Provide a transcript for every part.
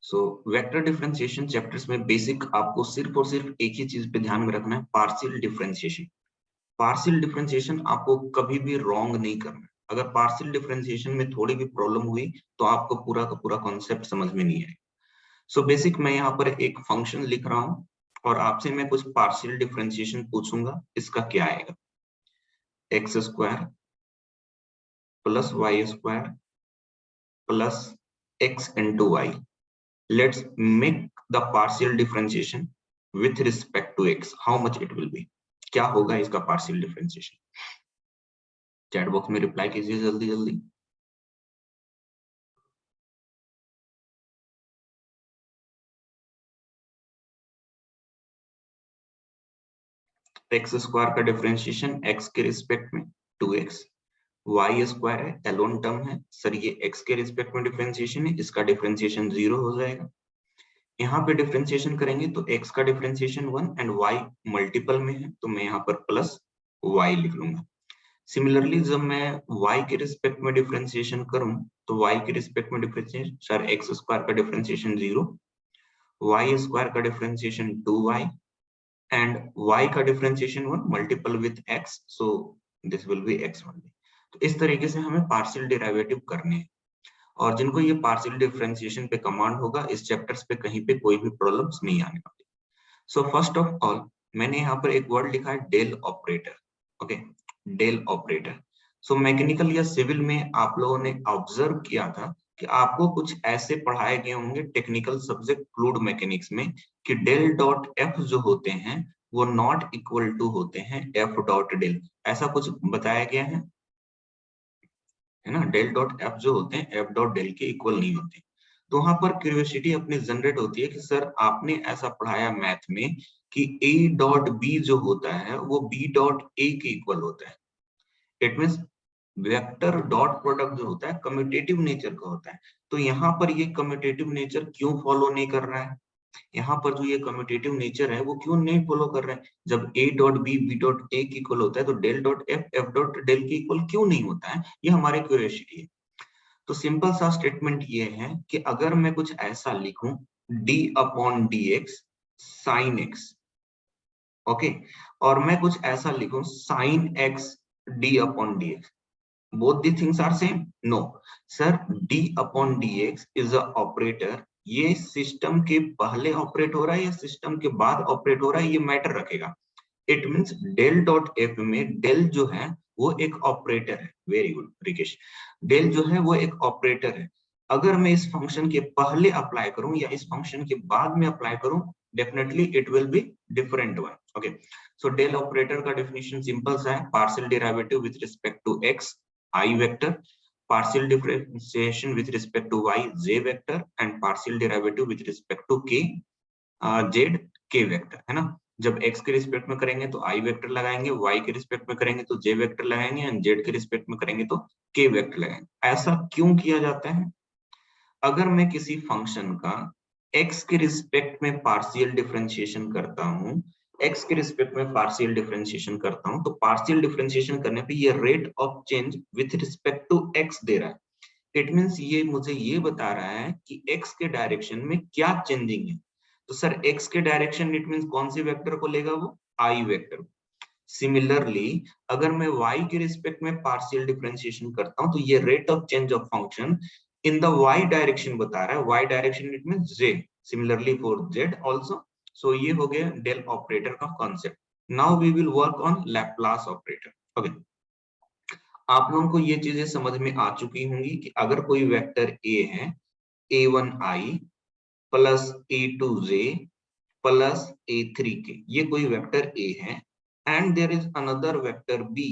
So vector differentiation chapters में basic आपको सिर्फ और सिर्फ एक ही चीज पे ध्यान में रखना है, पार्शियल डिफरेंशिएशन। पार्शियल डिफरेंशिएशन आपको कभी भी रॉन्ग नहीं करना है। अगर पार्शियल डिफरेंशिएशन में थोड़ी भी प्रॉब्लम हुई तो आपको पूरा का पूरा कॉन्सेप्ट समझ में नहीं आएगा। सो बेसिक मैं यहाँ पर एक फंक्शन लिख रहा हूँ और आपसे मैं कुछ पार्शियल डिफरेंशिएशन पूछूंगा, इसका क्या आएगा। X square plus Y square plus X into Y. Let's make the partial differentiation with respect to x. How much it will be? क्या होगा इसका partial differentiation? चैट बॉक्स में रिप्लाई कीजिए जल्दी जल्दी। एक्स स्क्वायर का डिफरेंशिएशन x के respect में 2x, y स्क्वायर है, एलोन टर्म है सर, ये x के रिस्पेक्ट में डिफरेंशिएशन है, इसका डिफरेंशिएशन 0 हो जाएगा। यहाँ पे डिफरेंशिएशन करेंगे तो x का डिफरेंशिएशन 1 एंड y मल्टीपल में है तो मैं यहाँ पर प्लस y लिख लूंगा। सिमिलरली जब मैं y के रिस्पेक्ट में डिफरेंशिएशन करूं तो y के रिस्पेक्ट में डिफरेंशिएशन सर एक्स स्क्वायर का डिफरेंशिएशन 0, y स्क्वायर का डिफरेंशिएशन 2y एंड y का differentiation 1 multiple with x, so this will be x only. तो इस तरीके से हमें पार्शियल डेरिवेटिव करने हैं और जिनको ये पार्शियल डिफरेंशिएशन पे कमांड होगा इस चैप्टर्स पे कहीं पे कोई भी प्रॉब्लम्स नहीं आने वाली। सो फर्स्ट ऑफ ऑल मैंने यहाँ पर एक वर्ड लिखा है del operator. Okay, del operator. So mechanical या सिविल में आप लोगों ने ऑब्जर्व किया था कि आपको कुछ ऐसे पढ़ाए गए होंगे टेक्निकल सब्जेक्ट फ्लूइड मैकेनिक्स में कि डेल डॉट एफ जो होते हैं वो नॉट इक्वल टू होते हैं एफ डॉट डेल, ऐसा कुछ बताया गया है ना। डेल डॉट एफ जो होते हैं एफ डॉट डेल के इक्वल नहीं होते। तो वहां पर क्यूरियोसिटी अपनी जनरेट होती है कि सर आपने ऐसा पढ़ाया मैथ में कि ए डॉट बी जो होता है वो बी डॉट ए के इक्वल होता है। It means vector dot product जो होता है कम्यूटेटिव नेचर का होता है। तो यहाँ पर ये कम्यूटेटिव नेचर क्यों फॉलो नहीं कर रहा है, यहाँ पर जो ये कम्यूटेटिव नेचर है वो क्यों नहीं फॉलो कर रहा है। जब a dot B B dot A के इक्वल होता है तो del dot F F dot del के इक्वल क्यों नहीं होता है, ये हमारे क्यूरियोसिटी है। तो सिंपल सा स्टेटमेंट ये है कि अगर मैं कुछ ऐसा लिखूं d upon D x sine x, okay, और मैं कुछ ऐसा लिखूं sine x d upon D x, both the things are same? No sir, d upon dx is a operator। ये सिस्टम के पहले ऑपरेट हो रहा है या सिस्टम के बाद ऑपरेट हो रहा है ये मैटर रखेगा। It means del dot F में डेल जो है वो एक ऑपरेटर है। वेरी गुड रिकेश, डेल जो है वो एक ऑपरेटर है। अगर मैं इस फंक्शन के पहले अप्लाई करूं या इस फंक्शन के बाद में अप्लाई करूं definitely it will be different one. Okay, so del operator का डेफिनेशन सिंपल सा है, partial derivative with respect to x I vector, partial differentiation with respect to y j vector and partial derivative with respect to k z k vector, है ना। जब x के respect में करेंगे तो i वेक्टर लगाएंगे, y के respect में करेंगे तो j वेक्टर लगाएंगे एंड z के रिस्पेक्ट में करेंगे तो k वेक्टर लगाएंगे। ऐसा क्यों किया जाता है? अगर मैं किसी फंक्शन का x के रिस्पेक्ट में पार्शियल डिफरेंशिएशन करता हूं, x के रिस्पेक्ट में पार्शियल डिफरेंशिएशन करता हूं तो पार्शियल डिफरेंशिएशन करने पे ये rate of change with respect to x दे रहा है। इट मींस ये मुझे ये बता रहा है कि x के डायरेक्शन में क्या चेंजिंग है। तो सर x के डायरेक्शन इट मींस कौन सी वेक्टर को लेगा, वो i वेक्टर। सिमिलरली अगर मैं y के रिस्पेक्ट में पार्शियल डिफरेंशिएशन करता हूं तो ये rate of change of function in the y direction बता रहा है, y direction it means j, similarly for z also. So ये हो गया डेल ऑपरेटर का concept. Now we will work on Laplace operator. Okay, आप लोगों को ये चीजें समझ में आ चुकी होंगी कि अगर कोई वेक्टर a है a1i plus a2j plus a3k, ये कोई वेक्टर a है and there is another vector b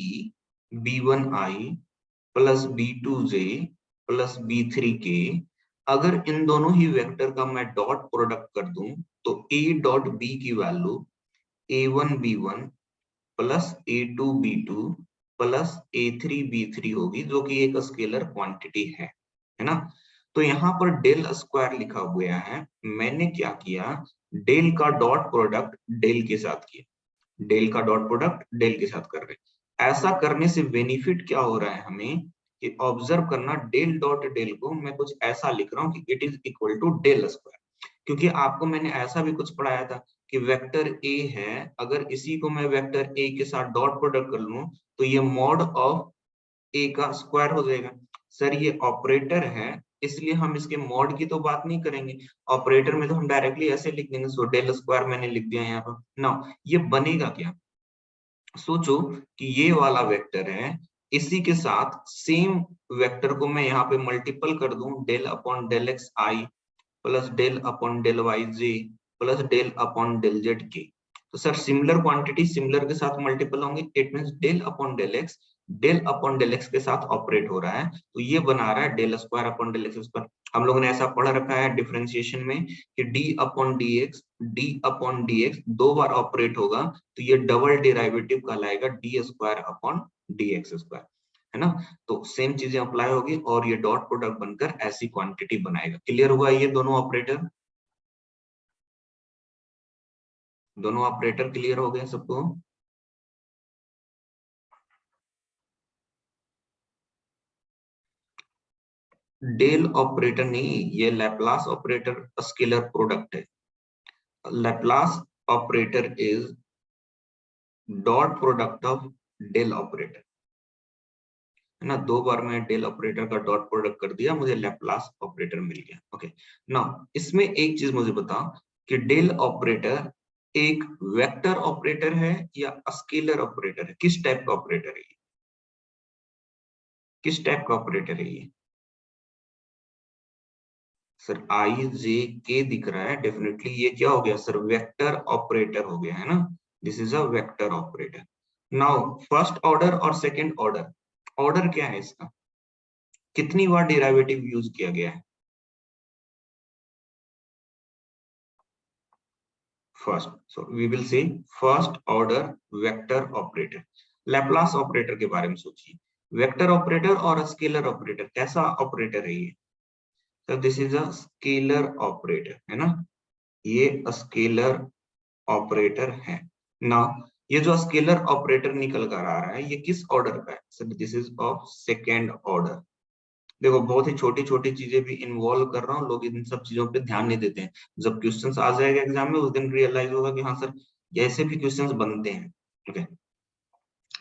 b1i plus b2j plus b3k। अगर इन दोनों ही वेक्टर का मैं डॉट प्रोडक्ट कर दूं तो a डॉट b की value a1b1 plus a2b2 plus a3b3 होगी जो कि एक स्केलर क्वांटिटी है ना। तो यहाँ पर डेल स्क्वायर लिखा हुआ है, मैंने क्या किया डेल का डॉट प्रोडक्ट डेल के साथ किया, डेल का डॉट प्रोडक्ट डेल के साथ कर रहे हैं। ऐसा करने से बेनिफिट क्या हो रहा है हमें कि ऑब्जर्व करना, डेल डॉट डेल को मैं कुछ ऐसा लिख रहा हूं कि it is equal to del square. क्योंकि आपको मैंने ऐसा भी कुछ पढ़ाया था कि वेक्टर ए है, अगर इसी को मैं वेक्टर ए के साथ डॉट प्रोडक्ट कर लूं तो ये मॉड ऑफ ए का स्क्वायर हो जाएगा। सर ये ऑपरेटर है, इसलिए हम इसके मॉड की तो बात नहीं करेंगे, ऑपरेटर में तो हम डायरेक्टली ऐसे लिख देंगे। सो डेल स्क्वायर मैंने लिख दिया यहाँ पर। नाउ ये बनेगा क्या, सोचो कि ये वाला वेक्टर है, इसी के साथ सेम वेक्टर को मैं यहाँ पे मल्टीपल कर दूं, del upon del x i plus del upon del y j plus del upon del z k. तो सर सिमिलर क्वांटिटी सिमिलर के साथ मल्टीपल होंगे, it means del upon del x के साथ ऑपरेट हो रहा है, तो ये बना रहा है del square upon del x square. हम लोगों ने ऐसा पढ़ रखा है डिफरेंशिएशन में कि डी अपॉन डी एक्स 2 बार ऑपरेट होगा तो ये डबल डेरिवेटिव कहलाएगा D square upon D x square, है ना। तो सेम चीजें अप्लाई होगी और ये डॉट प्रोडक्ट बनकर ऐसी क्वांटिटी बनाएगा। क्लियर हुआ ये दोनों ऑपरेटर? दोनों ऑपरेटर क्लियर हो गए सबको? डेल ऑपरेटर नहीं, ये लैपलास ऑपरेटर स्केलर प्रोडक्ट है। Laplace operator is dot product of del operator, है ना। 2 बार मैं डेल ऑपरेटर का डॉट प्रोडक्ट कर दिया, मुझे लैपलास ऑपरेटर मिल गया। ओके नाउ इसमें एक चीज मुझे बताओ कि डेल ऑपरेटर एक वेक्टर ऑपरेटर है या स्केलर ऑपरेटर है? किस टाइप का ऑपरेटर है ये? किस टाइप का ऑपरेटर है ये? सर आई जे के दिख रहा है, डेफिनेटली ये क्या हो गया सर, वेक्टर ऑपरेटर हो गया, है ना। This is a vector operator. Now first order और सेकंड ऑर्डर, ऑर्डर क्या है इसका, कितनी बार डेरिवेटिव यूज किया गया है? First, so we will see first order vector operator. Laplace operator के बारे में सोचिए, वेक्टर ऑपरेटर और स्केलर ऑपरेटर, कैसा ऑपरेटर है ये? तो this is a scalar operator, है ना, ये स्केलर ऑपरेटर है। नाउ ये जो स्केलर ऑपरेटर निकल कर आ रहा है ये किस ऑर्डर का है? Sir this is of second order. देखो बहुत ही छोटी छोटी चीजें भी इन्वॉल्व कर रहा हूँ, लोग इन सब चीजों पे ध्यान नहीं देते हैं। जब क्वेश्चंस आ जाएगा एग्जाम में उस दिन रियलाइज होगा कि हाँ सर ऐसे भी क्वेश्चंस बनते हैं। Okay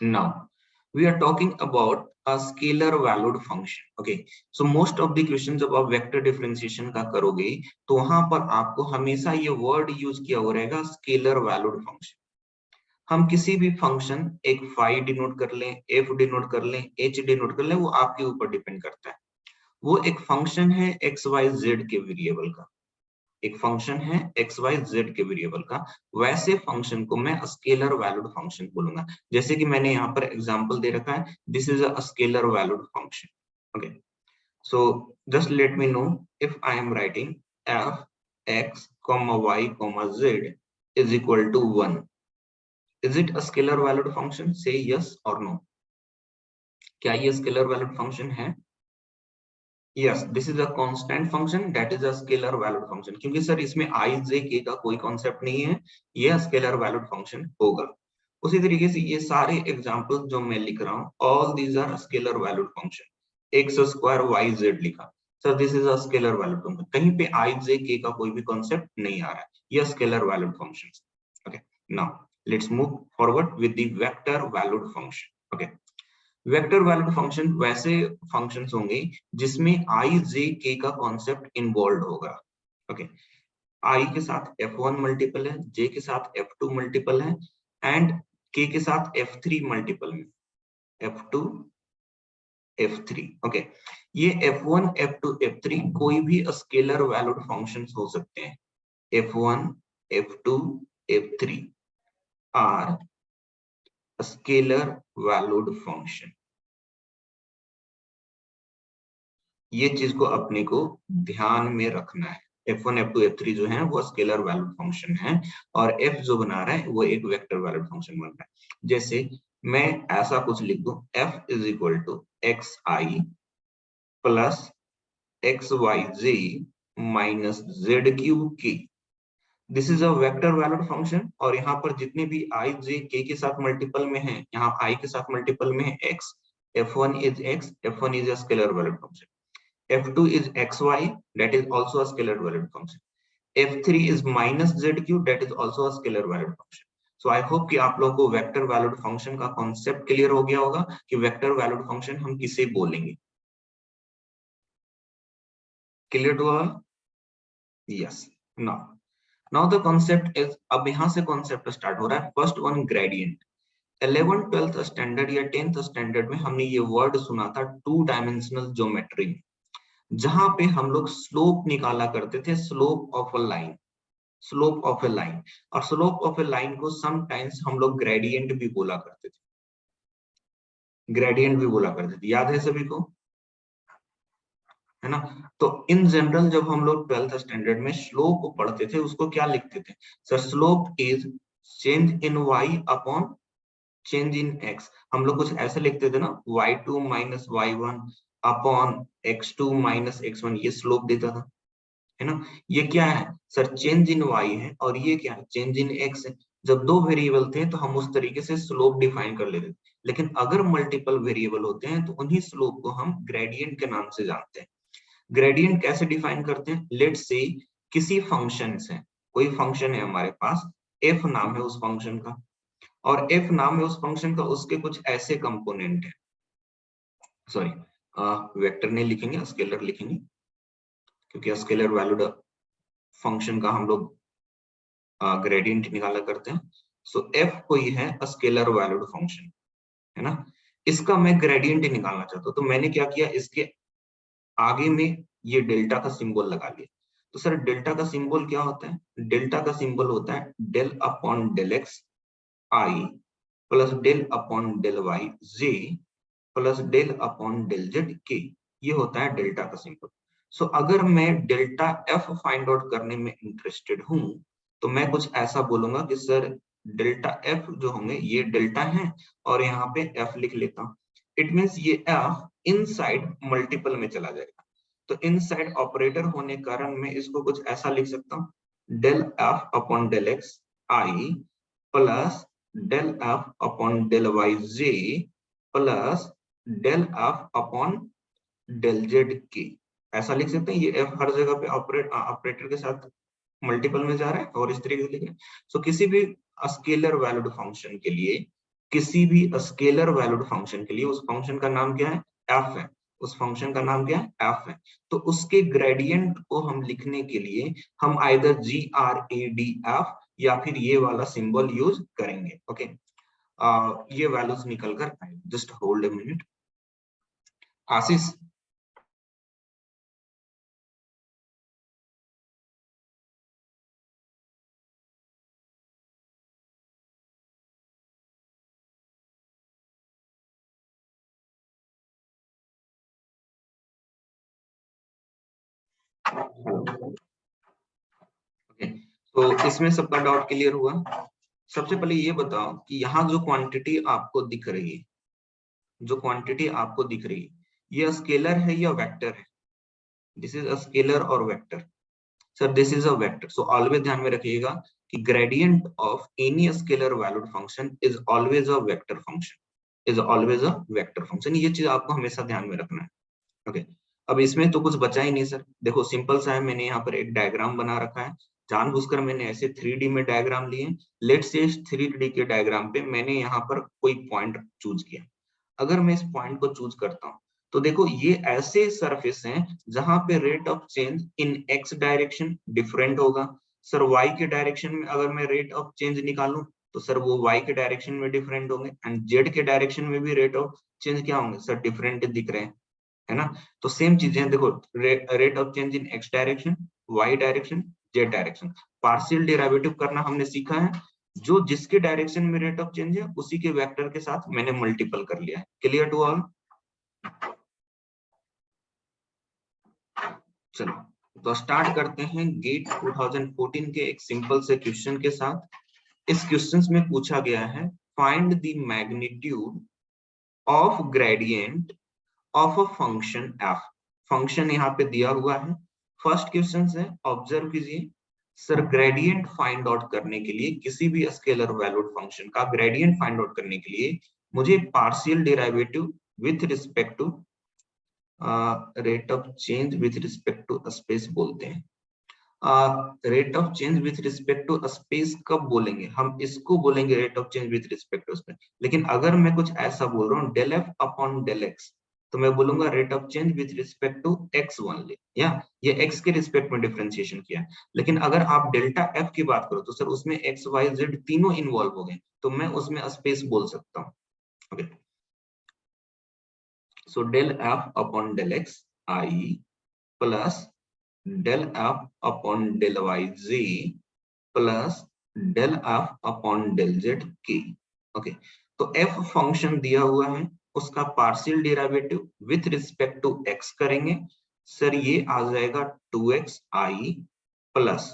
now we are talking about a scalar valued function. Okay, so most of the questions जब आप वेक्टर डिफरेंशिएशन का करोगे तो वहां पर आपको हमेशा ये वर्ड यूज किया हुआ रहेगा, स्केलर वैल्यूड फंक्शन। हम किसी भी फंक्शन, एक फाई डिनोट कर लें, एफ डिनोट कर लें, एच डिनोट कर लें, वो आपके ऊपर डिपेंड करता है। वो एक फंक्शन है एक्स वाई जेड के वेरिएबल का, एक फंक्शन है एक्स वाई जेड के वेरिएबल का, वैसे फंक्शन को मैं स्केलर वैल्यूड फंक्शन बोलूंगा। जैसे कि मैंने यहाँ पर एग्जांपल दे रखा है, this is a scalar valued function. Okay so just let me know if I am writing f x comma y comma z is equal to 1, is it a scalar valued function? Say yes और no, क्या ये scalar valued function है? Yes, this is a constant function, that is a scalar valued function. क्योंकि sir इसमें i j के का कोई concept नहीं है, ये स्केलर वैल्यूड फंक्शन होगा। उसी तरीके से ये सारे एग्जांपल्स जो मैं लिख रहा हूँ, all these are scalar valued function. X square y z लिखा, sir this is a scalar valued function, कहीं पे आई जे के का कोई भी कॉन्सेप्ट नहीं आ रहा है, ये scalar valued function. Okay now let's move forward with the vector valued function. Okay vector valued function वैसे फंक्शंस होंगे जिसमें आई जे के का कॉन्सेप्ट इन्वॉल्व होगा। ओके आई के साथ f1 मल्टीपल है, जे के साथ f2 मल्टीपल है एंड के के साथ f3 मल्टीपल में, f2 f3। ओके ये f1 f2 f3 कोई भी स्केलर वैल्यूड फंक्शंस हो सकते हैं। f1 f2 f3 are scalar valued function. ये चीज को अपने को ध्यान में रखना है। f1 f2 f3 जो है वो स्केलर वैल्यूड फंक्शन है और f जो बना रहा है वो एक वेक्टर वैल्यूड फंक्शन बन रहा है। जैसे मैं ऐसा कुछ लिख दूं, f is equal to x i plus x y j minus z cube k. This is a vector valued function और यहाँ पर जितने भी आई जे के साथ मल्टीपल में है, यहाँ आई के साथ मल्टीपल में है x, f1 is x, f1 is a scalar valued function, f2 is xy, that is also a scalar valued function. f3 is minus zq, that is also a scalar valued function. So I hope कि आप लोगों को vector valued function का concept clear हो गया होगा कि vector valued function हम किसे बोलेंगे. Clear to all? Yes. Now the concept is, अब यहाँ से कॉन्सेप्ट स्टार्ट हो रहा है. First one, gradient. 11th 12th standard या 10th स्टैंडर्ड में हमने ये वर्ड सुना था टू डायमेंशनल ज्योमेट्री में, जहां पे हम लोग स्लोप निकाला करते थे, slope of a line, slope of A line. और स्लोप ऑफ ए लाइन को समटाइम्स हम लोग ग्रेडियंट भी बोला करते थे, ग्रेडियंट भी बोला करते थे. याद है सभी को? है ना? तो इन जनरल जब हम लोग 12th स्टैंडर्ड में स्लोप पढ़ते थे, उसको क्या लिखते थे? Sir slope is change in y upon change in x. हम लोग कुछ ऐसे लिखते थे ना, y2 minus y1 upon x2 minus x1, ये स्लोप देता था, है ना? ये क्या है सर? चेंज इन y है, और ये क्या है? चेंज इन x है. जब दो वेरिएबल थे तो हम उस तरीके से स्लोप डिफाइन कर लेते थे, लेकिन अगर मल्टीपल वेरिएबल होते हैं तो उन्हीं स्लोप को हम ग्रेडियंट के नाम से जानते हैं. ग्रेडियंट कैसे डिफाइन करते हैं? लेट्स से किसी फंक्शन से, कोई फंक्शन है हमारे पास, f नाम है उस फंक्शन का, और f नाम है उस फंक्शन का, उसके कुछ ऐसे कंपोनेंट है, सॉरी वेक्टर नहीं लिखेंगे, स्केलर लिखेंगे, क्योंकि स्केलर वैल्यूड फंक्शन का हम लोग ग्रेडियंट निकाला करते हैं. सो f कोई है स्केलर वैल्यूड फंक्शन, है ना? इसका मैं ग्रेडियंट निकालना चाहता हूं, तो मैंने क्या किया, इसके आगे में ये डेल्टा का सिंबल लगा लिया. तो सर डेल्टा का सिंबल क्या होता है? डेल्टा का सिंबल होता है del upon del x i plus del upon del y j plus del upon del z k. ये होता है डेल्टा का सिंबल. सो अगर मैं डेल्टा एफ फाइंड आउट करने में इंटरेस्टेड हूं, तो मैं कुछ ऐसा बोलूंगा कि सर डेल्टा एफ जो होंगे ये डेल्टा है, और यहाँ पे एफ लिख लेता हूँ. इट मीन्स ये एफ इनसाइड मल्टीपल में चला जाएगा. तो इनसाइड ऑपरेटर होने के कारण मैं इसको कुछ ऐसा लिख सकता हूँ, del f upon del x i plus del f upon del y j plus del f upon del z k. ऐसा लिख सकते हैं. ये एफ हर जगह पे ऑपरेटर के साथ मल्टीपल में जा रहा है, और इस तरीके से लिखे. सो किसी भी स्केलर वैल्यूड फंक्शन के लिए, किसी भी स्केलर वैल्यूड फंक्शन के लिए उस फंक्शन का नाम क्या है? एफ है. उस फंक्शन का नाम क्या है? एफ है. तो उसके ग्रेडियंट को हम लिखने के लिए हम आइदर GRADF या फिर ये वाला सिंबल यूज करेंगे. ओके, ये वैल्यूज निकल कर आए. Just hold a minute. Ashish, okay, तो इसमें सबका डाउट क्लियर हुआ? सबसे पहले ये बताओ कि यहाँ जो क्वांटिटी आपको दिख रही है, जो क्वांटिटी आपको दिख रही है, ये स्केलर है या वेक्टर है? दिस इज अ स्केलर और vector? Sir this is a vector. So always ध्यान में रखिएगा कि gradient of any scalar valued function is always a vector function, is always a vector function. ये चीज आपको हमेशा ध्यान में रखना है. ओके, अब इसमें तो कुछ बचा ही नहीं सर. देखो सिंपल सा है, मैंने यहाँ पर एक डायग्राम बना रखा है. जानबूझकर मैंने ऐसे 3D में डायग्राम लिए. लेट्स से इस 3D के डायग्राम पे मैंने यहाँ पर कोई पॉइंट चूज किया. अगर मैं इस पॉइंट को चूज करता हूँ, तो देखो ये ऐसे सरफेस हैं जहां पे rate of change in x direction different होगा. सर वाई के डायरेक्शन में अगर मैं रेट ऑफ चेंज निकालूं, तो सर वो वाई के डायरेक्शन में डिफरेंट होंगे, एंड जेड के डायरेक्शन में भी रेट ऑफ चेंज क्या होंगे सर? डिफरेंट दिख रहे हैं, है ना? तो सेम चीजें देखो, rate of change in x direction, y direction, z direction. Partial derivative करना हमने सीखा है. जो जिसके डायरेक्शन में रेट ऑफ चेंज है उसी के वेक्टर के साथ मैंने मल्टीपल कर लिया है. Clear to all? चलो, तो स्टार्ट करते हैं गेट 2014 के एक सिंपल से क्वेश्चन के साथ. इस क्वेश्चन में पूछा गया है, find the magnitude of gradient of a function f. Function यहाँ पे दिया हुआ है. फर्स्ट क्वेश्चन है, ऑब्जर्व कीजिए. सर ग्रेडियंट फाइंड आउट करने के लिए, किसी भी स्केलर वैल्यूड फंक्शन का ग्रेडियंट फाइंड आउट करने के लिए मुझे partial derivative with respect to rate of change with respect to space बोलते हैं. Rate of change with respect to space कब बोलेंगे, हम इसको बोलेंगे rate of change with respect to space. लेकिन अगर मैं कुछ ऐसा बोल रहा हूँ del f upon del x, तो मैं बोलूंगा rate of change with respect to x only, या ये एक्स के रिस्पेक्ट में डिफरेंशिएशन किया। लेकिन अगर आप डेल्टा एफ की बात करो तो सर उसमें एक्स वाई जेड तीनों इन्वॉल्व हो गए, तो मैं उसमें स्पेस बोल सकता हूँ। Okay, so del f upon del x i plus del f upon del y z plus del f upon del z k। Okay, तो f फंक्शन दिया हुआ है, उसका partial derivative with respect to x करेंगे। Sir ये आ जाएगा 2x i plus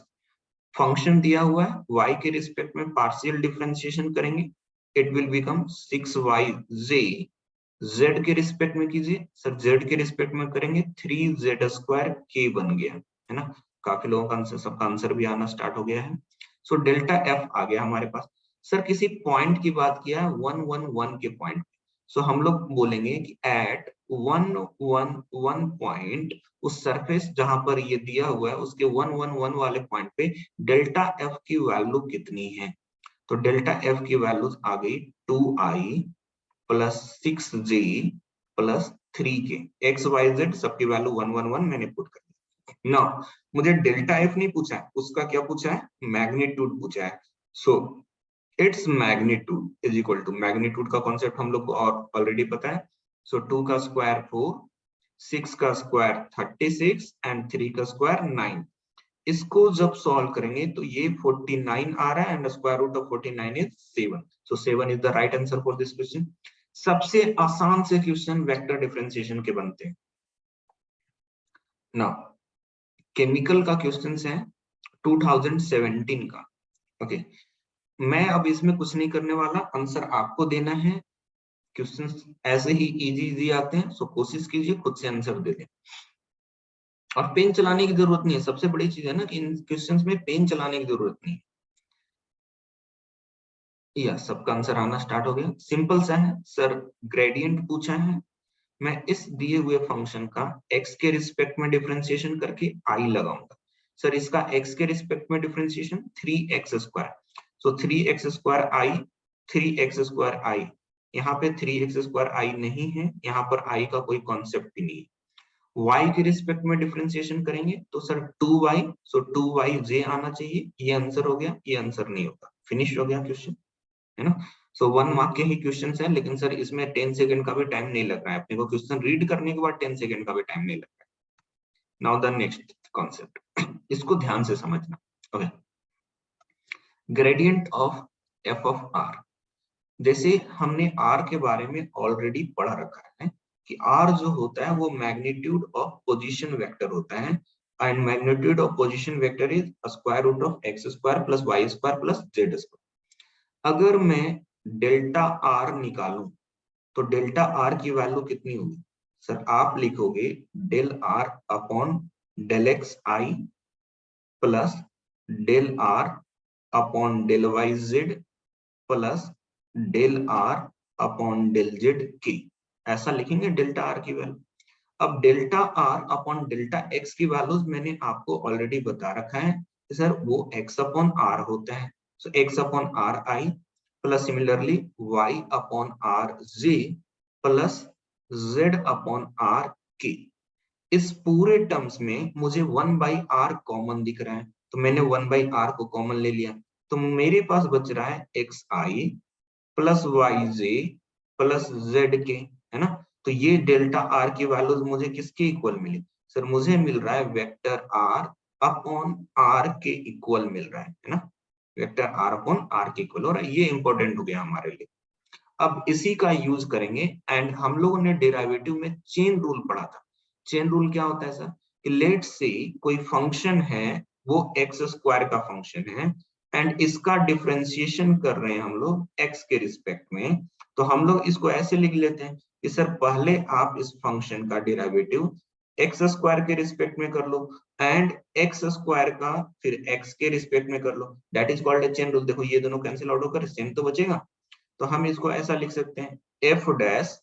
function दिया हुआ है y के रिस्पेक्ट में पार्शियल डिफरेंशिएशन करेंगे, it will become 6yj। z के रिस्पेक्ट में कीजिए, सर z के रिस्पेक्ट में करेंगे 3z² k बन गया है ना। काफी लोगों का आंसर, सबका आंसर भी आना स्टार्ट हो गया है। सो डेल्टा एफ आ गया हमारे पास। सर किसी पॉइंट की बात किया है 111 के पॉइंट, सो हम लोग बोलेंगे कि एट 111 पॉइंट, उस सरफेस जहां पर ये दिया हुआ है उसके 111 वाले पॉइंट पे डेल्टा एफ की वैल्यू कितनी है। तो डेल्टा एफ की वैल्यू आ गई 2i plus 6j plus 3k। X Y z सबकी वैल्यू 111 मैंने पुट कर दी ना। मुझे डेल्टा एफ नहीं पूछा है, उसका क्या पूछा है, मैग्नीट्यूड पूछा है। So it's magnitude is equal to, magnitude का कॉन्सेप्ट हम लोग को और ऑलरेडी पता है। सो 2 का स्क्वायर 4, 6 का स्क्वायर 36 एंड 3 का स्क्वायर 9। इसको जब सॉल्व करेंगे तो ये 49 आ रहा है and square root of 49 is 7। So 7 is the right answer for this question. सबसे आसान से क्वेश्चन वेक्टर डिफरेंशिएशन के बनते हैं ना। केमिकल का क्वेश्चन है 2017 का। ओके, मैं अब इसमें कुछ नहीं करने वाला, आंसर आपको देना है। क्वेश्चन ऐसे ही इजी इजी आते हैं, सो कोशिश कीजिए खुद से आंसर दे दें। और पेन चलाने की जरूरत नहीं है, सबसे बड़ी चीज है ना कि इन क्वेश्चंस में पेन चलाने की जरूरत नहीं है। या सबका आंसर आना स्टार्ट हो गया, सिंपल सा है सर। ग्रेडियंट पूछा है, मैं इस दिए हुए फंक्शन का x के रिस्पेक्ट में डिफरेंशिएशन करके i लगाऊंगा। सर इसका x के रिस्पेक्ट में differentiation 3x²। So 3x² i, 3x² i, यहाँ पे 3x² i नहीं है, यहाँ पर i का कोई कॉन्सेप्ट भी नहीं है। y के रिस्पेक्ट में डिफरेंशिएशन करेंगे तो सर 2y, सो 2yj आना चाहिए। ये आंसर हो गया, ये आंसर नहीं होगा, फिनिश हो गया क्वेश्चन, है ना। सो 1 मार्क के ही क्वेश्चन है, लेकिन सर इसमें 10 सेकंड का भी टाइम नहीं लग रहा है अपने को, क्वेश्चन रीड करने के बाद 10 सेकंड का भी टाइम नहीं लग रहा है। नाउ द नेक्स्ट कॉन्सेप्ट, इसको ध्यान से समझना। Okay, gradient of f of r. जैसे हमने आर के बारे में ऑलरेडी पढ़ा रखा है कि आर जो होता है वो मैग्नीट्यूड ऑफ पोजीशन वेक्टर होता है, and magnitude of position vector is square root of x² plus y² plus z²। अगर मैं डेल्टा आर निकालूं तो डेल्टा आर की वैल्यू कितनी होगी। सर आप लिखोगे del r upon del x i plus del r upon del y z plus del r upon del z की, ऐसा लिखेंगे डेल्टा आर की वैल्यू। अब delta r upon delta x की वैल्यूज मैंने आपको ऑलरेडी बता रखा है सर, वो x अपॉन आर होता है। So x upon r i plus similarly y upon r j plus z upon r k. इस पूरे टर्म्स में मुझे 1/r कॉमन दिख रहा है, तो मैंने 1/r को कॉमन ले लिया, तो मेरे पास बच रहा है xi plus Y j plus Z के, है ना। तो ये डेल्टा आर की वैल्यूज मुझे किसके इक्वल मिली, सर मुझे मिल रहा है वेक्टर आर अपॉन आर के इक्वल मिल रहा है ना। वेक्टर आर अपॉन आर के इक्वल, और ये इंपॉर्टेंट हो गया हमारे लिए। अब इसी का यूज करेंगे, एंड हम लोगों ने डेरिवेटिव में चेन रूल पढ़ा था। चेन रूल क्या होता है सर, कि लेट से कोई फंक्शन है, वो x² का फंक्शन है, एंड इसका डिफरेंशिएशन कर रहे हैं हम लोग x के रिस्पेक्ट में, तो हम लोग इसको ऐसे लिख लेते हैं कि सर पहले आप इस फंक्शन का डेरिवेटिव x² के रिस्पेक्ट में कर लो, एंड x² का फिर x के रिस्पेक्ट में कर लो, that is called a chain rule. देखो ये दोनों कैंसिल आउट होकर सेम तो बचेगा, तो हम इसको ऐसा लिख सकते हैं F dash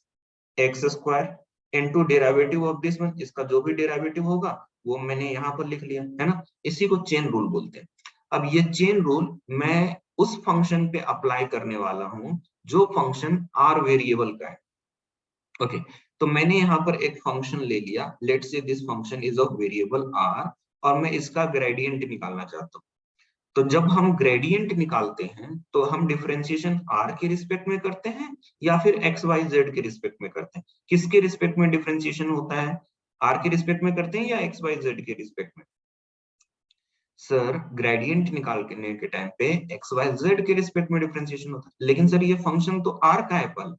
x² into derivative of this one, इसका जो भी डेरिवेटिव होगा वो मैंने यहाँ पर लिख लिया, है ना। इसी को चेन रूल बोलते हैं। अब ये चेन रूल मैं उस फंक्शन पे अप्लाई करने वाला हूं जो फंक्शन आर वेरिएबल का है। ओके, तो मैंने यहाँ पर एक फंक्शन ले लिया, let's say this function is of variable r, और मैं इसका ग्रेडियंट निकालना चाहता हूँ। तो जब हम ग्रेडियंट निकालते हैं तो हम डिफरेंशिएशन आर के रिस्पेक्ट में करते हैं या फिर एक्स वाई जेड के रिस्पेक्ट में करते हैं? किसके रिस्पेक्ट में डिफरेंशिएशन होता है? आर के रिस्पेक्ट में करते हैं या एक्स वाई जेड के रिस्पेक्ट में? सर ग्रेडियंट निकालने के टाइम पे एक्स वाई जेड के रिस्पेक्ट में डिफरेंशिएशन होता है, लेकिन सर ये फंक्शन तो आर का है पहले,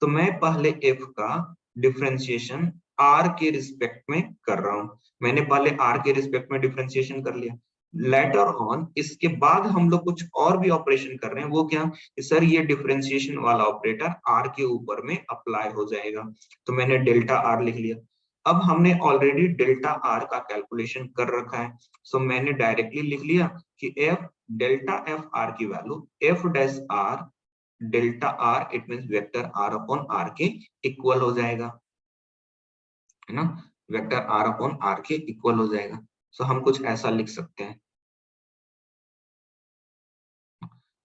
तो मैं पहले एफ का डिफरेंशिएशन आर के रिस्पेक्ट में कर रहा हूं। मैंने पहले आर के रिस्पेक्ट में डिफरेंशिएशन कर लिया, लेटर ऑन इसके बाद हम लोग कुछ और भी ऑपरेशन कर रहे हैं। वो क्या? सर ये डिफरेंशिएशन वाला ऑपरेटर आर के ऊपर में अप्लाई हो जाएगा, तो मैंने डेल्टा आर लिख लिया। अब हमने ऑलरेडी डेल्टा आर का कैलकुलेशन कर रखा है, सो मैंने डायरेक्टली लिख लिया कि एफ डेल्टा एफ आर की value f dash r delta r, it means vector are upon r के इक्वल हो जाएगा, है ना। वेक्टर आर अपॉन आर के इक्वल हो जाएगा। सो हम कुछ ऐसा लिख सकते हैं।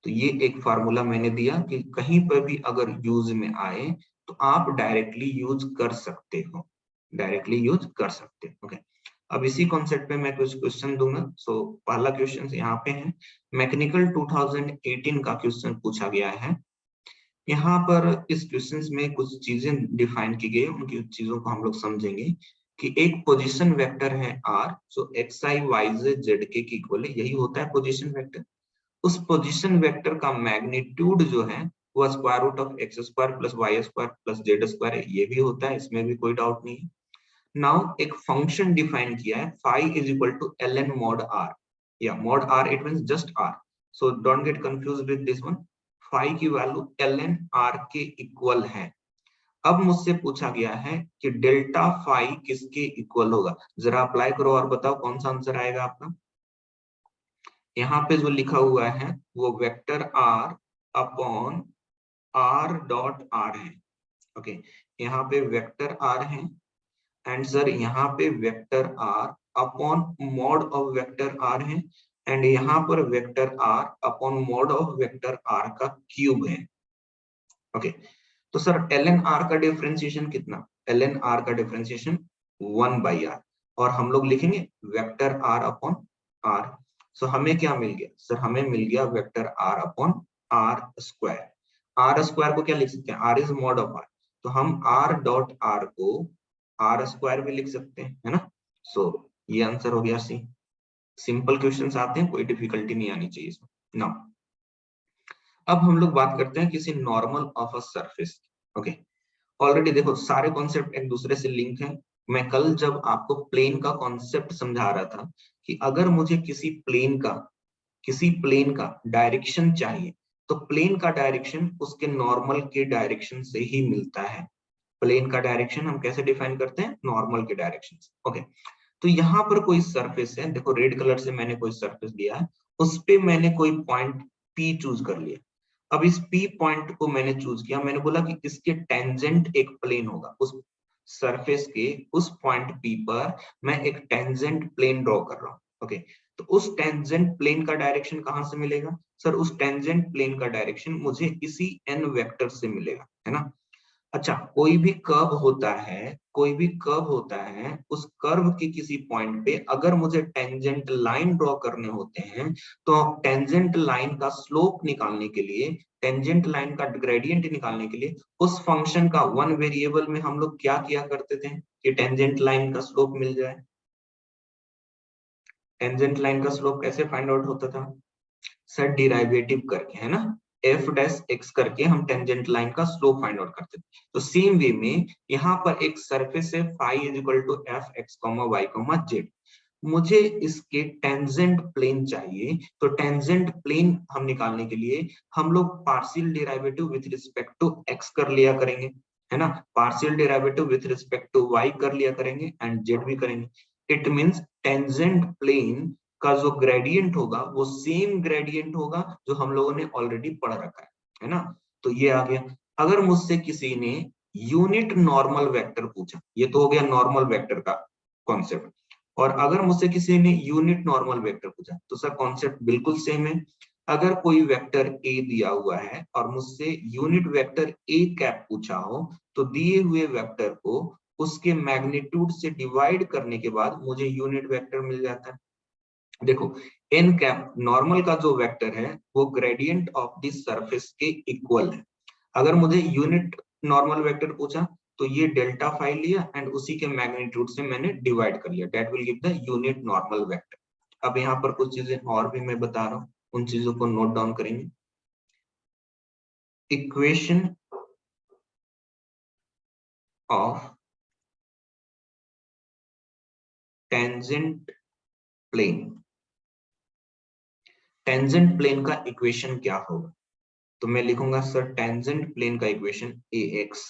तो ये एक फार्मूला मैंने दिया कि कहीं पर भी अगर यूज में आए तो आप डायरेक्टली यूज कर सकते हो, डायरेक्टली यूज कर सकते हो। ओके, अब इसी कॉन्सेप्ट पे मैं कुछ क्वेश्चन दूंगा। सो पहला क्वेश्चन यहाँ पे है, मैकेनिकल 2018 का क्वेश्चन पूछा गया है। यहाँ पर इस क्वेश्चन में कुछ चीजें डिफाइन की गई, उनकी चीजों को हम लोग समझेंगे कि एक पोजीशन वेक्टर है r, so x i y Z के इक्वल है, यही होता है पोजीशन वेक्टर। उस पोजीशन वेक्टर का मैग्नीट्यूड जो है वो square root of x square plus Y square plus z square है, ये भी होता है, इसमें भी कोई डाउट नहीं है। नाउ एक फंक्शन डिफाइन किया है, phi is equal to l n mod r, या mod r it means just r, so don't get confuse with this one. Phi की वैल्यू एल एन आर के इक्वल है। अब मुझसे पूछा गया है कि डेल्टा फाई किसके इक्वल होगा? जरा अप्लाई करो और बताओ कौन सा आंसर आएगा आपका। यहाँ पे जो लिखा हुआ है वो vector are upon r dot r है। ओके, यहाँ पे वेक्टर आर है, एंड सर यहाँ पे vector are upon mod of vector are है, एंड यहाँ पर vector are upon mod of vector r का क्यूब है। ओके, तो सर एल एन आर का डिफरेंशिएशन कितना? एल एन आर का डिफरेंशिएशन 1/r, और हम लोग लिखेंगे vector are upon r. So हमें क्या मिल गया? सर हमें मिल गया vector are upon r square. R square को क्या लिख सकते हैं? R is mod of r, तो हम आर डॉट आर को आर स्क्वायर भी लिख सकते हैं, है ना। सो ये आंसर हो गया सी। सिंपल क्वेश्चंस आते हैं, कोई डिफिकल्टी नहीं आनी चाहिए इसमें। नाउ अब हम लोग बात करते हैं किसी normal of a surface. Okay, already देखो सारे कॉन्सेप्ट एक दूसरे से लिंक है। मैं कल जब आपको प्लेन का कॉन्सेप्ट समझा रहा था कि अगर मुझे किसी प्लेन का डायरेक्शन चाहिए तो प्लेन का डायरेक्शन उसके नॉर्मल के डायरेक्शन से ही मिलता है। प्लेन का डायरेक्शन हम कैसे डिफाइन करते हैं? नॉर्मल के डायरेक्शन से। ओके, तो यहाँ पर कोई सरफेस है, देखो रेड कलर से मैंने कोई सरफेस दिया है, उस पे मैंने कोई पॉइंट पी चूज कर लिया। अब इस पी पॉइंट को मैंने चूज किया, मैंने बोला कि इसके टेंजेंट एक प्लेन होगा, उस सरफेस के उस पॉइंट पी पर मैं एक टेंजेंट प्लेन ड्रॉ कर रहा हूँ। ओके, तो उस टेंजेंट प्लेन का डायरेक्शन कहाँ से मिलेगा? सर उस टेंजेंट प्लेन का डायरेक्शन मुझे इसी एन वेक्टर से मिलेगा, है ना। अच्छा, कोई भी कर्व होता है, उस कर्व के किसी पॉइंट पे अगर मुझे टेंजेंट लाइन ड्रॉ करने होते हैं तो टेंजेंट लाइन का स्लोप निकालने के लिए, टेंजेंट लाइन का ग्रेडियंट निकालने के लिए उस फंक्शन का वन वेरिएबल में हम लोग क्या किया करते थे कि टेंजेंट लाइन का स्लोप मिल जाए। टेंजेंट लाइन का स्लोप कैसे फाइंड आउट होता था? सर डिराइवेटिव करके, है ना, एफ डैश एक्स करके हम टेंजेंट लाइन का स्लोप फाइंड आउट करते थे। तो सेम वे में यहाँ पर एक सरफेस है phi is equal to f x comma y comma z, मुझे इसके टेंजेंट प्लेन चाहिए, तो टेंजेंट प्लेन हम निकालने के लिए हम लोग partial derivative with respect to x कर लिया करेंगे, है ना, partial derivative with respect to y कर लिया करेंगे, एंड जेड भी करेंगे। इट मींस टेंजेंट प्लेन का जो ग्रेडियंट होगा वो सेम ग्रेडियंट होगा जो हम लोगों ने ऑलरेडी पढ़ रखा है ना। तो ये आ गया। अगर मुझसे किसी ने यूनिट नॉर्मल वेक्टर पूछा, ये तो हो गया नॉर्मल वेक्टर का कॉन्सेप्ट। और अगर मुझसे किसी ने यूनिट नॉर्मल वेक्टर पूछा तो सर कॉन्सेप्ट बिल्कुल सेम है। अगर कोई वेक्टर ए दिया हुआ है और मुझसे यूनिट वेक्टर ए कैप पूछा हो तो दिए हुए वेक्टर को उसके मैग्नीट्यूड से डिवाइड करने के बाद मुझे यूनिट वेक्टर मिल जाता है। देखो एन कैप नॉर्मल का जो वेक्टर है वो ग्रेडियंट ऑफ दिस सरफेस के इक्वल है। अगर मुझे यूनिट नॉर्मल वेक्टर पूछा तो ये डेल्टा फाई लिया एंड उसी के मैग्नीट्यूड से मैंने डिवाइड कर लिया, that will give the unit normal vector. अब यहाँ पर कुछ चीजें और भी मैं बता रहा हूँ, उन चीजों को नोट डाउन करेंगे। Equation of tangent plane, tangent plane का इक्वेशन क्या होगा? तो मैं लिखूंगा सर टेंजेंट प्लेन का equation a x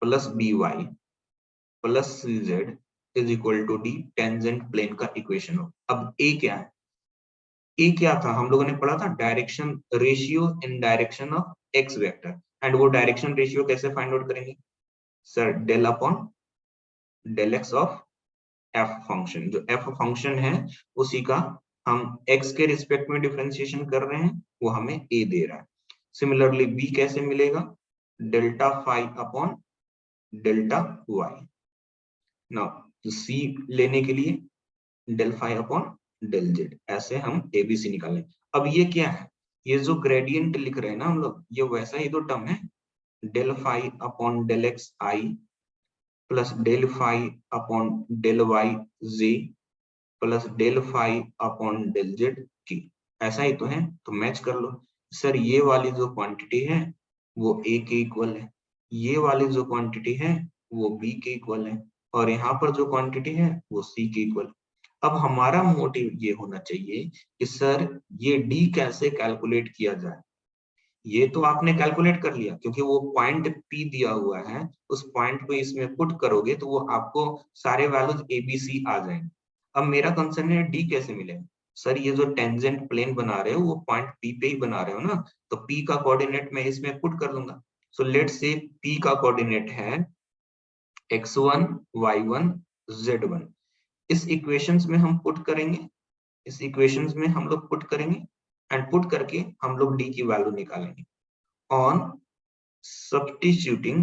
plus b y plus c z is equal to d, tangent plane का इक्वेशन हो। अब ए क्या है? ए क्या था? हम लोगों ने पढ़ा था direction ratio in direction of x vector, and वो डायरेक्शन रेशियो कैसे फाइंड आउट करेंगे sir? Del upon del x of f function, जो एफ फंक्शन है उसी का हम एक्स के रिस्पेक्ट में डिफरेंशिएशन कर रहे हैं, वो हमें ए दे रहा है। सिमिलरली बी कैसे मिलेगा? Delta phi upon delta y. Now c लेने के लिए del phi upon del z, ऐसे हम एबीसी निकालें। अब ये क्या है? ये जो ग्रेडियंट लिख रहे हैं ना हम लोग, ये वैसा ही तो टर्म है, del phi upon del x i plus del phi upon del y g plus del phi upon del z की, ऐसा ही तो है। तो मैच कर लो सर, ये वाली जो क्वांटिटी है वो ए के इक्वल है, ये वाली जो क्वांटिटी है वो बी के इक्वल है, और यहाँ पर जो क्वांटिटी है वो सी के इक्वल। अब हमारा मोटिव ये होना चाहिए कि सर ये डी कैसे कैलकुलेट किया जाए। ये तो आपने कैलकुलेट कर लिया क्योंकि वो पॉइंट पी दिया हुआ है, उस पॉइंट को इसमें पुट करोगे तो वो आपको सारे वैल्यूज ए बी सी आ जाएंगे। अब मेरा कंसर्न है डी कैसे मिलेगा? सर ये जो टेंजेंट प्लेन बना रहे हो वो पॉइंट पी पे ही बना रहे हो ना, तो पी का कोऑर्डिनेट मैं इसमें पुट कर लूंगा। सो लेट्स से पी का कोऑर्डिनेट है x1 y1 z1। इस इक्वेशंस में हम पुट करेंगे, इस इक्वेशंस में हम लोग पुट करेंगे एंड पुट करके हम लोग डी की वैल्यू निकालेंगे on substituting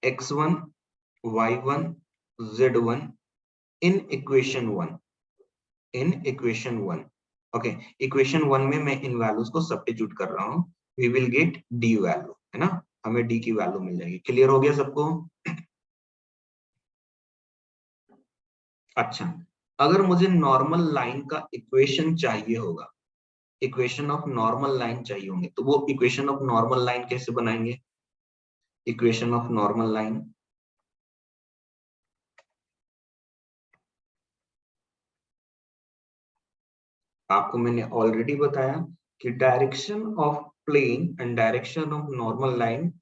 x1 y1 z1 in equation 1। Okay, equation 1 में मैं इन वैल्यूज को सब्स्टिट्यूट कर रहा हूं, we will get the value, है ना, हमें डी की वैल्यू मिल जाएगी। क्लियर हो गया सबको? अच्छा, अगर मुझे नॉर्मल लाइन का इक्वेशन चाहिए होगा, इक्वेशन ऑफ नॉर्मल लाइन चाहिए होंगे, तो वो इक्वेशन ऑफ नॉर्मल लाइन कैसे बनाएंगे? इक्वेशन ऑफ नॉर्मल लाइन, आपको मैंने ऑलरेडी बताया कि direction of plane and direction of normal line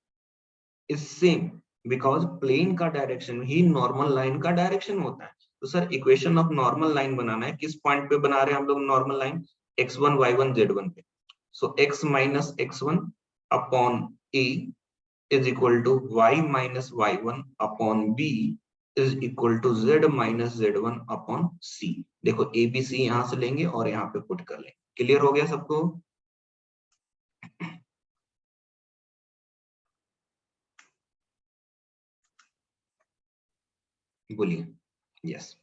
is same, because plane का डायरेक्शन ही नॉर्मल लाइन का डायरेक्शन होता है। तो sir equation of normal line बनाना है, किस पॉइंट पे बना रहे हैं हम लोग normal line? x1 y1 z1 पे। सो x minus x1 upon a is equal to y minus y1 upon b is equal to z minus z1 upon c। देखो a b c यहां से लेंगे और यहाँ पे पुट कर लेंगे। क्लियर हो गया सबको? बोलिए। यस,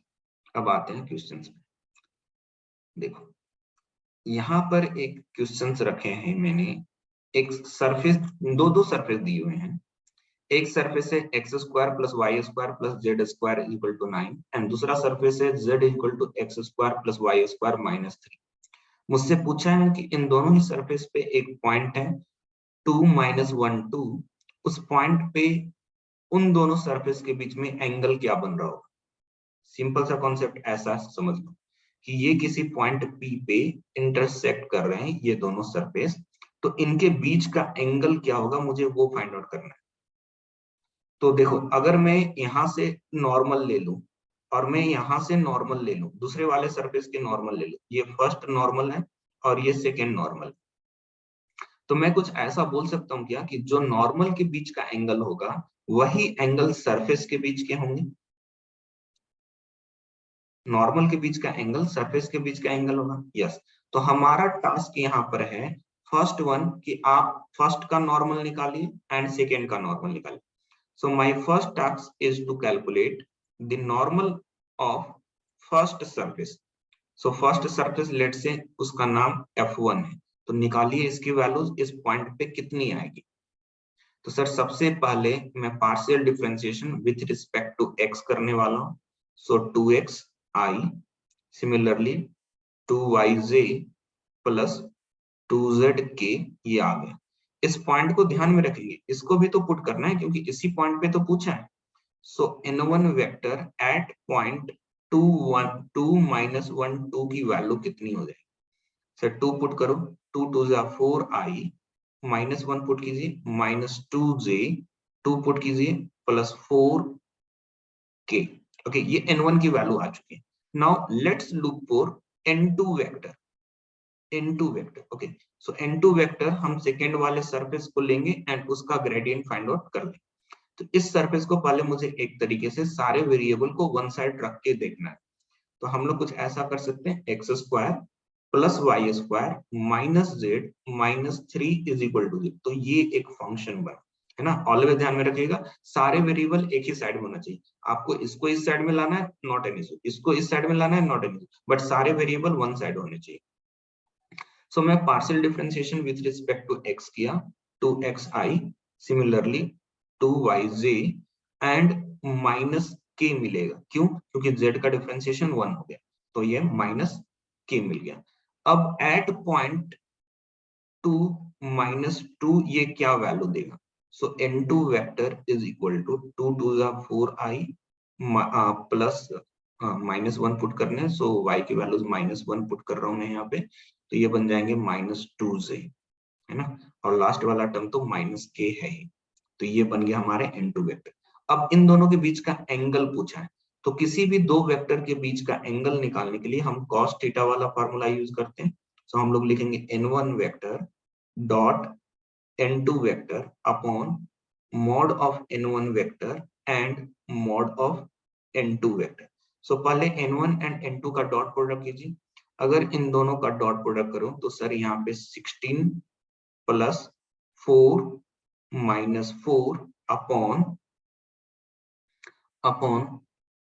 अब आते हैं क्वेश्चंस पे। देखो यहाँ पर एक क्वेश्चंस रखे हैं मैंने, एक सरफेस, दो सरफेस दिए हुए हैं। एक सरफेस है x square plus Y square plus z square equal to 9 and दूसरा सरफेस है z equal to x square plus Y square minus 3। मुझसे पूछा है कि इन दोनों ही सरफेस पे एक पॉइंट है 2-1 2, उस पॉइंट पे उन दोनों सरफेस के बीच में एंगल क्या बन रहा होगा? सिंपल सा कॉन्सेप्ट ऐसा समझ लो कि ये किसी पॉइंट पी पे इंटरसेक्ट कर रहे हैं ये दोनों सरफेस, तो इनके बीच का एंगल क्या होगा मुझे वो फाइंड आउट करना है। तो देखो अगर मैं यहां से नॉर्मल ले लूं और मैं यहां से नॉर्मल ले लूं, दूसरे वाले सरफेस के नॉर्मल ले लूं, ये फर्स्ट नॉर्मल है और ये सेकेंड नॉर्मल, तो मैं कुछ ऐसा बोल सकता हूँ क्या कि जो नॉर्मल के बीच का एंगल होगा वही एंगल सरफेस के बीच के होंगे। नॉर्मल के बीच का एंगल सरफेस के बीच का एंगल होगा। यस, तो हमारा टास्क यहाँ पर है फर्स्ट वन कि आप फर्स्ट का नॉर्मल निकालिए एंड सेकेंड का नॉर्मल निकालिए। So my first task is to calculate the normal of first surface. So first surface let say उसका नाम F1 है, तो निकालिए इसकी वैल्यूज इस पॉइंट पे कितनी आएगी। तो सर सबसे पहले मैं partial differentiation with respect to x करने वाला हूं। सो 2xi similarly 2yj plus 2zk ये आ गया। इस पॉइंट को ध्यान में रखेंगे, इसको भी तो पुट करना है क्योंकि इसी पॉइंट पे तो पूछा है। सो n1 vector eight point 2 minus 1 2 की वैल्यू कितनी हो जाएगी। सर 2 पुट करो, 2 2 जा 4i माइनस 1 पुट कीजिए माइनस 2j 2 पुट कीजिए प्लस 4k। ओके, ये n1 की वैल्यू आ चुकी है। Now let's look for n2 vector. n2 vector, okay, so n2 vector हम सेकेंड वाले सरफेस को लेंगे एंड उसका ग्रेडियंट फाइंड आउट कर लेंगे। तो इस सरफेस को पहले मुझे एक तरीके से सारे वेरिएबल को वन साइड रख के देखना है। तो हम लोग कुछ ऐसा कर सकते हैं, x square plus Y square minus z minus 3 is equal to 0। तो ये एक फंक्शन बना है ना। ऑलवेज ध्यान में रखिएगा सारे वेरिएबल एक ही साइड में होना चाहिए। आपको इसको इस साइड में लाना है, नॉट एन इशू, इसको इस साइड में लाना है, नॉट एन इशू, बट सारे वेरिएबल वन साइड होने चाहिए। सो मैं partial differentiation with respect to x किया, 2xi similarly 2yj and minus के मिलेगा। क्यों? क्योंकि z का डिफरेंशिएशन 1 हो गया, तो ये माइनस के मिल गया। अब एट पॉइंट 2 माइनस 2 ये क्या वैल्यू देगा। So n2 vector is equal to 2 2 4i plus minus 1 put करने, सो y की वैल्यूज माइनस 1 पुट कर रहा हूं मैं यहाँ पे, तो ये बन जाएंगे माइनस 2j, है ना। और लास्ट वाला टर्म तो माइनस के है ही, तो ये बन गया हमारे n2 वेक्टर। अब इन दोनों के बीच का एंगल पूछा है, तो किसी भी दो वेक्टर के बीच का एंगल निकालने के लिए हम cos थीटा वाला फार्मूला यूज करते हैं। सो हम लोग लिखेंगे n1 vector dot n2 vector upon mod of n1 vector and mod of n2 vector. So पहले n1 एंड n2 का डॉट प्रोडक्ट कीजिए। अगर इन दोनों का डॉट प्रोडक्ट करो तो सर यहाँ पे 16 प्लस 4 माइनस 4 अपॉन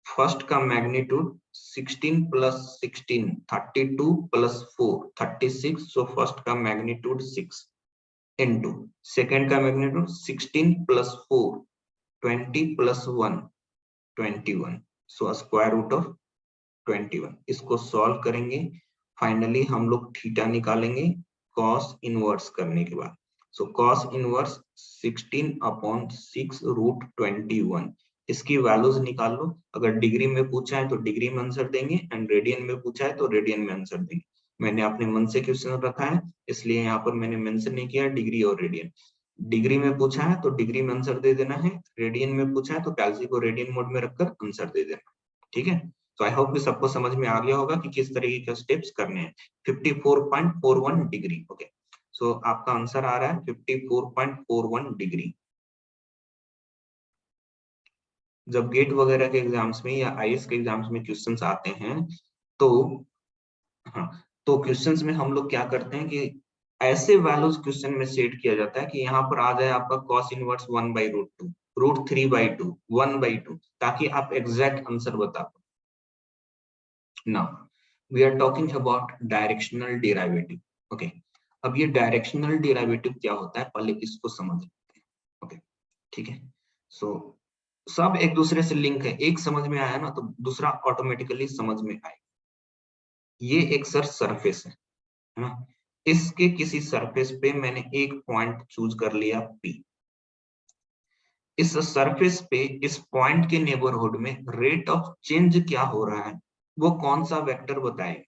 फर्स्ट का magnitude 16 plus 16 32 plus 4 36, so first का मैग्नीट्यूड 6 इनटू सेकंड का magnitude 16 plus 4 20 plus 1 21, so square root of 21। इसको सॉल्व करेंगे, फाइनली हम लोग थीटा निकालेंगे कॉस इनवर्स करने के बाद। So cos inverse 16 upon 6 root 21, इसकी वैल्यूज निकाल लो। अगर डिग्री में पूछा है तो डिग्री में आंसर देंगे एंड रेडियन में पूछा है तो रेडियन में आंसर देंगे। मैंने अपने मन से क्वेश्चन रखा है इसलिए यहाँ पर मैंने मेंशन नहीं किया डिग्री और रेडियन। डिग्री में पूछा है तो डिग्री में आंसर दे देना है, रेडियन में पूछा है तो कैलसी को रेडियन मोड में रखकर आंसर दे देना, ठीक है। तो आई होप कि सबको समझ में आ गया होगा कि किस तरीके के स्टेप्स करने हैं। 54.41 डिग्री, ओके, सो आपका आंसर आ रहा है 54.41 डिग्री। जब गेट वगैरह के एग्जाम्स में या आईएएस के एग्जाम्स में क्वेश्चंस आते हैं तो हाँ, तो क्वेश्चंस में हम लोग क्या करते हैं कि ऐसे वैल्यूज क्वेश्चन में सेट किया जाता है कि यहाँ पर आ जाए आपका cos इनवर्स 1/√2 √3/2 1/2, ताकि आप एग्जैक्ट आंसर बता पाओ। Now we are talking about directional derivative, okay। अब ये डायरेक्शनल डेरिवेटिव क्या होता है पहले इसको समझ लेते हैं, ओके, ठीक है। सो सब एक दूसरे से लिंक है, एक समझ में आया ना तो दूसरा ऑटोमेटिकली समझ में आएगा। ये एक सर सरफेस है ना, इसके किसी सरफेस पे मैंने एक पॉइंट चूज कर लिया P। इस सरफेस पे इस पॉइंट के नेबरहुड में रेट ऑफ चेंज क्या हो रहा है वो कौन सा वेक्टर बताएगा।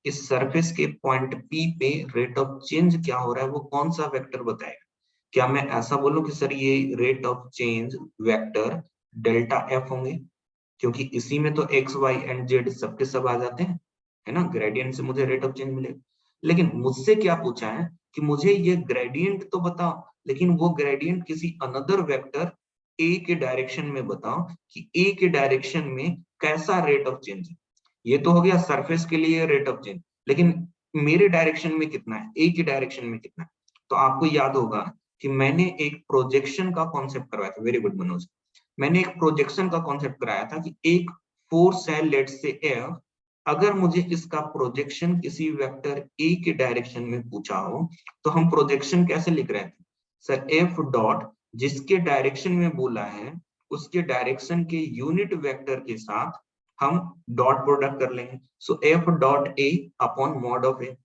इस सरफेस के पॉइंट P पे रेट ऑफ चेंज क्या हो रहा है वो कौन सा वेक्टर बताएगा। क्या मैं ऐसा बोलूं कि सर ये rate of change vector delta F होंगे, क्योंकि इसी में तो एक्स वाई एंड जेड सबके सब आ जाते हैं, है ना, ग्रेडियंट से मुझे रेट ऑफ चेंज मिलेगा। लेकिन मुझसे क्या पूछा है कि मुझे ये ग्रेडियंट तो बताओ, लेकिन वो ग्रेडियंट किसी अनदर वेक्टर ए के डायरेक्शन में बताओ कि ए के डायरेक्शन में कैसा रेट ऑफ चेंज है। ये तो हो गया सरफेस के लिए रेट ऑफ चेंज, लेकिन मेरे डायरेक्शन में कितना है, ए की डायरेक्शन में कितना है। तो आपको याद होगा कि मैंने एक प्रोजेक्शन का कॉन्सेप्ट करवाया था, वेरी गुड मनोज। मैंने एक प्रोजेक्शन का कॉन्सेप्ट कराया था कि एक फोर्स है लेट से एफ, अगर मुझे इसका प्रोजेक्शन किसी वेक्टर ए के डायरेक्शन में पूछा हो तो हम प्रोजेक्शन कैसे लिख रहे थे सर, एफ डॉट जिसके डायरेक्शन में बोला है उसके डायरेक्शन के यूनिट वेक्टर के साथ हम डॉट प्रोडक्ट कर लेंगे। So F dot A upon mod of A.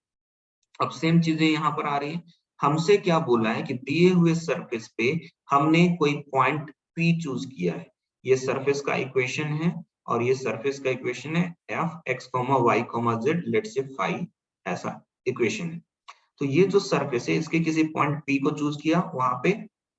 अब सेम चीजें यहाँ पर आ रही है, हमसे क्या बोला है कि दिए हुए सरफेस पे हमने कोई पॉइंट पी चूज किया है। ये सरफेस का इक्वेशन है और ये सरफेस का इक्वेशन है f x comma y comma z let say phi, ऐसा इक्वेशन है। तो ये जो सरफेस है इसके किसी पॉइंट पी को चूज किया, वहां पे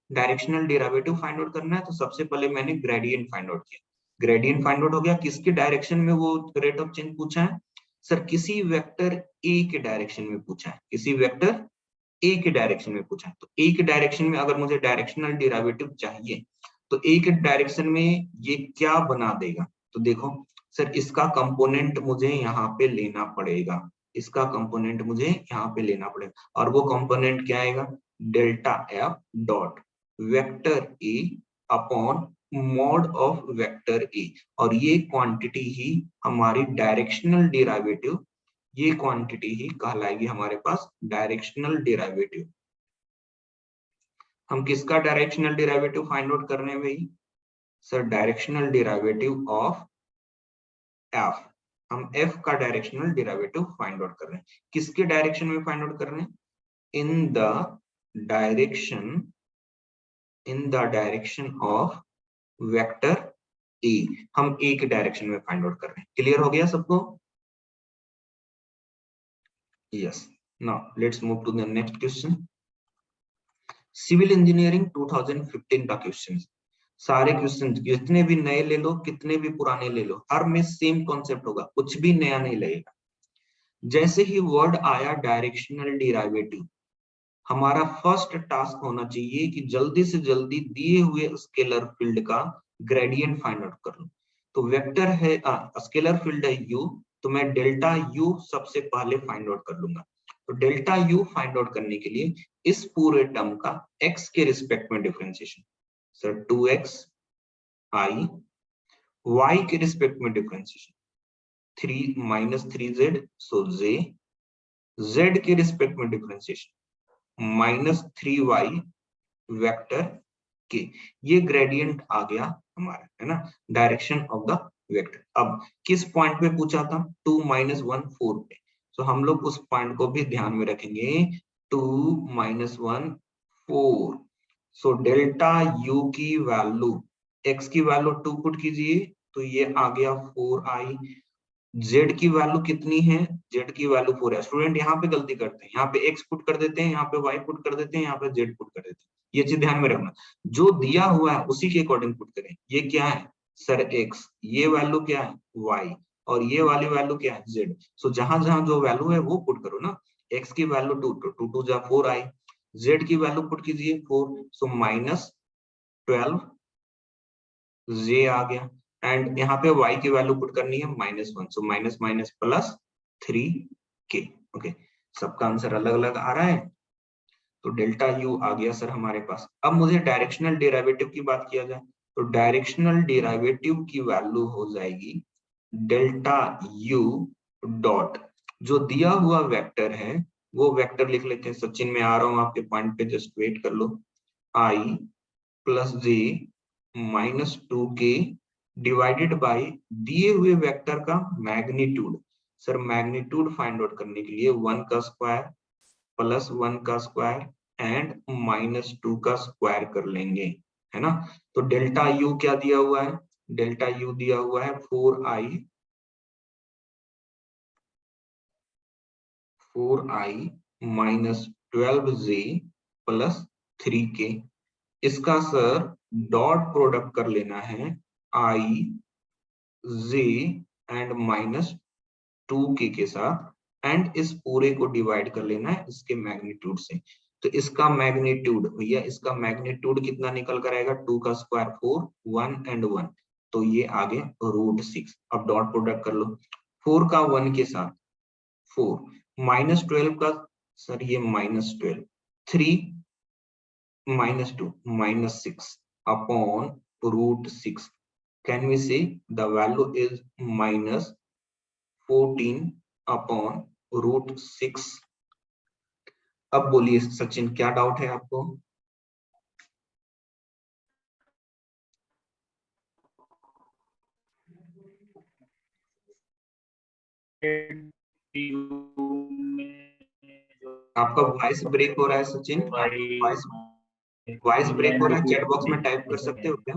डायरेक्शनल डेरिवेटिव फाइंड आउट करना है। तो सबसे पहले मैंने ग्रेडियंट फाइंड आउट किया, ग्रेडियंट फाइंड आउट हो गया, किसके डायरेक्शन में वो रेट ऑफ चेंज पूछा है सर, किसी वेक्टर ए के डायरेक्शन में पूछा है, किसी वेक्टर ए के डायरेक्शन में पूछा है। तो ए के डायरेक्शन में अगर मुझे डायरेक्शनल डेरिवेटिव चाहिए तो ए के डायरेक्शन में ये क्या बना देगा, तो देखो सर इसका कंपोनेंट मुझे यहाँ पे लेना पड़ेगा, इसका कंपोनेंट मुझे यहाँ पे लेना पड़ेगा, और वो कंपोनेंट क्या आएगा, delta F dot vector A upon mod of vector A. और ये क्वांटिटी ही हमारी डायरेक्शनल डेरिवेटिव, ये क्वांटिटी ही कहलाएगी हमारे पास डायरेक्शनल डेरिवेटिव। हम किसका डायरेक्शनल डेरिवेटिव फाइंड आउट कर रहे हैं भाई sir, directional derivative of F. हम एफ का डायरेक्शनल डेरिवेटिव फाइंड आउट कर रहे हैं, किसके डायरेक्शन में फाइंड आउट कर रहे हैं, इन the direction of vector A. हम ए के डायरेक्शन में फाइंड आउट कर रहे हैं। क्लियर हो गया सबको? Yes, now let's move to the next question. Civil engineering 2015 का क्वेश्चन, सारे क्वेश्चन जितने भी नए ले लो कितने भी पुराने ले लो, हर में सेम कॉन्सेप्ट होगा, कुछ भी नया नहीं लगेगा। जैसे ही वर्ड आया डायरेक्शनल डेरिवेटिव, हमारा फर्स्ट टास्क होना चाहिए कि जल्दी से जल्दी दिए हुए स्केलर फील्ड का ग्रेडियंट फाइंड आउट कर लो। तो वेक्टर है स्केलर फील्ड है u, तो मैं डेल्टा u सबसे पहले फाइंड आउट कर लूंगा। तो डेल्टा u फाइंड आउट करने के लिए इस पूरे टर्म का x के रिस्पेक्ट में differentiation, sir 2x i, y के रिस्पेक्ट में डिफरेंशिएशन 3 माइनस 3z, सो j, z के रिस्पेक्ट में डिफरेंशिएशन -3y वेक्टर के। ये ग्रेडियंट आ गया हमारा, है ना, डायरेक्शन ऑफ द वेक्टर। अब किस पॉइंट पे पूछा था, 2 - 1 4 पे, तो हम लोग उस पॉइंट को भी ध्यान में रखेंगे, 2 - 1 4। सो डेल्टा u की वैल्यू, x की वैल्यू 2 पुट कीजिए तो ये आ गया 4i। z की वैल्यू कितनी है, z की वैल्यू 4 है। स्टूडेंट यहाँ पे गलती करते हैं, यहाँ पे x पुट कर देते हैं, यहाँ पे y पुट कर देते हैं, यहाँ पे z पुट कर देते हैं। ये चीज ध्यान में रखना, जो दिया हुआ है उसी के अकॉर्डिंग पुट करें। ये क्या है सर x, ये वैल्यू क्या है y, और ये वाली वैल्यू क्या है z। सो जहां जहां जो वैल्यू है वो पुट करो ना, x की वैल्यू 2, तो 2 2 जा 4i, z की वैल्यू पुट कीजिए 4, सो -12 j आ गया, एंड यहाँ पे y की वैल्यू पुट करनी है -1, so minus minus plus 3k। Okay, सबका आंसर अलग अलग आ रहा है। तो डेल्टा u आ गया सर हमारे पास। अब मुझे डायरेक्शनल डेरिवेटिव की बात किया जाए तो डायरेक्शनल डेरिवेटिव की वैल्यू हो जाएगी डेल्टा u डॉट, जो दिया हुआ वेक्टर है वो वेक्टर लिख लेते हैं। सचिन में आ रहा हूं आपके पॉइंट पे, जस्ट वेट कर लो। i plus j -2k divided by दिए हुए वेक्टर का magnitude. Sir magnitude find out करने के लिए 1 का स्क्वायर प्लस 1 का स्क्वायर एंड -2 का स्क्वायर कर लेंगे, है ना। तो डेल्टा u क्या दिया हुआ है, डेल्टा u दिया हुआ है 4i -12j प्लस 3k। इसका सर डॉट प्रोडक्ट कर लेना है i j एंड -2k के साथ, एंड इस पूरे को डिवाइड कर लेना है इसके मैग्नीट्यूड से। तो इसका मैग्नीट्यूड भैया, इसका मैग्नीट्यूड कितना निकल कर आएगा, 2 का स्क्वायर 4, 1 एंड 1, तो ये आगे √6। अब डॉट प्रोडक्ट कर लो, 4 का 1 के साथ 4, -12 का, सर ये -12, 3 -2 -6 upon √6, can we say the value is -14 upon √6। अब बोलिए सचिन, क्या डाउट है आपको? आपका वॉइस ब्रेक हो रहा है सचिन, आपका वॉइस वॉइस ब्रेक हो रहा है, चैट बॉक्स में टाइप कर सकते हो क्या?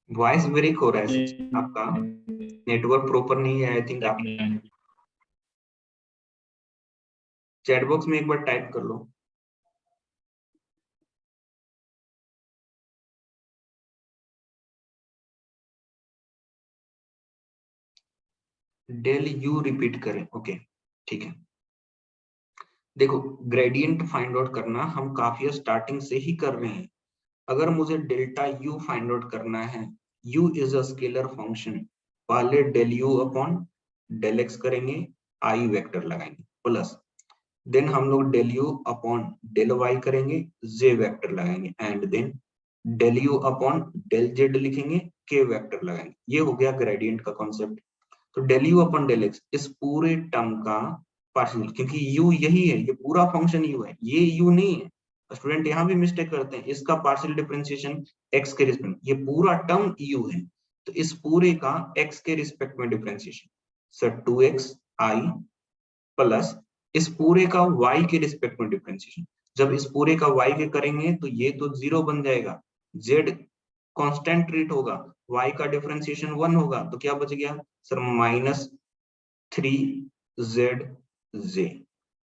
वॉइस ब्रेक हो रहा है सचिन, आपका नेटवर्क प्रॉपर नहीं है आई थिंक। आप चैट बॉक्स में एक बार टाइप कर लो। डेल यू रिपीट करें, ओके ठीक है। देखो ग्रेडियंट फाइंड आउट करना हम काफी स्टार्टिंग से ही कर रहे हैं। अगर मुझे डेल्टा यू फाइंड आउट करना है, u is a scalar function, पहले del u upon del x करेंगे, आई वेक्टर लगाएंगे, प्लस देन हम लोग del u upon del y करेंगे, जे वेक्टर लगाएंगे, and then del u upon del z लिखेंगे, के वेक्टर लगाएंगे। ये हो गया ग्रेडियंट का कॉन्सेप्ट। तो del u upon del x इस पूरे टर्म का पार्शियल, क्योंकि यू यही है, ये पूरा फंक्शन यू है, ये यू नहीं है। स्टूडेंट यहाँ भी मिस्टेक करते हैं, इसका पार्शियल डिफरेंशिएशन एक्स के रिस्पेक्ट, ये पूरा टर्म यू है, तो इस पूरे का एक्स के रिस्पेक्ट में डिफरेंशिएशन, सर 2x आई प्लस इस पूरे का y के रिस्पेक्ट में डिफरेंशिएशन। जब इस पूरे का y के करेंगे तो ये तो 0 बन जाएगा, z कांस्टेंट रेट होगा, y का डिफरेंशिएशन 1 होगा, तो क्या बच गया सर, -3zj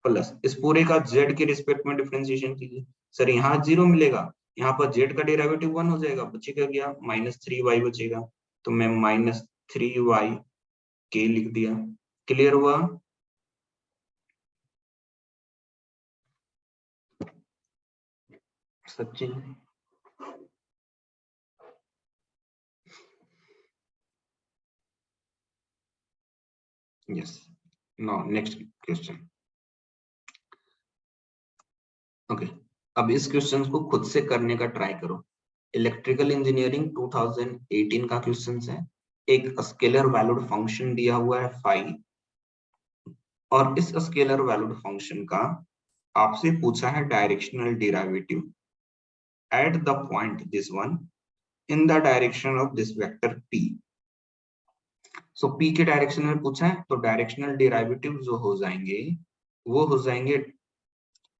प्लस इस पूरे का z के रिस्पेक्ट में डिफरेंशिएशन कीजिए, सर यहाँ 0 मिलेगा, यहाँ पर z का डेरिवेटिव 1 हो जाएगा, बचेगा क्या, -3y बचेगा, तो मैं -3y के लिख दिया। क्लियर हुआ? Sachin yes, now next question। Okay अब इस क्वेश्चन को खुद से करने का ट्राई करो। इलेक्ट्रिकल इंजीनियरिंग 2018 का क्वेश्चन है। एक स्केलर वैल्यूड फंक्शन दिया हुआ है फाई, और इस स्केलर वैल्यूड फंक्शन का आपसे पूछा है directional derivative eight the point this one in the direction of this vector p। So p के डायरेक्शन में पूछा है, तो डायरेक्शनल डेरिवेटिव जो हो जाएंगे वो हो जाएंगे,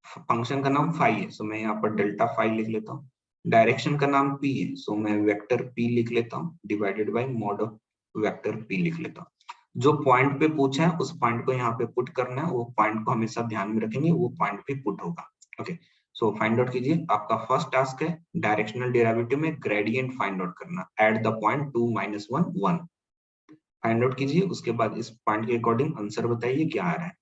फंक्शन का नाम फाई है, सो मैं यहाँ पर डेल्टा फाई लिख लेता हूँ, डायरेक्शन का नाम p है, सो मैं वेक्टर p लिख लेता हूँ, divided by mod of vector p लिख लेता हूँ। जो पॉइंट पे पूछा है उस पॉइंट को यहाँ पे पुट करना है, वो पॉइंट को हमेशा ध्यान में रखेंगे, वो पॉइंट पे पुट होगा। ओके सो फाइंड आउट कीजिए, आपका फर्स्ट टास्क है डायरेक्शनल डेरिवेटिव में ग्रेडियंट फाइंड आउट करना eight the point 2 - 1 1। Find out कीजिए, उसके बाद इस पॉइंट के अकॉर्डिंग आंसर बताइए क्या आ रहा है।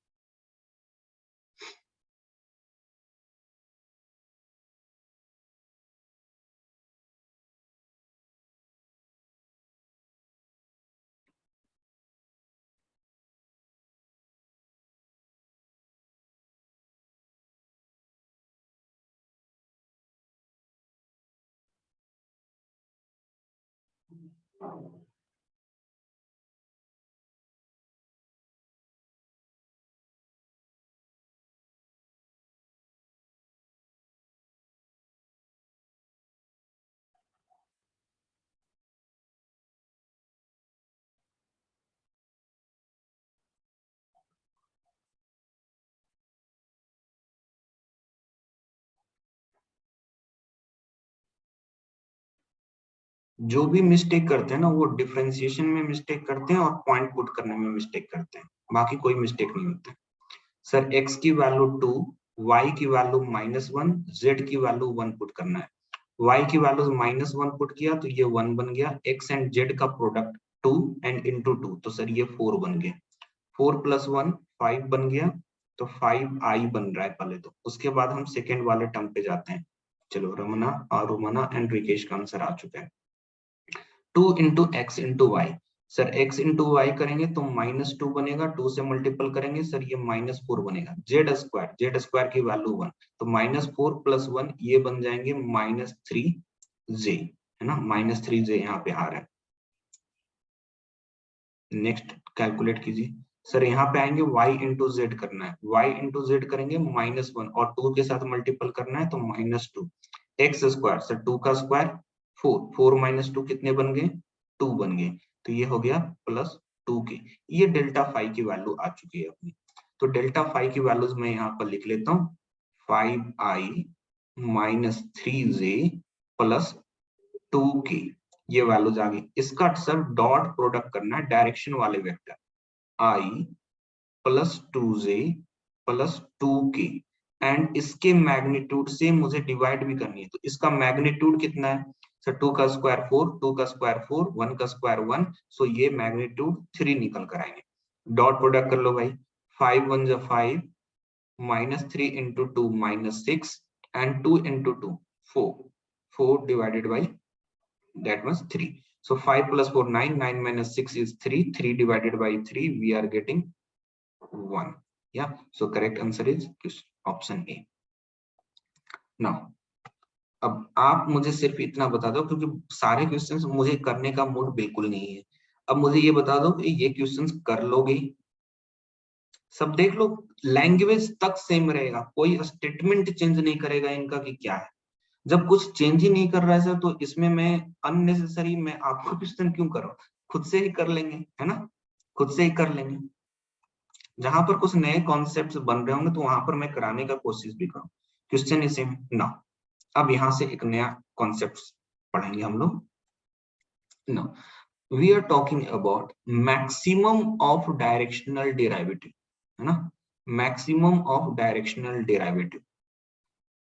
जो भी मिस्टेक करते हैं ना वो डिफरेंशिएशन में मिस्टेक करते हैं और पॉइंट पुट करने में मिस्टेक करते हैं, बाकी कोई मिस्टेक नहीं होता है। सर x की वैल्यू 2, y की वैल्यू -1, z की वैल्यू 1 पुट करना है। y की वैल्यू -1 पुट किया तो ये 1 बन गया, x एंड z का प्रोडक्ट 2 एंड इंटू 2, तो सर ये 4 बन गया। 4 + 1 5 बन गया, तो 5i बन रहा है पहले तो। उसके बाद हम सेकेंड वाले टर्म पे जाते हैं। चलो रमना और रुमना एंड रिकेश का आंसर आ चुका है। 2 into x into y, sir x into y करेंगे तो -2 बनेगा, 2 से मल्टीपल करेंगे सर ये -4 बनेगा। जेड स्क्वायर की वैल्यू 1, तो -4 + 1 ये बन जाएंगे -3j, है ना, -3j यहाँ पे आ रहा है। नेक्स्ट कैलकुलेट कीजिए। सर यहाँ पे आएंगे y इंटू जेड करना है, y इंटू जेड करेंगे -1 और 2 के साथ मल्टीपल करना है तो -2 एक्स स्क्वायर, सर 2 का स्क्वायर 4, 4 - 2 कितने बन गए, 2 बन गए, तो ये हो गया +2 के। ये डेल्टा फाई की वैल्यू आ चुकी है अपनी। तो डेल्टा फाई की वैल्यूज मैं यहाँ पर लिख लेता हूँ, 5i - 3j +2k, ये वैल्यूज आ गई। इसका सर डॉट प्रोडक्ट करना है डायरेक्शन वाले vector, i +2j +2k, and इसके मैग्नीट्यूड से मुझे डिवाइड भी करनी है। तो इसका मैग्नीट्यूड कितना है सर, 2 का स्क्वायर 4, 2 का स्क्वायर 4, 1 का स्क्वायर 1, सो ये मैग्नीट्यूड 3 निकल कर आएंगे। डॉट प्रोडक्ट कर लो भाई, 5 1 जा 5, -3 into 2 -6, and 2 into 2 4, 4 divided by that was 3. So 5 + 4 9, 9 - 6 is 3, 3 divided by 3 we are getting 1. Yeah, so correct answer is option A. Now अब आप मुझे सिर्फ इतना बता दो, क्योंकि सारे क्वेश्चंस मुझे करने का मूड बिल्कुल नहीं है। अब मुझे ये बता दो कि ये क्वेश्चंस कर लोगे, सब देख लो, लैंग्वेज तक सेम रहेगा, कोई स्टेटमेंट चेंज नहीं करेगा इनका कि क्या है। जब कुछ चेंज ही नहीं कर रहा है सर, तो इसमें मैं अननेसेसरी मैं आपको क्वेश्चन क्यों कर रहा हूँ, खुद से ही कर लेंगे, है ना, खुद से ही कर लेंगे। जहां पर कुछ नए कॉन्सेप्ट्स बन रहे होंगे तो वहां पर मैं कराने का कोशिश भी करूँ। क्वेश्चन इज सेम ना। अब यहाँ से एक नया कॉन्सेप्ट पढ़ेंगे हम लोग। No, we are talking about maximum of directional derivative, है ना, मैक्सिमम ऑफ डायरेक्शनल डेरिवेटिव।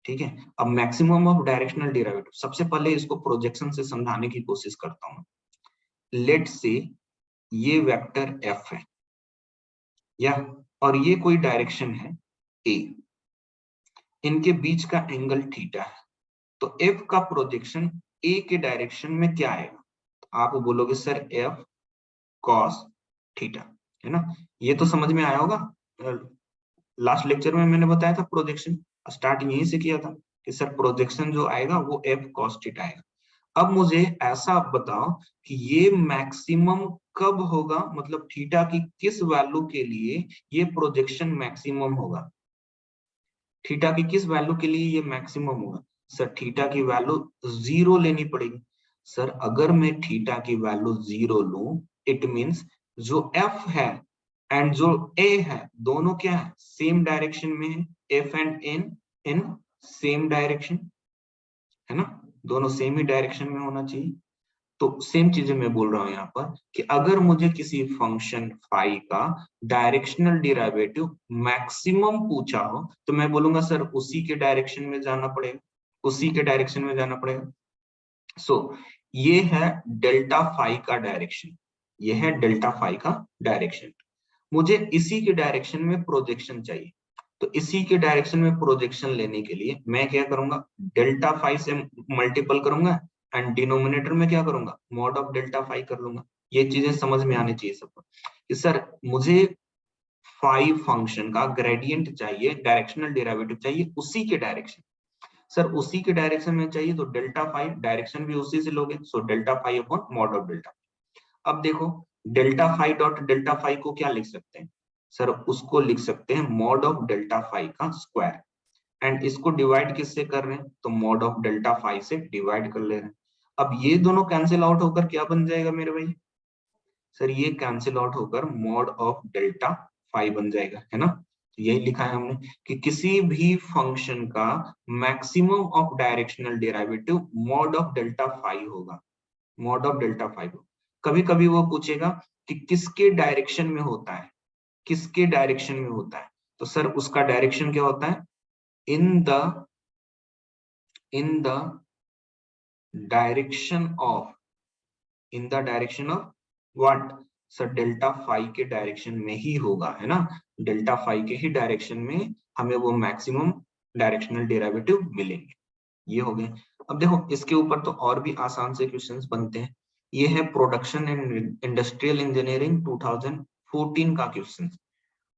ठीक है, अब मैक्सिमम ऑफ डायरेक्शनल डेरिवेटिव, सबसे पहले इसको प्रोजेक्शन से समझाने की कोशिश करता हूं। लेट से ये वेक्टर एफ है, या और ये कोई डायरेक्शन है ए, इनके बीच का एंगल थीटा है, तो एफ का प्रोजेक्शन ए के डायरेक्शन में क्या आएगा, आप बोलोगे सर एफ कॉस थीटा, है ना। ये तो समझ में आया होगा, लास्ट लेक्चर में मैंने बताया था प्रोजेक्शन, स्टार्ट यहीं से किया था कि सर प्रोजेक्शन जो आएगा वो एफ कॉस थीटा आएगा। अब मुझे ऐसा बताओ कि ये मैक्सिमम कब होगा, मतलब थीटा की किस वैल्यू के लिए ये प्रोजेक्शन मैक्सिमम होगा, थीटा की किस वैल्यू के लिए ये मैक्सिमम होगा। सर थीटा की वैल्यू 0 लेनी पड़ेगी। सर अगर मैं थीटा की वैल्यू 0 लूं, इट मींस जो एफ है एंड जो ए है दोनों क्या है, सेम डायरेक्शन में है, f and n in same direction, है ना, दोनों सेम ही डायरेक्शन में होना चाहिए। तो सेम चीजें मैं बोल रहा हूं यहाँ पर कि अगर मुझे किसी फंक्शन फाई का डायरेक्शनल डेरिवेटिव मैक्सिमम पूछा हो तो मैं बोलूंगा सर उसी के डायरेक्शन में जाना पड़ेगा, उसी के डायरेक्शन में जाना पड़ेगा। सो ये है डेल्टा फाई का डायरेक्शन, ये है डेल्टा फाई का डायरेक्शन। मुझे इसी के डायरेक्शन में प्रोजेक्शन चाहिए, तो इसी के डायरेक्शन में प्रोजेक्शन लेने के लिए मैं क्या करूंगा, डेल्टा फाई से मल्टीपल करूंगा एंड डिनोमिनेटर में क्या करूंगा, मॉड ऑफ डेल्टा फाई कर लूंगा। ये चीजें समझ में आनी चाहिए सबको कि सर मुझे फाई फंक्शन का ग्रेडियंट चाहिए, डायरेक्शनल डेरिवेटिव चाहिए उसी के डायरेक्शन, सर उसी के डायरेक्शन में चाहिए तो डेल्टा फाई डायरेक्शन भी उसी से लोगे, so delta phi upon mod of delta. अब देखो delta phi dot delta phi को क्या लिख सकते हैं सर, उसको लिख सकते हैं मॉड ऑफ डेल्टा फाई का स्क्वायर, एंड इसको डिवाइड किससे कर रहे हैं, तो मॉड ऑफ डेल्टा फाई से डिवाइड कर ले रहे हैं। अब ये दोनों कैंसिल आउट होकर क्या बन जाएगा मेरे भाई, सर ये कैंसिल आउट होकर मॉड ऑफ डेल्टा फाई बन जाएगा, है ना। तो यही लिखा है हमने कि किसी भी फंक्शन का maximum of directional derivative mod of delta phi होगा, मॉड ऑफ डेल्टा फाई होगा। कभी कभी वो पूछेगा कि किसके डायरेक्शन में होता है, किसके डायरेक्शन में होता है, तो सर उसका डायरेक्शन क्या होता है, in the direction of what sir, delta phi के डायरेक्शन में ही होगा, है ना, डेल्टा फाई के ही डायरेक्शन में हमें वो मैक्सिमम डायरेक्शनल डेरिवेटिव मिलेंगे। ये हो गए। अब देखो इसके ऊपर तो और भी आसान से क्वेश्चंस बनते हैं। ये है प्रोडक्शन एंड इंडस्ट्रियल इंजीनियरिंग 2014 का क्वेश्चन।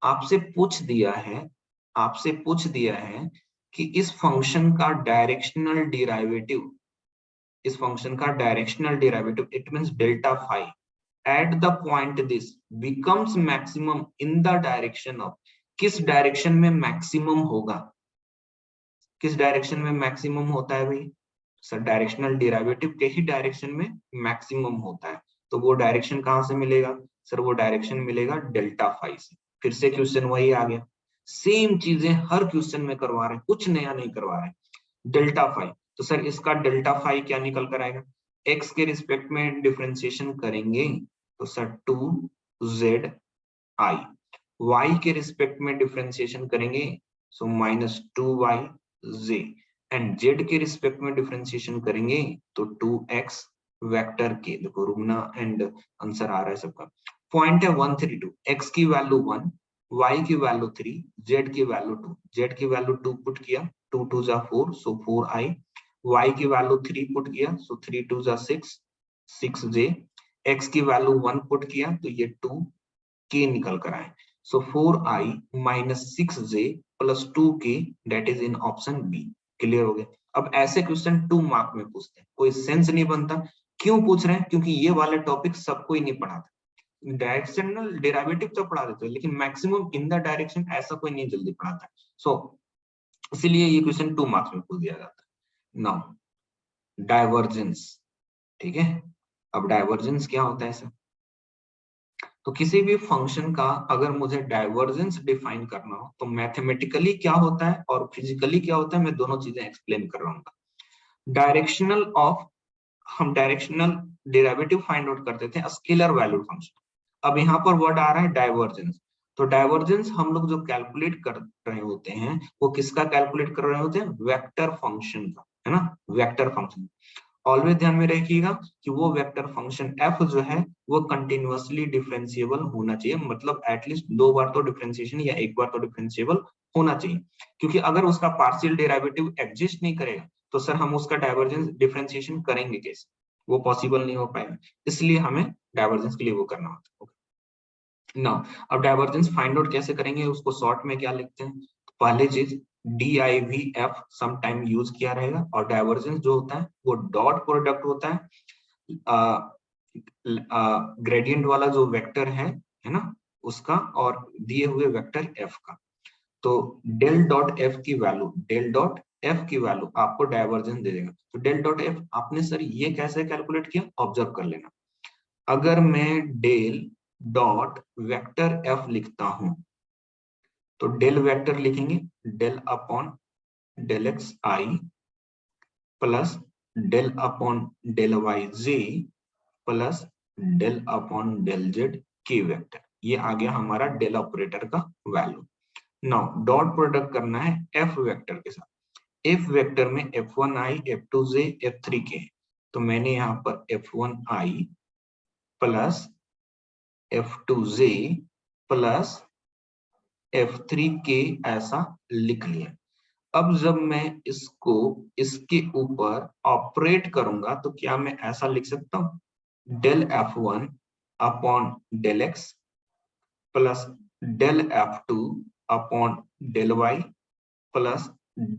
आपसे पूछ दिया है कि इस फंक्शन का directional derivative, it means delta phi at the point this becomes maximum in the direction of, किस डायरेक्शन में मैक्सिमम होगा, किस डायरेक्शन में मैक्सिमम होता है भाई सर, डायरेक्शनल डेरिवेटिव के ही डायरेक्शन में मैक्सिमम होता है। तो वो डायरेक्शन कहां से मिलेगा सर, वो डायरेक्शन मिलेगा डेल्टा फाई से। फिर से क्वेश्चन वही आ गया, सेम चीजें हर क्वेश्चन में करवा रहे हैं, कुछ नया नहीं करवा रहे हैं। डेल्टा फाई, तो सर इसका डेल्टा फाई क्या निकल कर आएगा, एक्स के रिस्पेक्ट में डिफरेंशिएशन करेंगे तो सर 2z i, y के रिस्पेक्ट में डिफरेंशिएशन करेंगे सो -2yj, एंड z के रिस्पेक्ट में डिफरेंशिएशन करेंगे तो 2x वेक्टर के, देखो रुकना एंड आंसर आ रहा है सबका। पॉइंट है 132, x की वैल्यू 1, y की वैल्यू 3, z की वैल्यू 2, z की वैल्यू 2 पुट किया 2 2 जा 4 सो 4i, y की वैल्यू 3 पुट किया सो 3 2 जा 6 6j, x की वैल्यू 1 पुट किया तो ये 2k निकल कर आए so 4i minus 6j plus 2k that is in option B. Clear हो गया। अब ऐसे क्वेश्चन 2 मार्क में पूछते हैं, कोई सेंस नहीं बनता। क्यों पूछ रहे हैं, क्योंकि ये वाले टॉपिक सबको ही नहीं पढ़ाता। डायरेक्शनल डेरिवेटिव तो पढ़ा देते हैं लेकिन मैक्सिमम इन द डायरेक्शन ऐसा कोई नहीं जल्दी पढ़ाता है। सो इसीलिए ये क्वेश्चन 2 मार्क्स में पूछ दिया जाता है। नाउ डाइवर्जेंस, ठीक है। अब डाइवर्जेंस क्या होता है सर, तो किसी भी फंक्शन का अगर मुझे डाइवर्जेंस डिफाइन करना हो तो मैथमेटिकली क्या होता है और फिजिकली क्या होता है, मैं दोनों चीजें एक्सप्लेन कर रहा हूँ। डायरेक्शनल ऑफ, हम डायरेक्शनल डेरिवेटिव फाइंड आउट करते थे स्केलर वैल्यूड फंक्शन। अब यहाँ पर वर्ड आ रहा है डाइवर्जेंस। तो डाइवर्जेंस हम लोग जो कैलकुलेट कर रहे होते हैं वो किसका कैलकुलेट कर रहे होते हैं, वेक्टर फंक्शन का, है ना, वेक्टर फंक्शन। ऑलवेज ध्यान में रखिएगा कि वो वेक्टर फंक्शन f जो है वो कंटिन्यूअसली डिफरेंशिएबल होना चाहिए, मतलब एटलीस्ट 2 बार तो डिफरेंशिएशन या 1 बार तो डिफरेंशिएबल होना चाहिए। क्योंकि अगर उसका पार्शियल डेरिवेटिव एग्जिस्ट नहीं करेगा तो सर हम उसका डाइवर्जेंस डिफरेंशिएशन करेंगे कैसे, वो पॉसिबल नहीं हो पाएगा। इसलिए हमें डाइवर्जेंस के लिए वो करना होता है। नाउ अब डाइवर्जेंस फाइंड आउट कैसे करेंगे, उसको शॉर्ट में क्या लिखते हैं, पहले चीज DIVF सम टाइम यूज किया रहेगा, और डाइवर्जेंस जो होता है वो डॉट प्रोडक्ट होता है ग्रेडियंट वाला जो वेक्टर है ना, उसका और दिए हुए वेक्टर f का। तो डेल डॉट f की वैल्यू आपको डाइवर्जेंस दे देगा। तो डेल डॉट f आपने सर ये कैसे कैलकुलेट किया, ऑब्जर्व कर लेना। अगर मैं डेल डॉट वेक्टर f लिखता हूं तो डेल वेक्टर लिखेंगे del upon del x i plus del upon del y j plus del upon del z k vector. ये आ गया हमारा डेल ऑपरेटर का वैल्यू। नाउ डॉट प्रोडक्ट करना है एफ वेक्टर के साथ। एफ वेक्टर में f1i f2j f3k, तो मैंने यहाँ पर f1i plus f2j plus f3k ऐसा लिख लिया। अब जब मैं इसको इसके ऊपर ऑपरेट करूंगा तो क्या मैं ऐसा लिख सकता हूं, del f1 upon del X plus del f2 upon del Y plus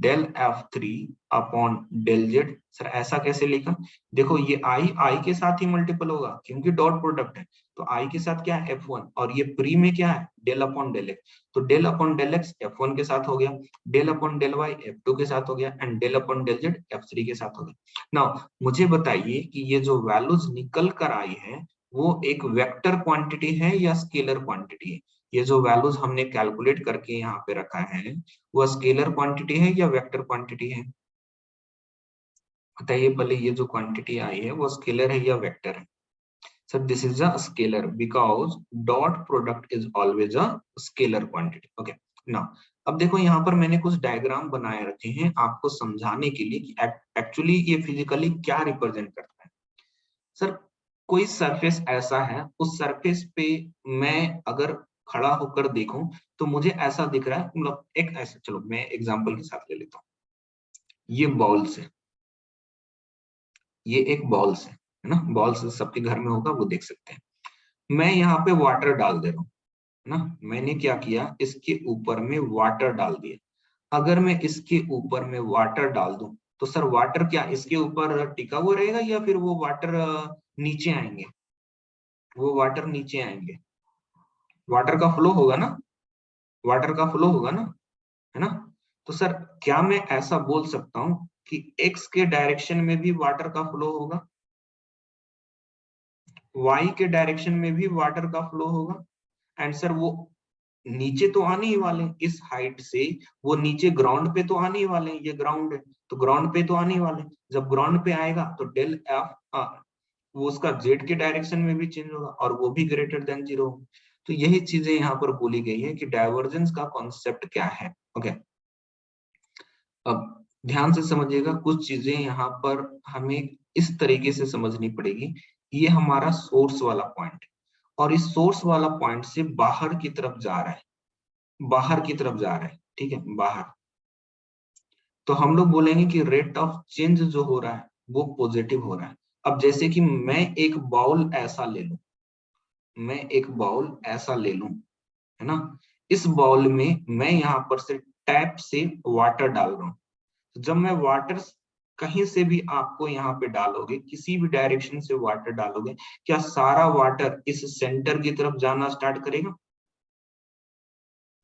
del f3 upon del Z. Sir ऐसा कैसे लिखा, देखो ये आई के साथ ही मल्टीपल होगा क्योंकि डॉट प्रोडक्ट है, तो आई के साथ क्या है f1 और ये प्री में क्या है डेल अपॉन डेल एक्स, तो del upon del X f1 के साथ हो गया, del upon del Y f2 के साथ हो गया and del upon del Z f3 के साथ हो गया। नाउ मुझे बताइए कि ये जो वैल्यूज निकल कर आई है वो एक वेक्टर क्वांटिटी है या स्केलर क्वांटिटी है, ये जो वैल्यूज हमने कैलकुलेट करके यहाँ पे रखा है वो स्केलर क्वांटिटी है या वेक्टर क्वांटिटी है, बताइए पहले। ये जो क्वांटिटी आई है वो स्केलर है या वेक्टर है, sir this is a scalar because dot product is always a scalar quantity. Okay, ना। अब देखो यहाँ पर मैंने कुछ डायग्राम बनाए रखे हैं आपको समझाने के लिए कि एक्चुअली ये फिजिकली क्या रिप्रेजेंट करता है। सर कोई सरफेस ऐसा है, उस सरफेस पे मैं अगर खड़ा होकर देखूं तो मुझे ऐसा दिख रहा है, मतलब एक ऐसा, चलो मैं एग्जांपल के साथ ले लेता हूँ। ये बॉल्स है, ये एक बॉल्स है ना, बॉल्स सबके घर में होगा, वो देख सकते हैं। मैं यहाँ पे वाटर डाल दे रहा हूँ ना, मैंने क्या किया, इसके ऊपर में वाटर डाल दिया। अगर मैं इसके ऊपर में वाटर डाल दूं तो सर वाटर क्या इसके ऊपर टिका हुआ रहेगा या फिर वो वाटर नीचे आएंगे? वो वाटर नीचे आएंगे, वाटर का फ्लो होगा ना, वाटर का फ्लो होगा ना, है ना। तो सर क्या मैं ऐसा बोल सकता हूं कि एक्स के डायरेक्शन में भी वाटर का फ्लो होगा, वाई के डायरेक्शन में भी वाटर का फ्लो होगा? एंड सर वो नीचे तो आने ही वाले हैं, इस हाइट से वो नीचे ग्राउंड पे तो आने ही वाले हैं, ये ग्राउंड है तो ग्राउंड पे तो आने ही वाले हैं। जब ग्राउंड पे आएगा तो डेल एफ वो उसका जेड के डायरेक्शन में भी चेंज होगा और वो भी ग्रेटर देन 0 होगा। तो यही चीजें यहाँ पर बोली गई है कि डाइवर्जेंस का कॉन्सेप्ट क्या है। ओके, अब ध्यान से समझिएगा, कुछ चीजें यहाँ पर हमें इस तरीके से समझनी पड़ेगी। ये हमारा सोर्स वाला पॉइंट है और इस सोर्स वाला पॉइंट से बाहर की तरफ जा रहा है, बाहर की तरफ जा रहा है, ठीक है, बाहर। तो हम लोग बोलेंगे कि रेट ऑफ चेंज जो हो रहा है वो पॉजिटिव हो रहा है। अब जैसे कि मैं एक बाउल ऐसा ले लूं, मैं एक बाउल ऐसा ले लूं, है ना, इस बाउल में मैं यहाँ पर से टैप से वाटर डाल रहा हूँ। जब मैं वाटर कहीं से भी आपको यहाँ पे डालोगे, किसी भी डायरेक्शन से वाटर डालोगे, क्या सारा वाटर इस सेंटर की तरफ जाना स्टार्ट करेगा?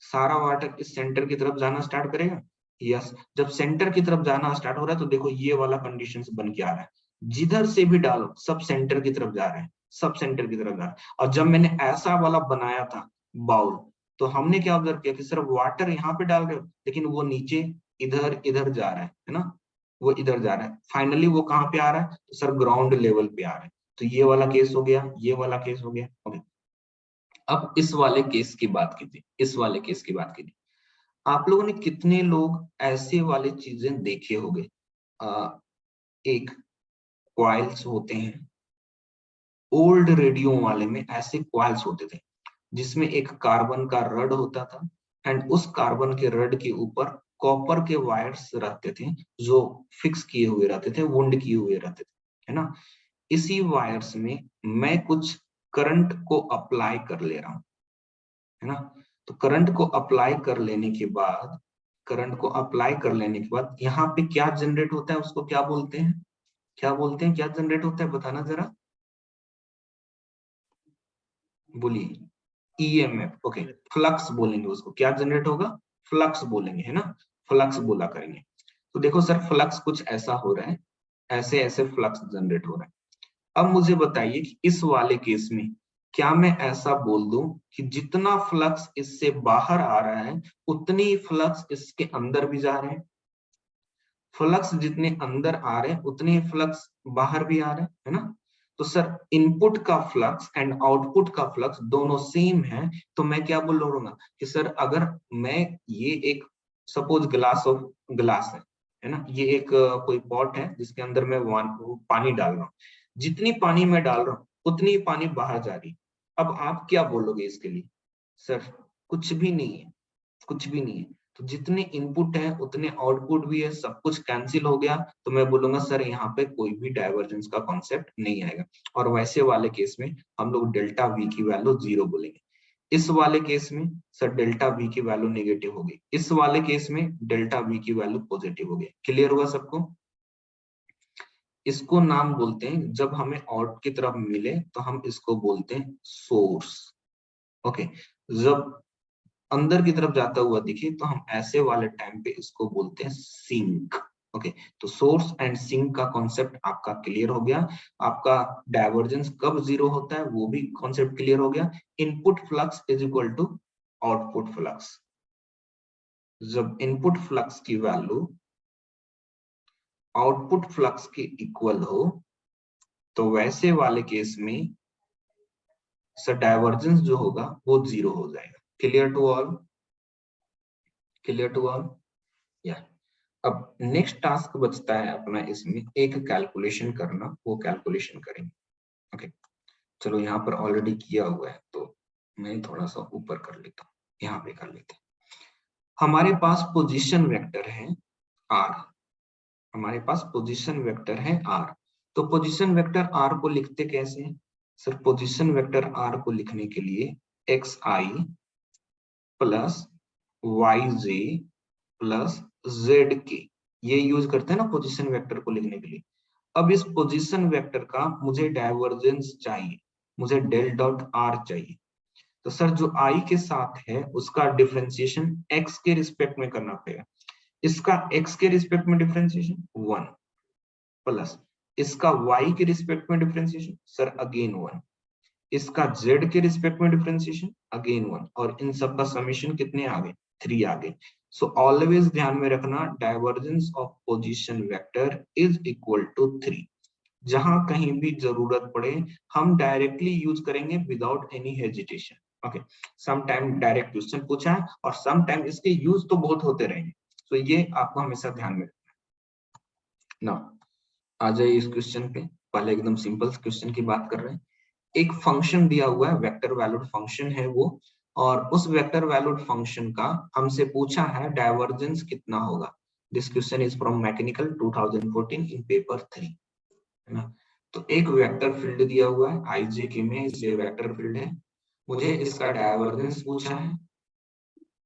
सारा वाटर इस सेंटर की तरफ जाना स्टार्ट करेगा? यस। जब सेंटर की तरफ जाना स्टार्ट हो रहा है तो देखो ये वाला कंडीशन बन के आ रहा है, जिधर से भी डालो सब सेंटर की तरफ जा रहा है, सब सेंटर की तरफ जा रहा है। और जब मैंने ऐसा वाला बनाया था बाउल, तो हमने क्या ऑब्जर्व किया कि सिर्फ वाटर यहाँ पे डाल रहे हो लेकिन वो नीचे इधर इधर जा रहा है ना, वो इधर जा रहा है। फाइनली वो कहाँ पे आ रहा है? तो सर ग्राउंड लेवल पे आ रहा है। तो ये वाला केस हो गया, ये वाला केस हो गया। ओके, अब इस वाले केस की बात कीजिए, इस वाले केस की बात कीजिए। आप लोगों ने कितने लोग ऐसे वाले चीजें देखे होंगे? एक क्वाइल्स होते हैं, ओल्ड रेडियो वाले में ऐसे क्वाइल्स होते थे जिसमें एक कार्बन का रड होता था एंड उस कार्बन के रड के ऊपर कॉपर के वायर्स रहते थे जो फिक्स किए हुए रहते थे, वुंड किए हुए रहते थे, है ना। इसी वायर्स में मैं कुछ करंट को अप्लाई कर ले रहा हूँ, है ना। तो करंट को अप्लाई कर लेने के बाद, करंट को अप्लाई कर लेने के बाद यहाँ पे क्या जनरेट होता है, उसको क्या बोलते हैं, क्या बोलते हैं, क्या जनरेट होता है बताना जरा, बोलिए। ईएमएफ, ओके, फ्लक्स बोलेंगे उसको, क्या जनरेट होगा, फ्लक्स बोलेंगे, है ना, फ्लक्स बोला करेंगे। तो देखो सर फ्लक्स कुछ ऐसा हो रहा है, ऐसे ऐसे फ्लक्स जनरेट हो रहा है। अब मुझे बताइए कि इस वाले केस में क्या मैं ऐसा बोल दूं कि जितना फ्लक्स इससे बाहर आ रहा है उतनी ही फ्लक्स इसके अंदर भी जा रहे हैं? फ्लक्स जितने अंदर आ रहे हैं उतने फ्लक्स बाहर भी आ रहे हैं, है ना। तो सर इनपुट का फ्लक्स एंड आउटपुट का फ्लक्स दोनों सेम है। तो मैं क्या बोल रहा हूँ कि सर अगर मैं ये एक सपोज ग्लास ऑफ ग्लास है ना, ये एक कोई पॉट है जिसके अंदर मैं पानी डाल रहा हूँ, जितनी पानी मैं डाल रहा हूँ उतनी ही पानी बाहर जा रही है। अब आप क्या बोलोगे इसके लिए? सर कुछ भी नहीं है, कुछ भी नहीं है। तो जितने इनपुट है उतने आउटपुट भी है, सब कुछ कैंसिल हो गया। तो मैं बोलूंगा सर यहाँ पे कोई भी डाइवर्जेंस का कॉन्सेप्ट नहीं आएगा। और वैसे वाले केस में हम लोग डेल्टा वी की वैल्यू 0 बोलेंगे। इस वाले केस में सर डेल्टा वी की वैल्यू नेगेटिव होगी, इस वाले केस में डेल्टा वी की वैल्यू पॉजिटिव होगी। क्लियर हुआ सबको? इसको नाम बोलते हैं, जब हमें आउट की तरफ मिले तो हम इसको बोलते हैं सोर्स। ओके, जब अंदर की तरफ जाता हुआ दिखे तो हम ऐसे वाले टाइम पे इसको बोलते हैं सिंक। ओके, तो सोर्स एंड सिंक का कॉन्सेप्ट आपका क्लियर हो गया। आपका डाइवर्जेंस कब 0 होता है वो भी कॉन्सेप्ट क्लियर हो गया। Input flux is equal to output flux. जब इनपुट फ्लक्स की वैल्यू आउटपुट फ्लक्स के इक्वल हो तो वैसे वाले केस में सर डाइवर्जेंस जो होगा वो 0 हो जाएगा। Clear to all? Clear to all? या अब नेक्स्ट टास्क बचता है अपना इसमें एक कैलकुलेशन करना, वो कैलकुलेशन करेंगे। ओके, चलो यहाँ पर ऑलरेडी किया हुआ है तो मैं थोड़ा सा ऊपर कर लेता हूँ, यहाँ पे कर लेते हैं। हमारे पास पोजीशन वेक्टर है आर, हमारे पास पोजीशन वेक्टर है आर। तो पोजीशन वेक्टर आर को लिखते कैसे हैं सर? पोजीशन वेक्टर आर को लिखने के लिए x i plus Y j plus Z k, ये यूज करते हैं ना पोजीशन वेक्टर को लिखने के लिए। अब इस पोजीशन वेक्टर का मुझे डाइवर्जेंस चाहिए, मुझे डेल डॉट आर चाहिए। तो सर जो आई के साथ है उसका डिफरेंशिएशन एक्स के रिस्पेक्ट में करना पड़ेगा। इसका एक्स के रिस्पेक्ट में डिफरेंशिएशन 1 प्लस इसका y के रिस्पेक्ट में डिफरेंशिएशन सर अगेन 1, इसका z के रिस्पेक्ट में डिफरेंशिएशन अगेन 1, और इन सब का समेशन कितने आ गए? 3 आ गए। सो ऑलवेज ध्यान में रखना divergence of position vector is equal to 3। जहां कहीं भी जरूरत पड़े हम डायरेक्टली यूज करेंगे without any hesitation. Okay, some time direct question पूछा है और सम टाइम इसके यूज तो बहुत होते रहेंगे, तो ये आपको हमेशा ध्यान में रखना। नाउ आ जाइए इस क्वेश्चन पे, पहले एकदम सिंपल क्वेश्चन की बात कर रहे हैं। एक फंक्शन दिया हुआ है, वेक्टर वैल्यूड फंक्शन है वो, और उस वेक्टर वैल्यूड फंक्शन का हमसे पूछा है डाइवर्जेंस कितना होगा। This question is from mechanical 2014 in paper 3, है ना। तो एक वेक्टर फील्ड दिया हुआ है आई जे के में, ये वेक्टर फील्ड है, मुझे इसका डाइवर्जेंस पूछा है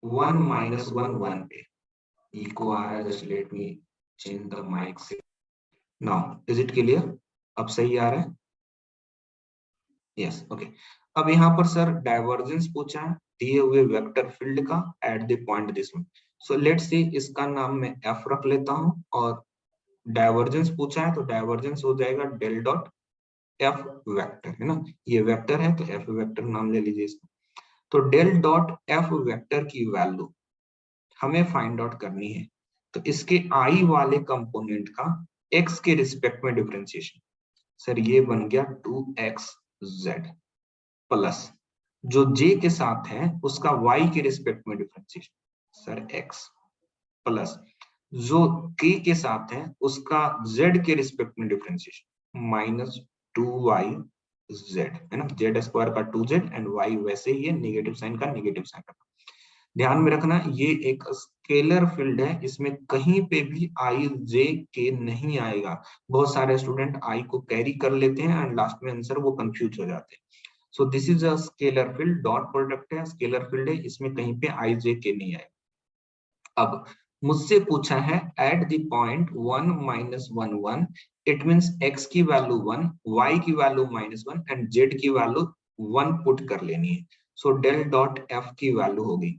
1 माइनस 1 1 पे। इको आ रहा है, just let me change the mic से। Now is it clear? अब सही आ रहा है? Yes, okay. अब यहाँ पर सर डाइवर्जेंस पूछा है दिए हुए वेक्टर फील्ड का at the point this one. So let's see, इसका नाम मैं एफ रख लेता हूँ, और डाइवर्जेंस पूछा है तो डाइवर्जेंस हो जाएगा डेल डॉट एफ वेक्टर, है ना। ये वेक्टर है तो एफ वेक्टर नाम ले लीजिए इसको। तो डेल डॉट एफ वेक्टर की वैल्यू हमें फाइंड आउट करनी है। तो इसके आई वाले कंपोनेंट का एक्स के रिस्पेक्ट में डिफरेंशिएशन, सर ये बन गया 2xz प्लस जो j के साथ है उसका y के रिस्पेक्ट में डिफरेंशिएशन, सर x प्लस जो k के साथ है उसका z के रिस्पेक्ट में डिफरेंशिएशन माइनस 2yz, है ना। z स्क्वायर का 2z एंड y वैसे ही है, नेगेटिव साइन का नेगेटिव साइन का। ध्यान में रखना ये एक स्केलर फील्ड है, इसमें कहीं पे भी आई जे के नहीं आएगा। बहुत सारे स्टूडेंट आई को कैरी कर लेते हैं एंड लास्ट में आंसर वो कंफ्यूज हो जाते हैं। So this is a scalar field, dot product है, स्केलर फील्ड है, इसमें कहीं पे आई जे के नहीं आएगा। अब मुझसे पूछा है eight the point 1 minus 1 1, it means x की वैल्यू 1, y की वैल्यू -1 एंड z की वैल्यू 1 पुट कर लेनी है। सो डेल डॉट f की वैल्यू होगी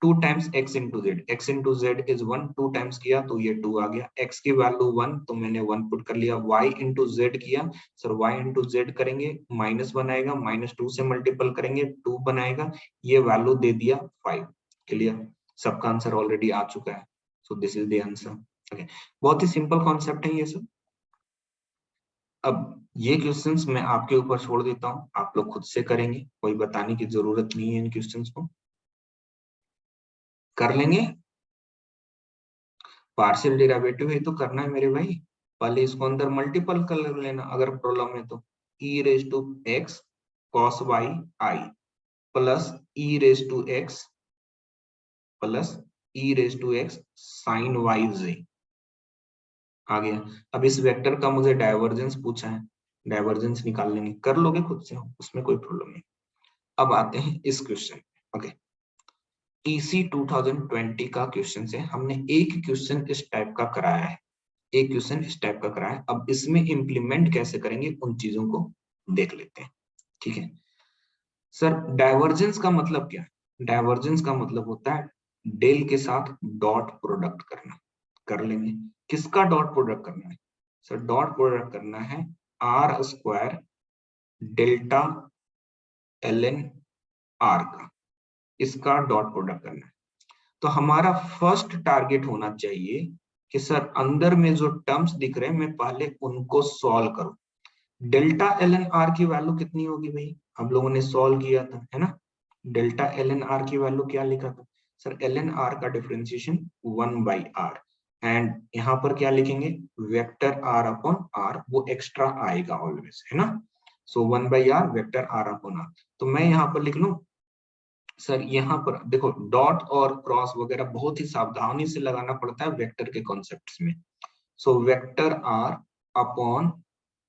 2 times x into Z, x into Z is 1, 2 times किया तो ये 2 आ गया। x की वैल्यू 1 तो मैंने 1 पुट कर लिया, y इंटू जेड किया, सर y इंटू जेड करेंगे -1 आएगा, -2 से मल्टीपल करेंगे 2 बनाएगा, ये वैल्यू दे दिया 5। क्लियर? सबका आंसर ऑलरेडी आ चुका है। So this is the answer. Okay, बहुत ही सिंपल कॉन्सेप्ट है ये सब। अब ये क्वेश्चंस मैं आपके ऊपर छोड़ देता हूँ, आप लोग खुद से करेंगे, कोई बताने की जरूरत नहीं है इन क्वेश्चंस को। कर लेंगे? पार्शियल डेरिवेटिव है तो करना है मेरे भाई, पहले इसको अंदर मल्टीपल कर लेना अगर प्रॉब्लम है तो। e raise to x cos y i plus e raise to x plus e raise to x sine y j आ गया। अब इस वेक्टर का मुझे डाइवर्जेंस पूछा है, डाइवर्जेंस निकाल लेंगे, कर लोगे खुद से, उसमें कोई प्रॉब्लम नहीं। अब आते हैं इस क्वेश्चन। ओके, ईसी 2020 का क्वेश्चन से हमने एक क्वेश्चन इस टाइप का कराया है, एक क्वेश्चन इस टाइप का कराया है। अब इसमें इंप्लीमेंट कैसे करेंगे उन चीजों को देख लेते हैं। ठीक है सर, डाइवर्जेंस का मतलब क्या है? डाइवर्जेंस का मतलब होता है डेल के साथ डॉट प्रोडक्ट करना। कर लेंगे, किसका डॉट प्रोडक्ट करना है? सर डॉट प्रोडक्ट करना है R square delta ln R का, इसका डॉट प्रोडक्ट करना है। तो हमारा फर्स्ट टारगेट होना चाहिए कि सर अंदर में जो टर्म्स दिख रहे हैं मैं पहले उनको सॉल्व करूं। डेल्टा ln आर की वैल्यू कितनी होगी भाई? हम लोगों ने सॉल्व किया था, है ना। डेल्टा ln आर की वैल्यू क्या लिखा था? सर ln r का डिफरेंशिएशन 1/r, एंड यहाँ पर क्या लिखेंगे, वेक्टर r अपॉन r, वो एक्स्ट्रा आएगा ऑलवेज, है ना। सो 1/r vector r upon r, तो मैं यहाँ पर लिख लूं सर, यहाँ पर देखो डॉट और क्रॉस वगैरह बहुत ही सावधानी से लगाना पड़ता है वेक्टर के कॉन्सेप्ट्स में। So vector r upon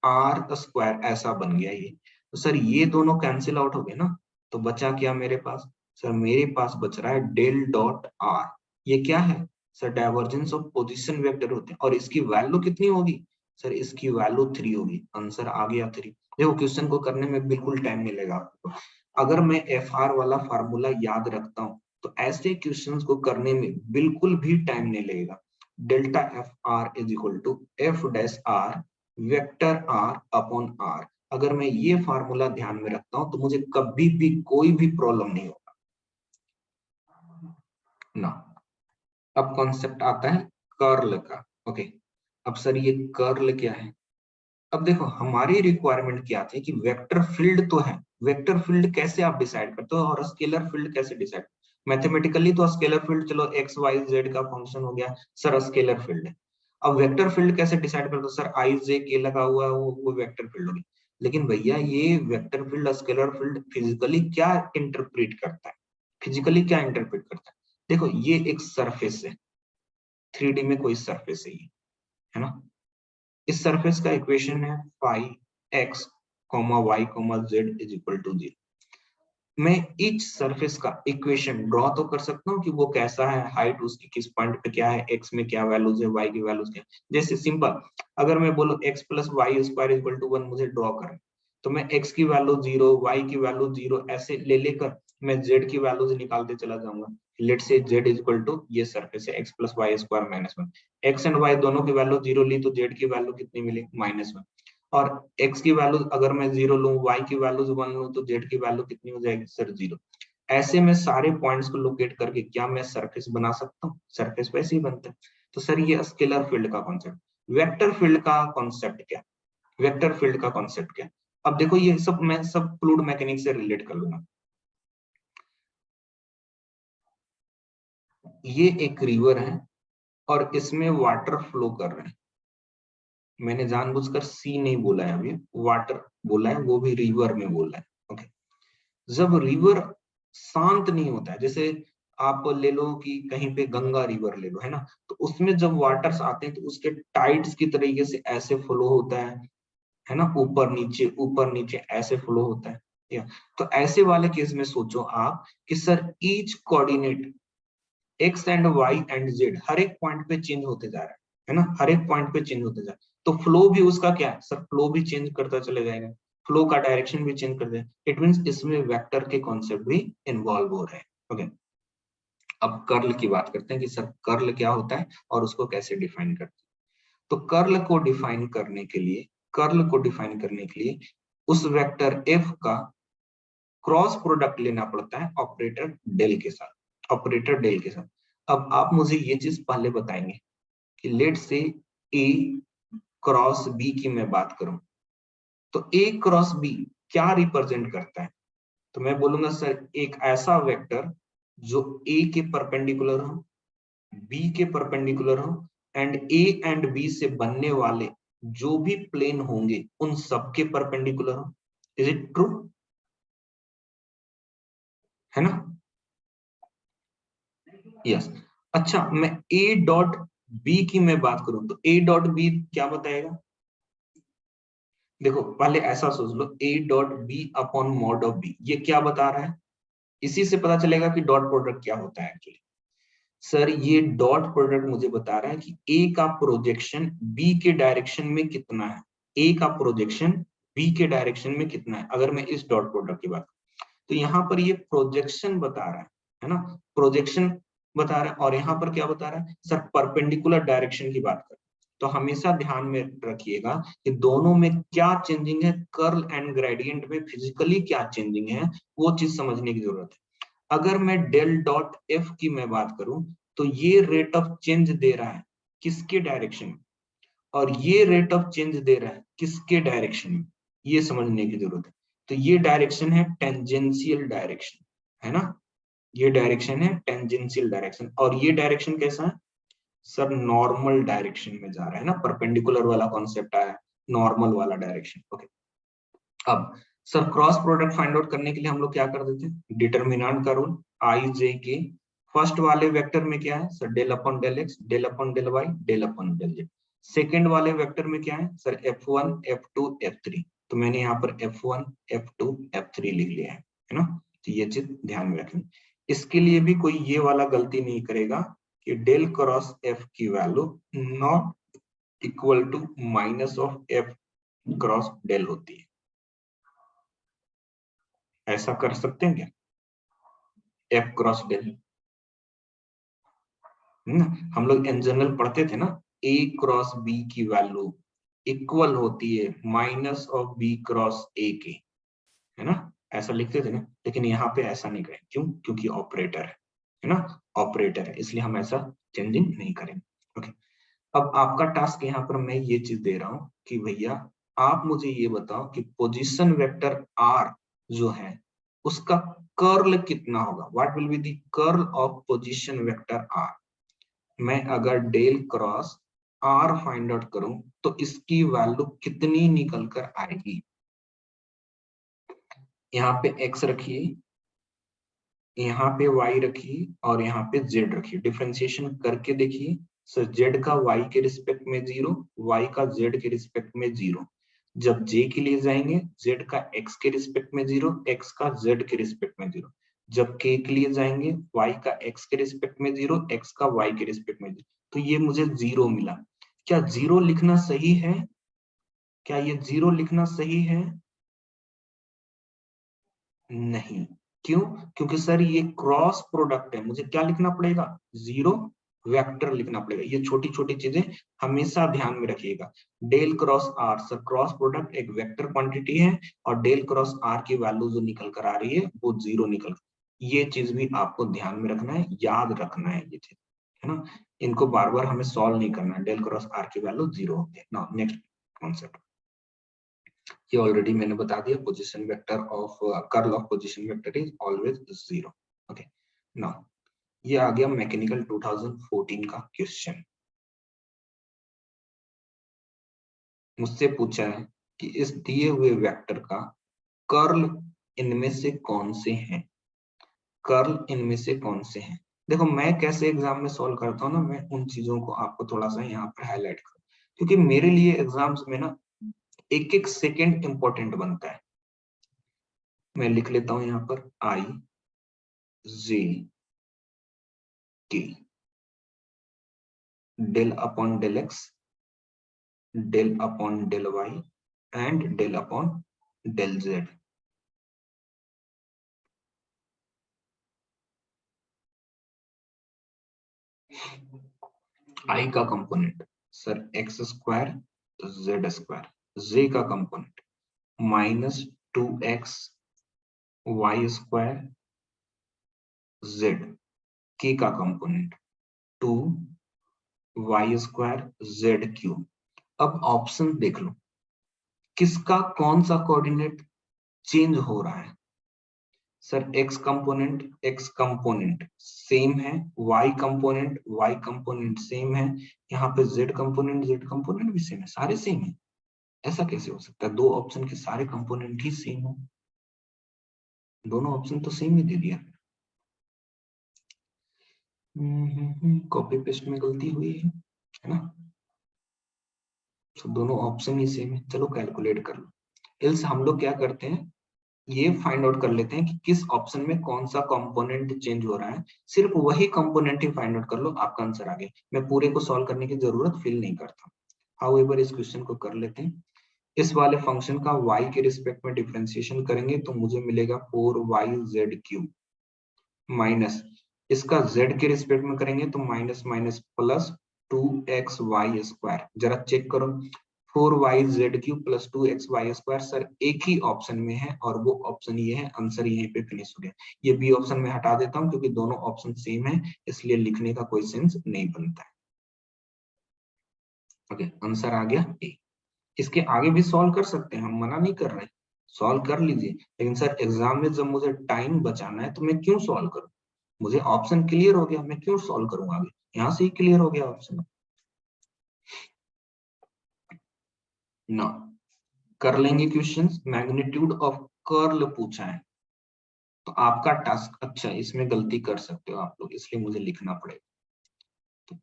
r square ऐसा बन गया ये। तो सर ये दोनों कैंसिल आउट हो गए ना, तो बचा क्या मेरे पास, सर मेरे पास बच रहा है डेल डॉट r। ये क्या है sir, divergence of position vector होते हैं, और इसकी वैल्यू कितनी होगी सर, इसकी वैल्यू 3 होगी। आंसर आ गया 3। देखो क्वेश्चन को करने में बिल्कुल टाइम मिलेगा आपको, अगर मैं एफ आर वाला फार्मूला याद रखता हूँ तो ऐसे क्वेश्चंस को करने में बिल्कुल भी टाइम नहीं लगेगा। Delta F R is equal to F dash R vector are upon R, अगर मैं ये फार्मूला ध्यान में रखता हूं तो मुझे कभी भी कोई भी प्रॉब्लम नहीं होगा ना। अब कॉन्सेप्ट आता है कर्ल का। ओके, अब सर ये कर्ल क्या है, अब देखो हमारी रिक्वायरमेंट क्या थी कि वेक्टर फील्ड तो है, वेक्टर फील्ड कैसे आप डिसाइड करते हो, और स्केलर फील्ड कैसे डिसाइड, मैथमेटिकली तो स्केलर फील्ड चलो एक्स वाई जेड का फंक्शन हो गया सर, स्केलर फील्ड है। अब वेक्टर फील्ड कैसे डिसाइड करते हो सर, आई जे के लगा हुआ है वो वेक्टर फील्ड होगी। लेकिन भैया ये vector field scalar field physically क्या इंटरप्रेट करता है, फिजिकली क्या इंटरप्रेट करता है, देखो ये एक सरफेस है, 3D में कोई सरफेस है ये, है ना। इस सरफेस का इक्वेशन है phi X Y Z is equal to 0। मैं ईच सरफेस का इक्वेशन ड्रॉ तो कर सकता हूँ कि वो कैसा है, हाइट उसकी किस पॉइंट पे क्या है, एक्स में क्या वैल्यूज है, वाई की वैल्यूज क्या है। जैसे सिंपल, अगर मैं बोलूं X plus Y square equal to 1 मुझे ड्रॉ करना, तो मैं एक्स की वैल्यू 0, वाई की वैल्यू 0 ऐसे ले लेकर मैं जेड की वैल्यूज निकालते चला जाऊंगा। लेट से जेड इज इक्वल टू ये सरफेस है X plus Y square minus 1, X and Y दोनों की वैल्यू 0 ली तो जेड की वैल्यू कितनी मिली, -1। और x की वैल्यू अगर मैं 0 लूं, y की वैल्यू 1 लूं, तो z की वैल्यू कितनी हो जाएगी सर, 0। ऐसे में सारे पॉइंट्स को लोकेट करके क्या मैं सरफेस बना सकता हूँ, सरफेस वैसे ही बनता है। तो सर ये स्केलर फील्ड का कॉन्सेप्ट। वेक्टर फील्ड का कॉन्सेप्ट क्या, वेक्टर फील्ड का कॉन्सेप्ट क्या, अब देखो ये सब मैं सब फ्लूइड मैकेनिक्स से रिलेट कर लूंगा। ये एक रिवर है और इसमें वाटर फ्लो कर रहे हैं, मैंने जानबूझकर सी नहीं बोला है अभी, वाटर बोला है, वो भी रिवर में बोला है। ओके, जब रिवर शांत नहीं होता है, जैसे आप ले लो कि कहीं पे गंगा रिवर ले लो, है ना, तो उसमें जब वाटर्स आते हैं तो उसके टाइड्स की तरीके से ऐसे फ्लो होता है ना, ऊपर नीचे ऐसे फ्लो होता है। या तो ऐसे वाले केस में सोचो आप कि sir each coordinate x and y and z हर एक पॉइंट पे चेंज होते जा रहा है ना, हर एक पॉइंट पे चेंज होते जा रहा है, तो फ्लो भी उसका क्या है सर, फ्लो भी चेंज करता चले जाएगा, फ्लो का डायरेक्शन भी चेंज कर देगा। इट मींस इसमें वेक्टर के कॉन्सेप्ट भी इन्वॉल्व हो रहे हैं। ओके, अब कर्ल की बात करते हैं कि सर कर्ल क्या होता है और उसको कैसे डिफाइन करते हैं। तो कर्ल को डिफाइन करने के लिए उस वेक्टर एफ का क्रॉस प्रोडक्ट लेना पड़ता है ऑपरेटर डेल के साथ, ऑपरेटर डेल के साथ। अब आप मुझे ये चीज पहले बताएंगे कि लेट से ए क्रॉस बी की मैं बात करूं, तो ए क्रॉस बी क्या रिप्रेजेंट करता है, तो मैं बोलूंगा सर एक ऐसा वेक्टर जो ए के परपेंडिकुलर हो, बी के परपेंडिकुलर हो, एंड ए एंड बी से बनने वाले जो भी प्लेन होंगे उन सबके परपेंडिकुलर हो। इज इट ट्रू, है ना। यस, अच्छा मैं ए डॉट बी की मैं बात करूं तो ए डॉट बी क्या बताएगा, देखो पहले ऐसा सोच लो, A dot B upon mod of B, ये क्या बता रहा है, इसी से पता चलेगा कि डॉट प्रोडक्ट क्या होता है एक्चुअली। सर ये डॉट प्रोडक्ट मुझे बता रहा है कि ए का प्रोजेक्शन बी के डायरेक्शन में कितना है, ए का प्रोजेक्शन बी के डायरेक्शन में कितना है, अगर मैं इस डॉट प्रोडक्ट की बात, तो यहाँ पर ये प्रोजेक्शन बता रहा है ना, प्रोजेक्शन बता रहा है, और यहाँ पर क्या बता रहा है सर, परपेंडिकुलर डायरेक्शन की बात कर। तो हमेशा ध्यान में रखिएगा कि दोनों में क्या चेंजिंग है, कर्ल एंड ग्रेडियंट में फिजिकली क्या चेंजिंग है, वो चीज समझने की जरूरत है। अगर मैं डेल डॉट एफ की मैं बात करूं तो ये रेट ऑफ चेंज दे रहा है किसके डायरेक्शन में, और ये रेट ऑफ चेंज दे रहा है किसके डायरेक्शन में, ये समझने की जरूरत है। तो ये डायरेक्शन है टेंजेंशियल डायरेक्शन, है ना, ये डायरेक्शन है टेंजेंशियल डायरेक्शन, और ये डायरेक्शन कैसा है सर, नॉर्मल डायरेक्शन में जा रहा है ना, परपेंडिकुलर वाला कॉन्सेप्ट आया, नॉर्मल वाला डायरेक्शन। ओके, अब sir cross product find out करने के लिए हम लोग क्या कर देते हैं, डिटरमिनेंट का रूल आई जे के, फर्स्ट वाले वेक्टर में क्या है sir, del upon del x, del upon del Y, del upon del Z. Second वाले वेक्टर में क्या है सर, F1 F2 F3, तो मैंने यहाँ पर F1 F2 F3 लिख लिया है ना, तो ये चीज ध्यान में रखें। इसके लिए भी कोई ये वाला गलती नहीं करेगा कि डेल क्रॉस एफ की value not equal to minus of F cross del होती है, ऐसा कर सकते हैं क्या, एफ क्रॉस डेल ना, हम लोग इन जनरल पढ़ते थे ना, ए क्रॉस बी की वैल्यू इक्वल होती है minus of B cross A के, है ना, ऐसा लिखते थे ना, लेकिन यहाँ पे ऐसा नहीं करें, क्यों, क्योंकि ऑपरेटर है ना, ऑपरेटर है, इसलिए हम ऐसा चेंजिंग नहीं करेंगे। ओके, अब आपका टास्क यहाँ पर मैं ये चीज दे रहा हूँ कि भैया आप मुझे ये बताओ कि पोजीशन वेक्टर आर जो है उसका कर्ल कितना होगा, what will be the curl of position vector R. मैं अगर del cross R find out करूं तो इसकी वैल्यू कितनी निकल कर आएगी। यहाँ पे x रखिए, यहाँ पे y रखिए और यहाँ पे z रखिए, डिफरेंशिएशन करके देखिए सर, z का y के रिस्पेक्ट में 0, y का z के रिस्पेक्ट में 0। जब j के लिए जाएंगे z का x के रिस्पेक्ट में 0, x का z के रिस्पेक्ट में 0। जब k के लिए जाएंगे y का x के रिस्पेक्ट में 0, x का y के रिस्पेक्ट में 0। तो ये मुझे 0 मिला। क्या 0 लिखना सही है, क्या ये 0 लिखना सही है, नहीं, क्यों, क्योंकि सर ये क्रॉस प्रोडक्ट है, मुझे क्या लिखना पड़ेगा, 0 वेक्टर लिखना पड़ेगा। ये छोटी छोटी चीजें हमेशा ध्यान में रखिएगा। Del cross R, sir cross product एक वेक्टर क्वांटिटी है और डेल क्रॉस आर की वैल्यू जो निकल कर आ रही है वो 0 निकल, ये चीज भी आपको ध्यान में रखना है, याद रखना है ये चीज, है ना, इनको बार बार हमें सॉल्व नहीं करना है। डेल क्रॉस आर की वैल्यू 0 होती है ना। नेक्स्ट कॉन्सेप्ट, ये ऑलरेडी मैंने बता दिया, position vector of curl of position vector is always 0। Okay, now ये आ गया मैकेनिकल 2014 का क्वेश्चन। मुझसे पूछा है कि इस दिए हुए वेक्टर का कर्ल इनमें से कौन से हैं, कर्ल इनमें से कौन से हैं। देखो मैं कैसे एग्जाम में सॉल्व करता हूँ ना, मैं उन चीजों को आपको थोड़ा सा यहाँ पर हाईलाइट करूँ, क्योंकि मेरे लिए एग्जाम्स में ना एक एक सेकेंड इंपॉर्टेंट बनता है। मैं लिख लेता हूं यहाँ पर i j k, del upon del x, del upon del y and del upon del z. I का component sir x square z square, j का component -2x y square z, k का component 2y square z cube. अब option देख लो, किसका कौन सा coordinate change हो रहा है। सर x कंपोनेंट सेम है, y कंपोनेंट सेम है, यहाँ पे z कंपोनेंट भी सेम है, सारे सेम है। ऐसा कैसे हो सकता है, दो ऑप्शन के सारे कंपोनेंट ही सेम हो, दोनों ऑप्शन तो सेम ही दे दिया। कॉपी पेस्ट में गलती हुई है ना, तो दोनों ऑप्शन ही सेम है। चलो कैलकुलेट कर लो, एल्स हम लोग क्या करते हैं, ये फाइंड आउट कर लेते हैं कि किस ऑप्शन में कौन सा कंपोनेंट चेंज हो रहा है, सिर्फ वही कंपोनेंट ही फाइंड आउट कर लो, आपका आंसर आ गया। मैं पूरे को सॉल्व करने की जरूरत फील नहीं करता। हाउएवर इस क्वेश्चन को कर लेते हैं। इस वाले फंक्शन का y के रिस्पेक्ट में डिफरेंशिएशन करेंगे तो मुझे मिलेगा 4yz³ माइनस इसका z के रिस्पेक्ट में करेंगे तो माइनस माइनस प्लस 2xy²। जरा चेक करो, 4yz³ प्लस 2xy², सर एक ही ऑप्शन में है और वो ऑप्शन ये है, आंसर यहीं पे फिनिश हो गया। ये बी ऑप्शन में हटा देता हूं क्योंकि दोनों ऑप्शन सेम है, इसलिए लिखने का कोई सेंस नहीं बनता है। ओके, आंसर आ गया ए। इसके आगे भी सॉल्व कर सकते हैं, हम मना नहीं कर रहे, सॉल्व कर लीजिए, लेकिन सर एग्जाम में जब मुझे टाइम बचाना है तो मैं क्यों सॉल्व करूं, मुझे ऑप्शन क्लियर हो गया, मैं क्यों सॉल्व करूंगा आगे, यहाँ से ही क्लियर हो गया ऑप्शन। ना कर लेंगे क्वेश्चंस। मैग्नीट्यूड ऑफ कर्ल पूछा है, तो आपका टास्क, अच्छा इसमें गलती कर सकते हो आप लोग, इसलिए मुझे लिखना पड़ेगा।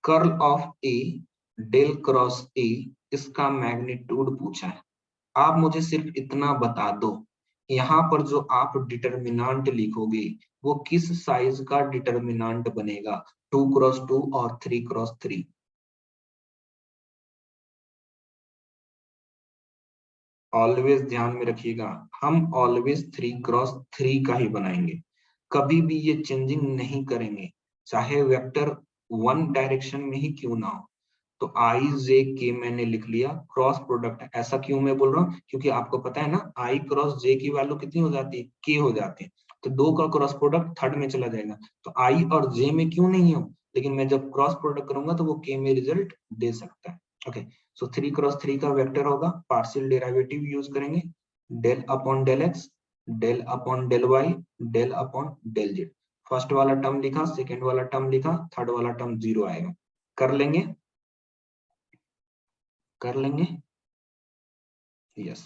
Curl of A del cross A, इसका मैग्नीट्यूड पूछा है। आप मुझे सिर्फ इतना बता दो, यहाँ पर जो आप डिटर्मिनांट लिखोगे वो किस साइज का डिटर्मिनांट बनेगा, 2x2 और 3x3। ऑलवेज ध्यान में रखिएगा, हम ऑलवेज 3x3 का ही बनाएंगे, कभी भी ये चेंजिंग नहीं करेंगे, चाहे वेक्टर वन डायरेक्शन में ही क्यों ना हो। तो आई जे के मैंने लिख लिया, क्रॉस प्रोडक्ट। ऐसा क्यों मैं बोल रहा हूँ, क्योंकि आपको पता है ना आई क्रॉस जे की वैल्यू कितनी हो जाती है, के हो जाती है, तो दो का क्रॉस प्रोडक्ट थर्ड में चला जाएगा, तो आई और जे में क्यों नहीं हो, लेकिन मैं जब क्रॉस प्रोडक्ट करूंगा तो वो के में रिजल्ट दे सकता है। ओके, सो 3x3 का वेक्टर होगा, पार्शियल डेरिवेटिव यूज करेंगे, del upon del x, del upon del Y, del upon del Z. First वाला टर्म लिखा, सेकेंड वाला टर्म लिखा, थर्ड वाला टर्म जीरो आएगा। कर लेंगे, कर लेंगे, यस।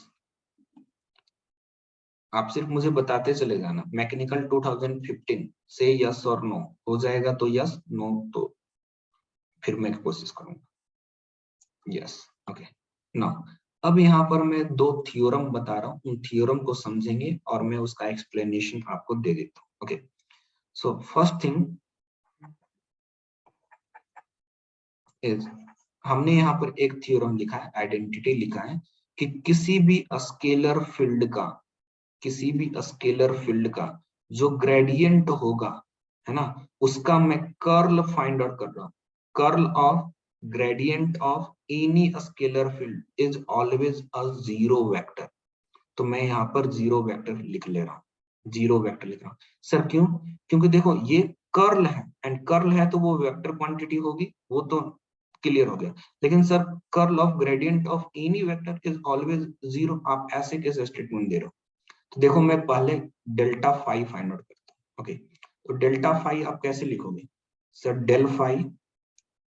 आप सिर्फ मुझे बताते चले जाना, मैकेनिकल 2015 से यस और नो हो जाएगा तो यस, नो तो फिर मैं कोशिश करूंगा, यस। ओके, नो अब यहाँ पर मैं दो थ्योरम बता रहा हूँ, उन थ्योरम को समझेंगे और मैं उसका एक्सप्लेनेशन आपको दे देता हूँ। Okay, so first thing is, हमने यहाँ पर एक थ्योरम लिखा है, आइडेंटिटी लिखा है कि किसी भी स्केलर फील्ड का, किसी भी स्केलर फील्ड का जो ग्रेडियंट होगा, है ना, उसका मैं कर्ल फाइंड आउट कर रहा हूँ। Curl of gradient of any scalar field is always a zero vector. तो मैं यहाँ पर जीरो वेक्टर लिख ले रहा हूँ, जीरो वेक्टर लिख रहा हूँ। सर क्यों, क्योंकि देखो ये कर्ल है, एंड कर्ल है तो वो वेक्टर क्वांटिटी होगी, वो तो क्लियर हो गया। लेकिन sir curl of gradient of any vector is always zero, आप ऐसे कैसे स्टेटमेंट दे रहे हो। तो देखो मैं पहले डेल्टा फाई फाइंड आउट करता हूँ। ओके, तो डेल्टा फाई आप कैसे लिखोगे, sir del phi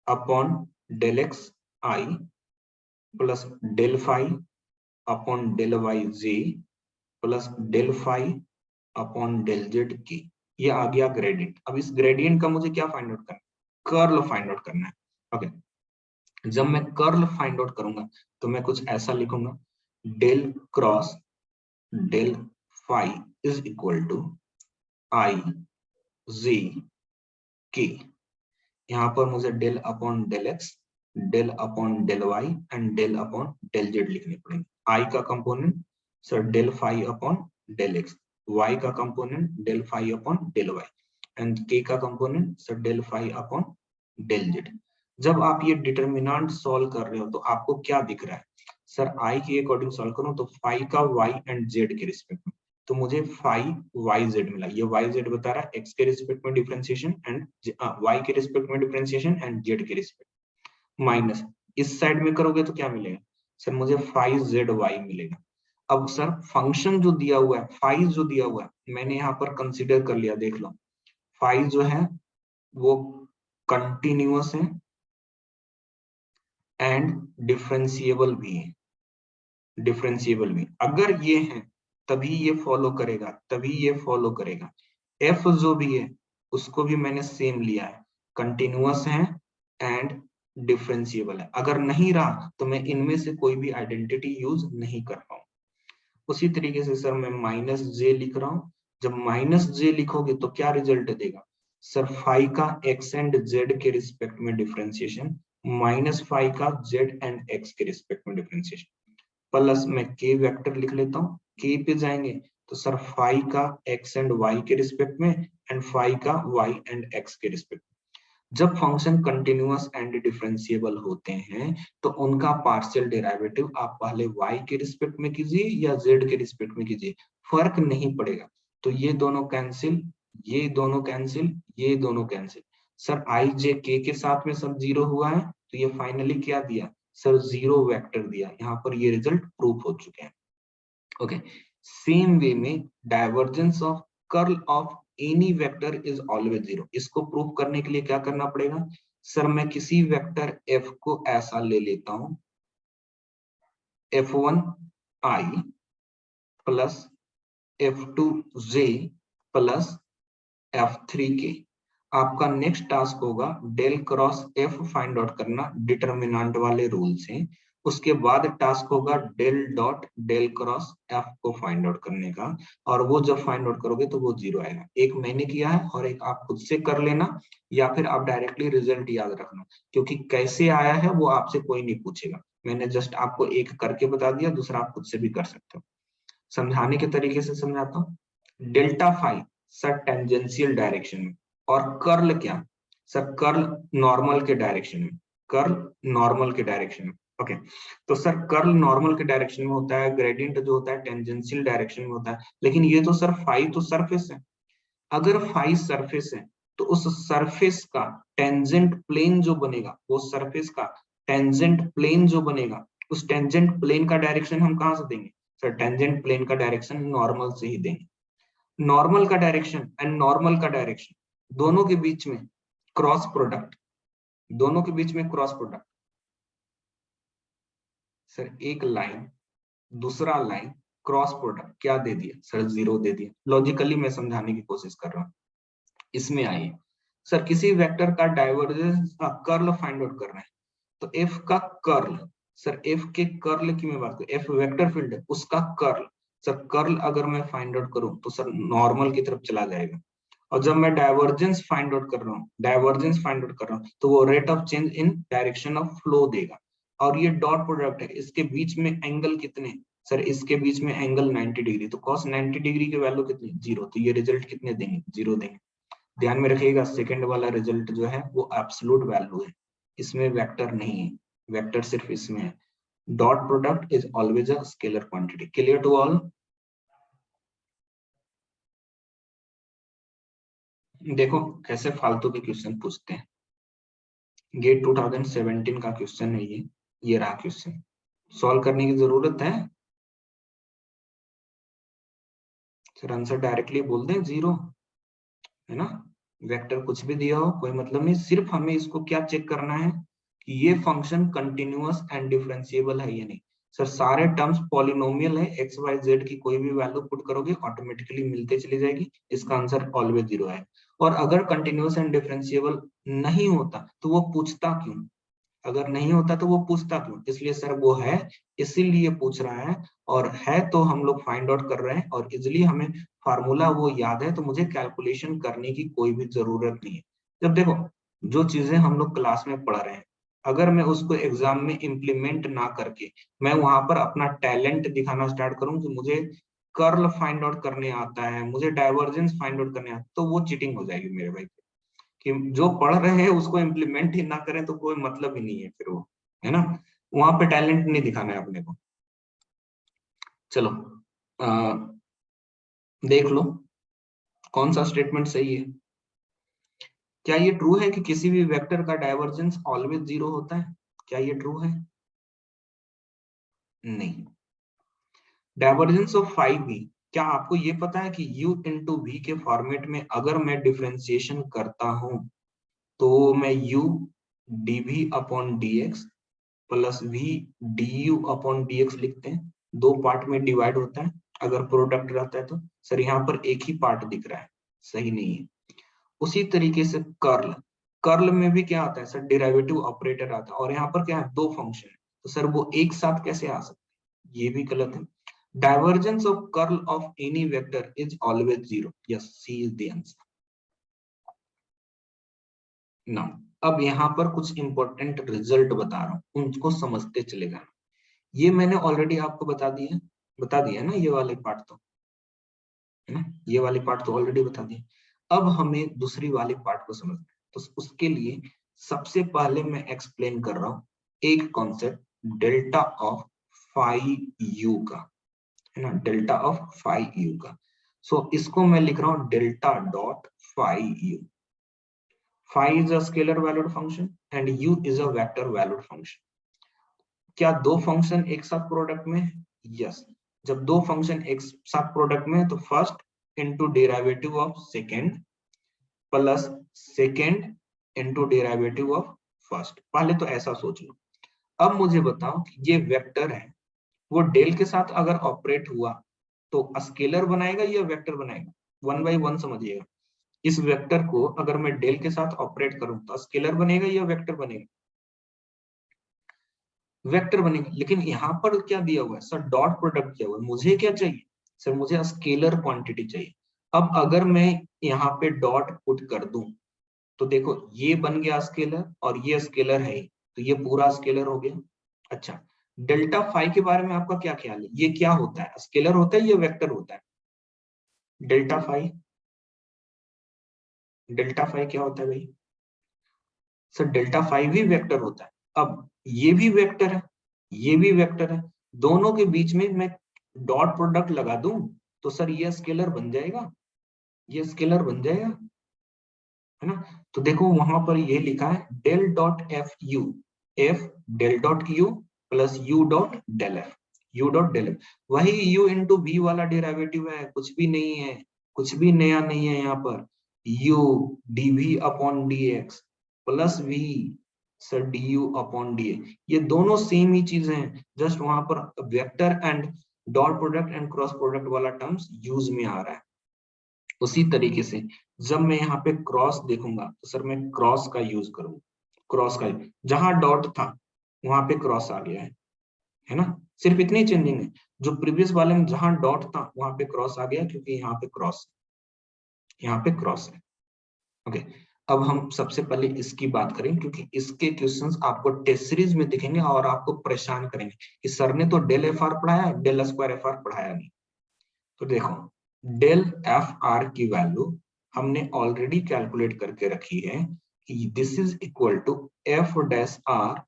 upon del x i plus del phi upon del y j plus del phi upon del z की। ये आ गया ग्रेडियंट। अब इस ग्रेडियंट का मुझे क्या फाइंड आउट करना है, कर्ल फाइंड आउट करना है। ओके, जब मैं कर्ल फाइंड आउट करूंगा तो मैं कुछ ऐसा लिखूंगा, del cross del phi is equal to i j k. यहाँ पर मुझे del upon del x, del upon del y and del upon del z लिखने पड़ेंगे। आई का component sir del phi upon del x, y का component del phi upon del y and k का component sir del phi upon del z. जब आप ये determinant solve कर रहे हो तो आपको क्या दिख रहा है, सर आई के अकॉर्डिंग सॉल्व करूं तो फाई का वाई एंड जेड के रिस्पेक्ट में, तो मुझे फाई वाई जेड मिला। ये वाई जेड बता रहा है एक्स के रिस्पेक्ट में डिफरेंशिएशन एंड वाई के रिस्पेक्ट में डिफरेंशिएशन एंड जेड के रिस्पेक्ट। माइनस इस साइड में करोगे तो क्या मिलेगा, सर मुझे फाई जेड वाई मिलेगा। अब सर फंक्शन जो दिया हुआ है, फाई जो दिया हुआ है मैंने यहाँ पर कंसिडर कर लिया, देख लो फाई जो है वो कंटिन्यूअस है एंड डिफरेंशिएबल भी है, डिफरेंशिएबल भी अगर ये है तभी ये फॉलो करेगा, तभी ये फॉलो करेगा। एफ जो भी है उसको भी मैंने सेम लिया है, कंटिन्यूअस है एंड डिफरेंशिएबल है। अगर नहीं रहा तो मैं इनमें से कोई भी आइडेंटिटी यूज नहीं कर पाऊँ। उसी तरीके से सर मैं माइनस जे लिख रहा हूँ, जब माइनस जे लिखोगे तो क्या रिजल्ट देगा, सर फाई का एक्स एंड जेड के रिस्पेक्ट में डिफरेंशिएशन माइनस फाई का जेड एंड एक्स के रिस्पेक्ट में डिफरेंशिएशन, प्लस मैं के वेक्टर लिख लेता हूँ, के पे जाएंगे तो सर फाई का एक्स एंड वाई के रिस्पेक्ट में एंड फाई का वाई एंड एक्स के रिस्पेक्ट में। जब फंक्शन कंटिन्यूअस एंड डिफरेंशिएबल होते हैं तो उनका पार्शियल डेरिवेटिव आप पहले y के रिस्पेक्ट में कीजिए या z के रिस्पेक्ट में कीजिए, फर्क नहीं पड़ेगा। तो ये दोनों कैंसिल, ये दोनों कैंसिल, ये दोनों कैंसिल। सर आई जे के साथ में सब जीरो हुआ है तो ये फाइनली क्या दिया, सर जीरो वेक्टर दिया। यहाँ पर ये रिजल्ट प्रूफ हो चुके हैं। ओके, सेम वे में divergence of curl of any vector is always zero. इसको प्रूव करने के लिए क्या करना पड़ेगा सर, मैं किसी वेक्टर f को ऐसा ले लेता हूं, f1i plus f2j plus f3k। आपका नेक्स्ट टास्क होगा del cross f find out करना डिटरमिनेंट वाले रूल से। उसके बाद टास्क होगा del dot del cross f को फाइंड आउट करने का, और वो जब फाइंड आउट करोगे तो वो जीरो आएगा। एक मैंने किया है और एक आप खुद से कर लेना, या फिर आप डायरेक्टली रिजल्ट याद रखना, क्योंकि कैसे आया है वो आपसे कोई नहीं पूछेगा। मैंने जस्ट आपको एक करके बता दिया, दूसरा आप खुद से भी कर सकते हो। समझाने के तरीके से समझाता हूँ। Delta phi sir tangential direction में, और कर्ल क्या सर, कर्ल नॉर्मल के डायरेक्शन में, कर्ल नॉर्मल के डायरेक्शन में। ओके, तो सर कर्ल नॉर्मल के डायरेक्शन में होता है, ग्रेडियंट जो होता है टेंजेंशियल डायरेक्शन में होता है। लेकिन ये तो सर फाई तो सरफेस है, अगर फाई सरफेस है तो उस सरफेस का टेंजेंट प्लेन जो बनेगा, वो सरफेस का टेंजेंट प्लेन जो बनेगा, उस टेंजेंट प्लेन का डायरेक्शन हम कहां से देंगे सर, टेंजेंट प्लेन का डायरेक्शन नॉर्मल से ही देंगे। नॉर्मल का डायरेक्शन एंड नॉर्मल का डायरेक्शन दोनों के बीच में क्रॉस प्रोडक्ट, दोनों के बीच में क्रॉस प्रोडक्ट सर, एक लाइन दूसरा लाइन क्रॉस प्रोडक्ट क्या दे दिया सर, जीरो दे दिया। लॉजिकली मैं समझाने की कोशिश कर रहा हूं। इसमें आइए सर, किसी वेक्टर का डाइवर्जेंस कर्ल फाइंड आउट कर रहे हैं, तो एफ का कर्ल सर, एफ के कर्ल की मैं बात करूं, एफ वेक्टर फील्ड है उसका कर्ल सर, कर्ल अगर मैं फाइंड आउट करूं तो सर नॉर्मल की तरफ चला जाएगा। और जब मैं डाइवर्जेंस फाइंड आउट कर रहा हूँ, डाइवर्जेंस फाइंड आउट कर रहा हूँ, तो वो rate of change in direction of flow देगा। और ये डॉट प्रोडक्ट है, इसके बीच में एंगल कितने सर, इसके बीच में एंगल 90 डिग्री, तो cos 90 डिग्री की वैल्यू कितनी, जीरो। तो ये रिजल्ट कितने देंगे, जीरो देंगे। ध्यान में रखिएगा, सेकंड वाला रिजल्ट जो है वो एब्सोल्यूट वैल्यू है, इसमें वेक्टर नहीं है, वेक्टर सिर्फ इसमें है। Dot product is always a scalar quantity. Clear to all? देखो कैसे फालतू के क्वेश्चन पूछते हैं। गेट 2017 का क्वेश्चन है ये रहा क्वेश्चन। सॉल्व करने की जरूरत है सर, आंसर डायरेक्टली बोल दें जीरो, है ना। वेक्टर कुछ भी दिया हो कोई मतलब नहीं, सिर्फ हमें इसको क्या चेक करना है कि ये फंक्शन कंटिन्यूअस एंड डिफरेंशिएबल है या नहीं। सर सारे टर्म्स पॉलिनोमियल है, एक्स वाई जेड की कोई भी वैल्यू पुट करोगे ऑटोमेटिकली मिलते चली जाएगी, इसका आंसर ऑलवेज जीरो है। और अगर कंटिन्यूअस एंड डिफरेंशिएबल नहीं होता तो वो पूछता क्यों, अगर नहीं होता तो वो पूछता क्यों, इसलिए सर वो है इसीलिए पूछ रहा है, और है तो हम लोग फाइंड आउट कर रहे हैं, और इजिली हमें फार्मूला वो याद है, तो मुझे कैलकुलेशन करने की कोई भी जरूरत नहीं है। जब देखो जो चीजें हम लोग क्लास में पढ़ रहे हैं, अगर मैं उसको एग्जाम में इम्प्लीमेंट ना करके मैं वहां पर अपना टैलेंट दिखाना स्टार्ट करूं कि मुझे कर्ल फाइंड आउट करने आता है, मुझे डाइवर्जेंस फाइंड आउट करने आता है, तो वो चीटिंग हो जाएगी मेरे भाई। कि जो पढ़ रहे हैं उसको इम्प्लीमेंट ही ना करें तो कोई मतलब ही नहीं है फिर वो, है ना। वहां पे टैलेंट नहीं दिखाना है अपने को। चलो आ, देख लो कौन सा स्टेटमेंट सही है। क्या ये ट्रू है कि किसी भी वेक्टर का डाइवर्जेंस ऑलवेज जीरो होता है, क्या ये ट्रू है? नहीं। डाइवर्जेंस ऑफ फाइव भी, क्या आपको ये पता है कि u इंटू वी के फॉर्मेट में अगर मैं डिफ्रेंसिएशन करता हूं तो मैं u dv upon dx plus v du upon dx लिखते हैं, दो पार्ट में डिवाइड होता है अगर प्रोडक्ट रहता है तो। सर यहाँ पर एक ही पार्ट दिख रहा है, सही नहीं है। उसी तरीके से कर्ल, कर्ल में भी क्या आता है सर, डेरिवेटिव ऑपरेटर आता है, और यहाँ पर क्या है, दो फंक्शन है, तो सर वो एक साथ कैसे आ सकते हैं, ये भी गलत है। Divergence of curl of any vector is always zero, yes C is the answer. Now अब यहाँ पर कुछ इंपॉर्टेंट रिजल्ट बता रहा हूँ, उनको समझते चलेगा। ये मैंने ऑलरेडी आपको बता दिया है ना, ये वाले पार्ट तो, है ना, ये वाले पार्ट तो ऑलरेडी बता दिए। अब हमें दूसरी वाली पार्ट को समझना है, तो उसके लिए सबसे पहले मैं एक्सप्लेन कर रहा हूँ एक concept delta of phi U का, है ना, डेल्टा ऑफ फाई यू का। सो इसको मैं लिख रहा हूँ delta dot phi U. Phi is a scalar valued function and U is a vector valued function. क्या दो फंक्शन एक साथ प्रोडक्ट में है? यस। जब दो फंक्शन एक साथ प्रोडक्ट में है तो first into derivative of second plus second into derivative of first. पहले तो ऐसा सोच लो। अब मुझे बताओ कि ये वेक्टर है, वो डेल के साथ अगर ऑपरेट हुआ तो स्केलर बनाएगा या वेक्टर बनाएगा? वन बाई वन समझिएगा। इस वेक्टर को अगर मैं डेल के साथ ऑपरेट करूं तो स्केलर बनेगा या वेक्टर बनेगा? वेक्टर बनेगा। लेकिन यहाँ पर क्या दिया हुआ है सर? डॉट प्रोडक्ट दिया हुआ है। मुझे क्या चाहिए सर? मुझे स्केलर क्वांटिटी चाहिए। अब अगर मैं यहाँ पे डॉट पुट कर दूं तो देखो ये बन गया स्केलर और ये स्केलर है, तो ये पूरा स्केलर हो गया। अच्छा, डेल्टा फाई के बारे में आपका क्या ख्याल है? ये क्या होता है? स्केलर होता है या वेक्टर होता है? डेल्टा फाई, डेल्टा फाई क्या होता है भाई? सर डेल्टा फाई भी वेक्टर होता है। अब ये भी वेक्टर है, ये भी वेक्टर है, दोनों के बीच में मैं डॉट प्रोडक्ट लगा दूं तो सर ये स्केलर बन जाएगा, ये स्केलर बन जाएगा, है ना? तो देखो वहां पर ये लिखा है del dot F U, F del dot U plus U dot del F, U dot del F. वही यू इंटू वी वाला डेरिवेटिव है, कुछ भी नहीं है, कुछ भी नया नहीं है यहाँ पर। U D V upon D X plus V sir D U upon D A, ये दोनों सेम ही चीजें हैं, जस्ट वहां पर vector and dot product and cross product वाला टर्म्स यूज में आ रहा है। उसी तरीके से जब मैं यहाँ पे क्रॉस देखूंगा तो सर मैं क्रॉस का यूज करूंगा, क्रॉस का, जहां डॉट था वहां पे क्रॉस आ गया है ना? सिर्फ इतनी चेंजिंग है, जो प्रीवियस वाले में जहां डॉट था वहां पे क्रॉस आ गया, क्योंकि यहाँ पे क्रॉस, यहाँ पे क्रॉस है। ओके, अब हम सबसे पहले इसकी बात करें, क्योंकि इसके क्वेश्चंस आपको टेस्ट सीरीज में दिखेंगे और आपको परेशान करेंगे कि सर ने तो डेल एफ आर पढ़ाया, डेल स्क्वायर एफ आर पढ़ाया नहीं। तो देखो डेल एफ आर की वैल्यू हमने ऑलरेडी कैलकुलेट करके रखी है कि this is equal to F dash are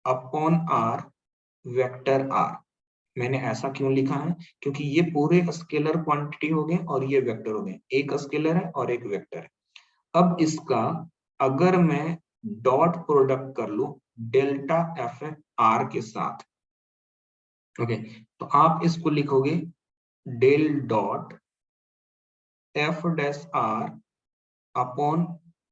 upon R vector R. मैंने ऐसा क्यों लिखा है? क्योंकि ये पूरे स्केलर क्वांटिटी हो गए और ये वेक्टर हो गए, एक स्केलर है और एक वेक्टर है। अब इसका अगर मैं डॉट प्रोडक्ट कर लूं डेल्टा एफ आर के साथ, ओके, तो आप इसको लिखोगे del dot F dash are upon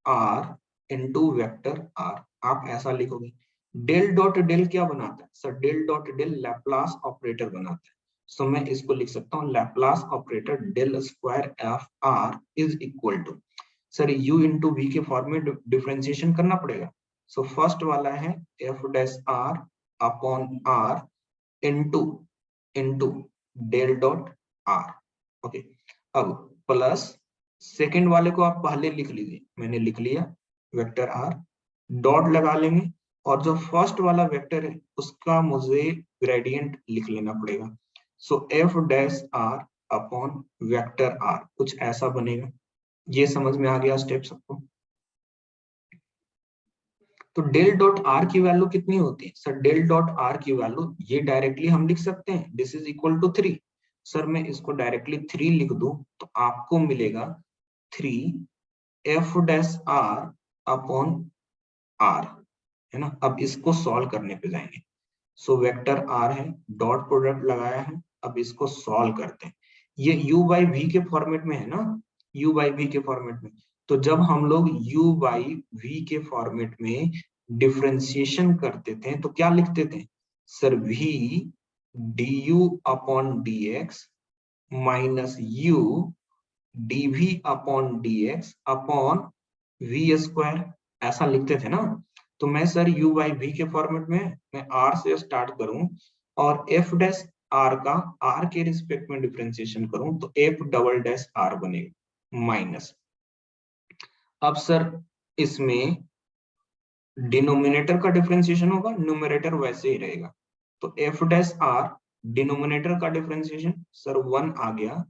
R into vector R. आप ऐसा लिखोगे। डेल डॉट डेल क्या बनाता है sir? Del dot del Laplace operator बनाता है। सो मैं इसको लिख सकता हूँ Laplace operator del square F R is equal to, sir U into V के फॉर्म में डिफ्रेंसिएशन करना पड़ेगा। सो फर्स्ट वाला है F dash are upon R into into del dot are. Okay, अब प्लस सेकंड वाले को आप पहले लिख लीजिए, मैंने लिख लिया वेक्टर आर, डॉट लगा लेंगे, और जो फर्स्ट वाला वेक्टर है उसका मुझे ग्रेडियंट लिख लेना पड़ेगा। So f dash are upon vector r कुछ ऐसा बनेगा। ये समझ में आ गया स्टेप सबको? तो डेल डॉट आर की वैल्यू कितनी होती है सर? डेल डॉट आर की वैल्यू ये डायरेक्टली हम लिख सकते हैं, this is equal to 3। Sir मैं इसको डायरेक्टली 3 लिख दूं तो आपको मिलेगा 3 F dash are upon R, है ना? अब इसको सॉल्व करने पे जाएंगे। सो वेक्टर आर है, डॉट प्रोडक्ट लगाया है, अब इसको सॉल्व करते हैं। ये u बाई वी के फॉर्मेट में है ना, u बाई वी के फॉर्मेट में। तो जब हम लोग u बाई वी के फॉर्मेट में डिफ्रेंसिएशन करते थे तो क्या लिखते थे sir? v du upon dx minus u dv upon dx upon V square, ऐसा लिखते थे ना? तो मैं सर u बाई वी के फॉर्मेट में मैं r से स्टार्ट करूं और f डैश r का r के रिस्पेक्ट में डिफरेंशिएशन करूं तो f डबल डैश r बनेगा माइनस। अब सर इसमें डिनोमिनेटर का डिफरेंशिएशन होगा, न्यूमरेटर वैसे ही रहेगा। तो f डैश r डिनोमिनेटर का डिफरेंशिएशन सर 1 आ गया,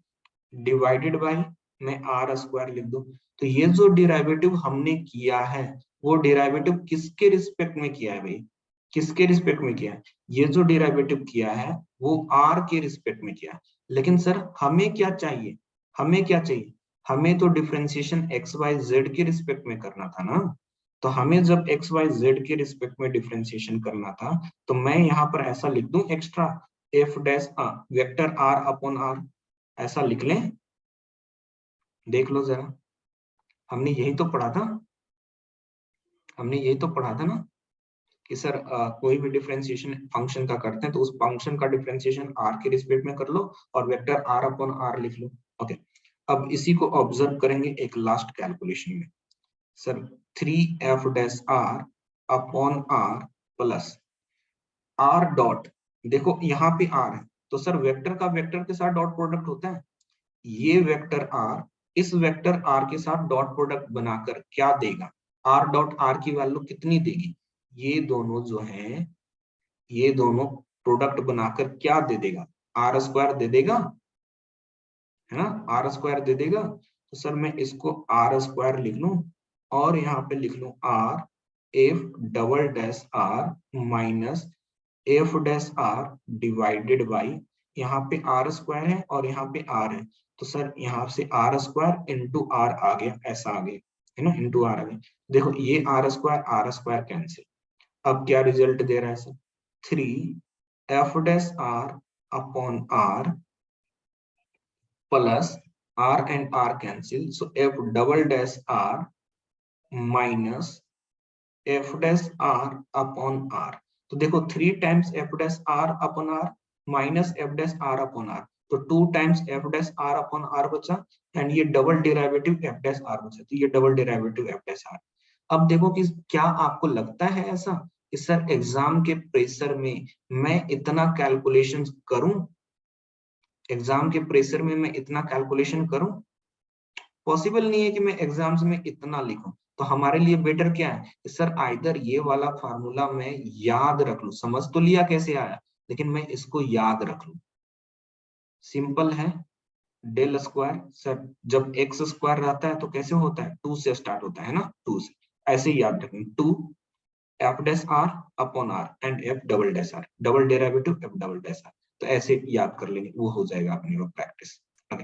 डिवाइडेड बाय मैं आर स्क्वायर लिख दूं। तो ये जो डेरिवेटिव हमने किया है वो डेरिवेटिव किसके रिस्पेक्ट में किया है भाई? किसके रिस्पेक्ट में किया है? ये जो डेरिवेटिव किया है वो आर के रिस्पेक्ट में किया है। लेकिन सर हमें क्या चाहिए? हमें क्या चाहिए? हमें तो डिफरेंशिएशन एक्स वाई जेड के रिस्पेक्ट में करना था ना। तो हमें जब एक्स वाई जेड के रिस्पेक्ट में डिफरेंशिएशन करना था तो मैं यहाँ पर ऐसा लिख दूं extra F dash vector are upon R, ऐसा लिख लें। देख लो जरा, हमने यही तो पढ़ा था, हमने यही तो पढ़ा था ना कि सर कोई भी डिफरेंशिएशन फंक्शन का करते हैं तो उस फंक्शन का डिफरेंशिएशन आर के रिस्पेक्ट में कर लो और वेक्टर आर अपॉन आर लिख लो। ओके, अब इसी को ऑब्जर्व करेंगे एक लास्ट कैलकुलेशन में। Sir 3f dash are upon R plus R dot, देखो यहाँ पे आर है तो सर वेक्टर का वेक्टर के साथ डॉट प्रोडक्ट होता है, ये वेक्टर आर इस वेक्टर आर के साथ डॉट प्रोडक्ट बनाकर क्या देगा, आर डॉट आर की वैल्यू कितनी देगी, ये दोनों जो है ये दोनों प्रोडक्ट बनाकर क्या दे देगा, आर स्क्वायर दे देगा, है ना, आर स्क्वायर दे देगा। तो सर मैं इसको आर स्क्वायर लिख लूं और यहाँ पे लिख लूं R F double dash R minus F dash R divided by, यहाँ पे आर स्क्वायर है और यहाँ पे आर है तो सर यहाँ से आर स्क्वायर इंटू आर आ गया, ऐसा आ गया है ना, इंटू आर आ गया। देखो ये आर स्क्वायर कैंसिल, अब क्या रिजल्ट दे रहा है sir, 3 F dash are upon R plus R and R cancel, so F double dash R minus F dash are upon R. तो देखो 3 times F dash are upon R minus F dash are upon R, तो 2 times F dash are upon R बचा and ये double derivative F dash R बचा, तो ये double derivative F dash R. अब देखो कि क्या आपको लगता है ऐसा कि सर एग्जाम के प्रेशर में मैं इतना कैलकुलेशन करूं, एग्जाम के प्रेशर में मैं इतना कैलकुलेशन करूं, पॉसिबल नहीं है कि मैं एग्जाम्स में इतना लिखूं। तो हमारे लिए बेटर क्या है कि सर आइदर ये वाला फार्मूला मैं याद रख लूं, समझ तो लिया कैसे आया लेकिन मैं इसको याद रख लूं। सिंपल है, डेल स्क्वायर सर जब एक्स स्क्वायर रहता है तो कैसे होता है, 2 से स्टार्ट होता है ना, 2 से, ऐसे ही याद रखेंगे 2 F dash are upon R and F double dash R, double derivative F double dash R, तो ऐसे याद कर लेंगे, वो हो जाएगा अपनी प्रैक्टिस। ओके,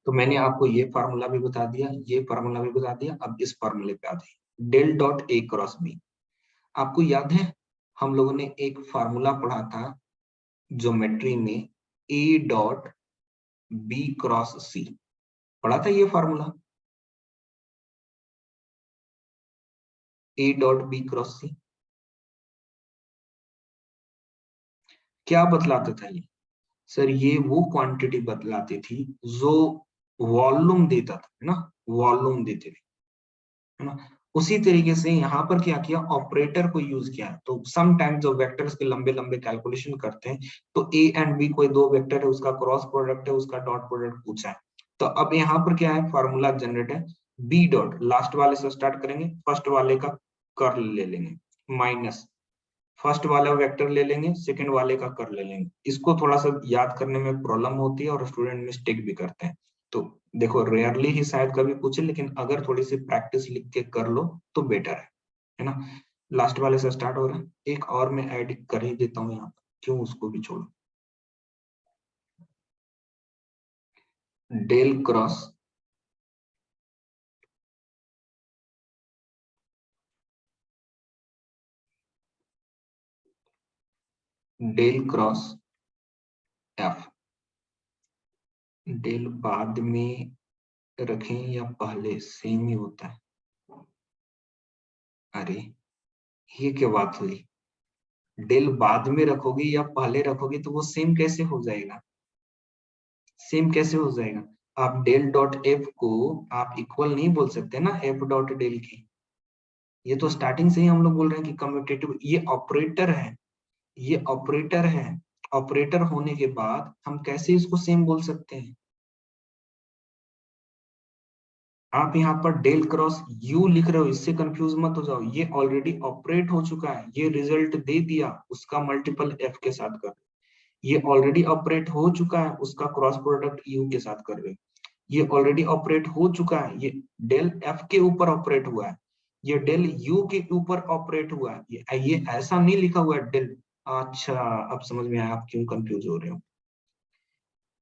तो मैंने आपको ये फार्मूला भी बता दिया, ये फार्मूला भी बता दिया, अब इस फार्मूले पे आते हैं, del dot A cross B. आपको याद है हम लोगों ने एक फार्मूला पढ़ा था ज्योमेट्री में, A dot B cross C, पढ़ा था ये formula, A dot B cross C क्या बतलाता था ये, सर ये वो क्वांटिटी बतलाती थी जो वॉल्यूम देता था, है ना, वॉल्यूम देते थे, है ना। उसी तरीके से यहाँ पर क्या किया, ऑपरेटर को यूज किया, तो सम टाइम जो वेक्टर्स के लंबे लंबे कैलकुलेशन करते हैं तो ए एंड बी कोई दो वेक्टर है, उसका क्रॉस प्रोडक्ट है, उसका डॉट प्रोडक्ट पूछा है, तो अब यहाँ पर क्या है, फार्मूला जनरेट है, बी डॉट लास्ट वाले से स्टार्ट करेंगे, फर्स्ट वाले का कर्ल ले लेंगे माइनस फर्स्ट वाला वेक्टर ले लेंगे, सेकंड वाले का कर ले लेंगे। इसको थोड़ा सा याद करने में प्रॉब्लम होती है और स्टूडेंट मिस्टेक भी करते हैं, तो देखो रेयरली ही शायद कभी पूछे, लेकिन अगर थोड़ी सी प्रैक्टिस लिख के कर लो तो बेटर है ना। लास्ट वाले से स्टार्ट हो रहा है, एक और मैं ऐड कर ही देता हूँ यहाँ पर, क्यों उसको भी छोड़ो, del cross del cross F, del बाद में रखें या पहले, सेम ही होता है, अरे ये क्या बात हुई, डेल बाद में रखोगे या पहले रखोगे तो वो सेम कैसे हो जाएगा, सेम कैसे हो जाएगा, आप डेल डॉट एफ को आप इक्वल नहीं बोल सकते ना एफ डॉट डेल की, ये तो स्टार्टिंग से ही हम लोग बोल रहे हैं कि कम्यूटेटिव, ये ऑपरेटर है, ये ऑपरेटर है, ऑपरेटर होने के बाद हम कैसे इसको सेम बोल सकते हैं। आप यहाँ पर डेल क्रॉस यू लिख रहे हो, इससे कंफ्यूज मत हो जाओ, ये ऑलरेडी ऑपरेट हो चुका है, ये रिजल्ट दे दिया, उसका मल्टीपल एफ के साथ कर, ये ऑलरेडी ऑपरेट हो चुका है, उसका क्रॉस प्रोडक्ट यू के साथ कर रहे हो, ये ऑलरेडी ऑपरेट हो चुका है, ये डेल एफ के ऊपर ऑपरेट हुआ है, ये डेल यू के ऊपर ऑपरेट हुआ है, ये ऐसा नहीं लिखा हुआ है डेल। अच्छा, अब समझ में आया आप क्यों कंफ्यूज हो रहे हो,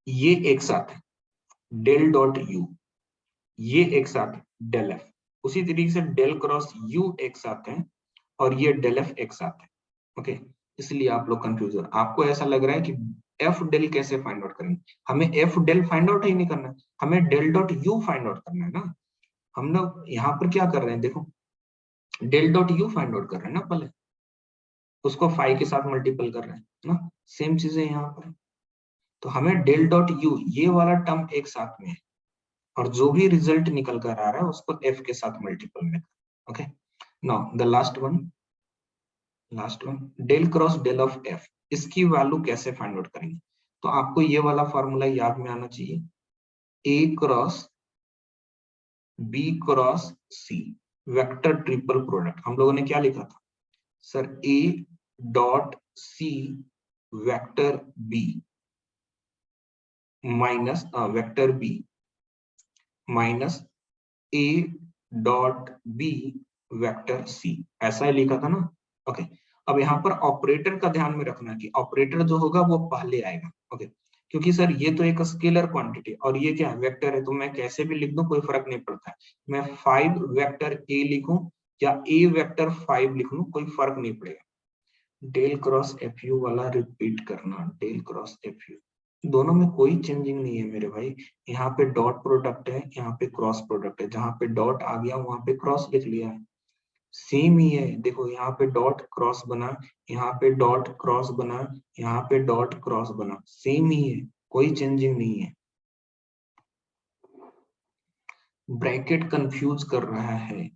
ये एक साथ है डेल डॉट यू, ये एक साथ है डेल एफ, उसी तरीके से डेल क्रॉस यू एक साथ है और ये डेल एफ एक साथ है। ओके, इसलिए आप लोग कंफ्यूज हो, आपको ऐसा लग रहा है कि एफ डेल कैसे फाइंड आउट करेंगे, हमें एफ डेल फाइंड आउट ही नहीं करना है, हमें del dot U find out करना है ना। हम लोग यहाँ पर क्या कर रहे हैं, देखो del dot U find out कर रहे हैं ना, पहले उसको 5 के साथ मल्टीपल कर रहे हैं ना, सेम चीजें यहाँ पर। तो हमें डेल डॉट यू ये वाला टर्म एक साथ में है, और जो भी रिजल्ट निकल कर आ रहा है उसको एफ के साथ मल्टीपल में। Okay, now the last one del cross del of F, इसकी वैल्यू कैसे फाइंड आउट करेंगे। तो आपको ये वाला फॉर्मूला याद में आना चाहिए, A cross B cross C, vector triple product. हम लोगों ने क्या लिखा था sir, A dot C vector B minus vector B minus A dot B vector C, ऐसा ही लिखा था ना। ओके, अब यहाँ पर ऑपरेटर का ध्यान में रखना कि ऑपरेटर जो होगा वो पहले आएगा। ओके, क्योंकि सर ये तो एक स्केलर क्वांटिटी और ये क्या वेक्टर है, तो मैं कैसे भी लिख दूं कोई फर्क नहीं पड़ता है। मैं 5 वेक्टर ए लिखूं या ए वेक्टर 5 लिख लूं, कोई फर्क नहीं पड़ेगा। डेल क्रॉस एफ यू वाला रिपीट करना, डेल क्रॉस एफ यू, दोनों में कोई चेंजिंग नहीं है मेरे भाई। यहाँ पे डॉट प्रोडक्ट है, यहाँ पे क्रॉस प्रोडक्ट है, जहां पे डॉट आ गया वहां पे क्रॉस लिख लिया है, सेम ही है। देखो यहाँ पे डॉट क्रॉस बना, यहाँ पे डॉट क्रॉस बना, यहाँ पे डॉट क्रॉस बना, सेम ही है, कोई चेंजिंग नहीं है। ब्रैकेट कंफ्यूज कर रहा है।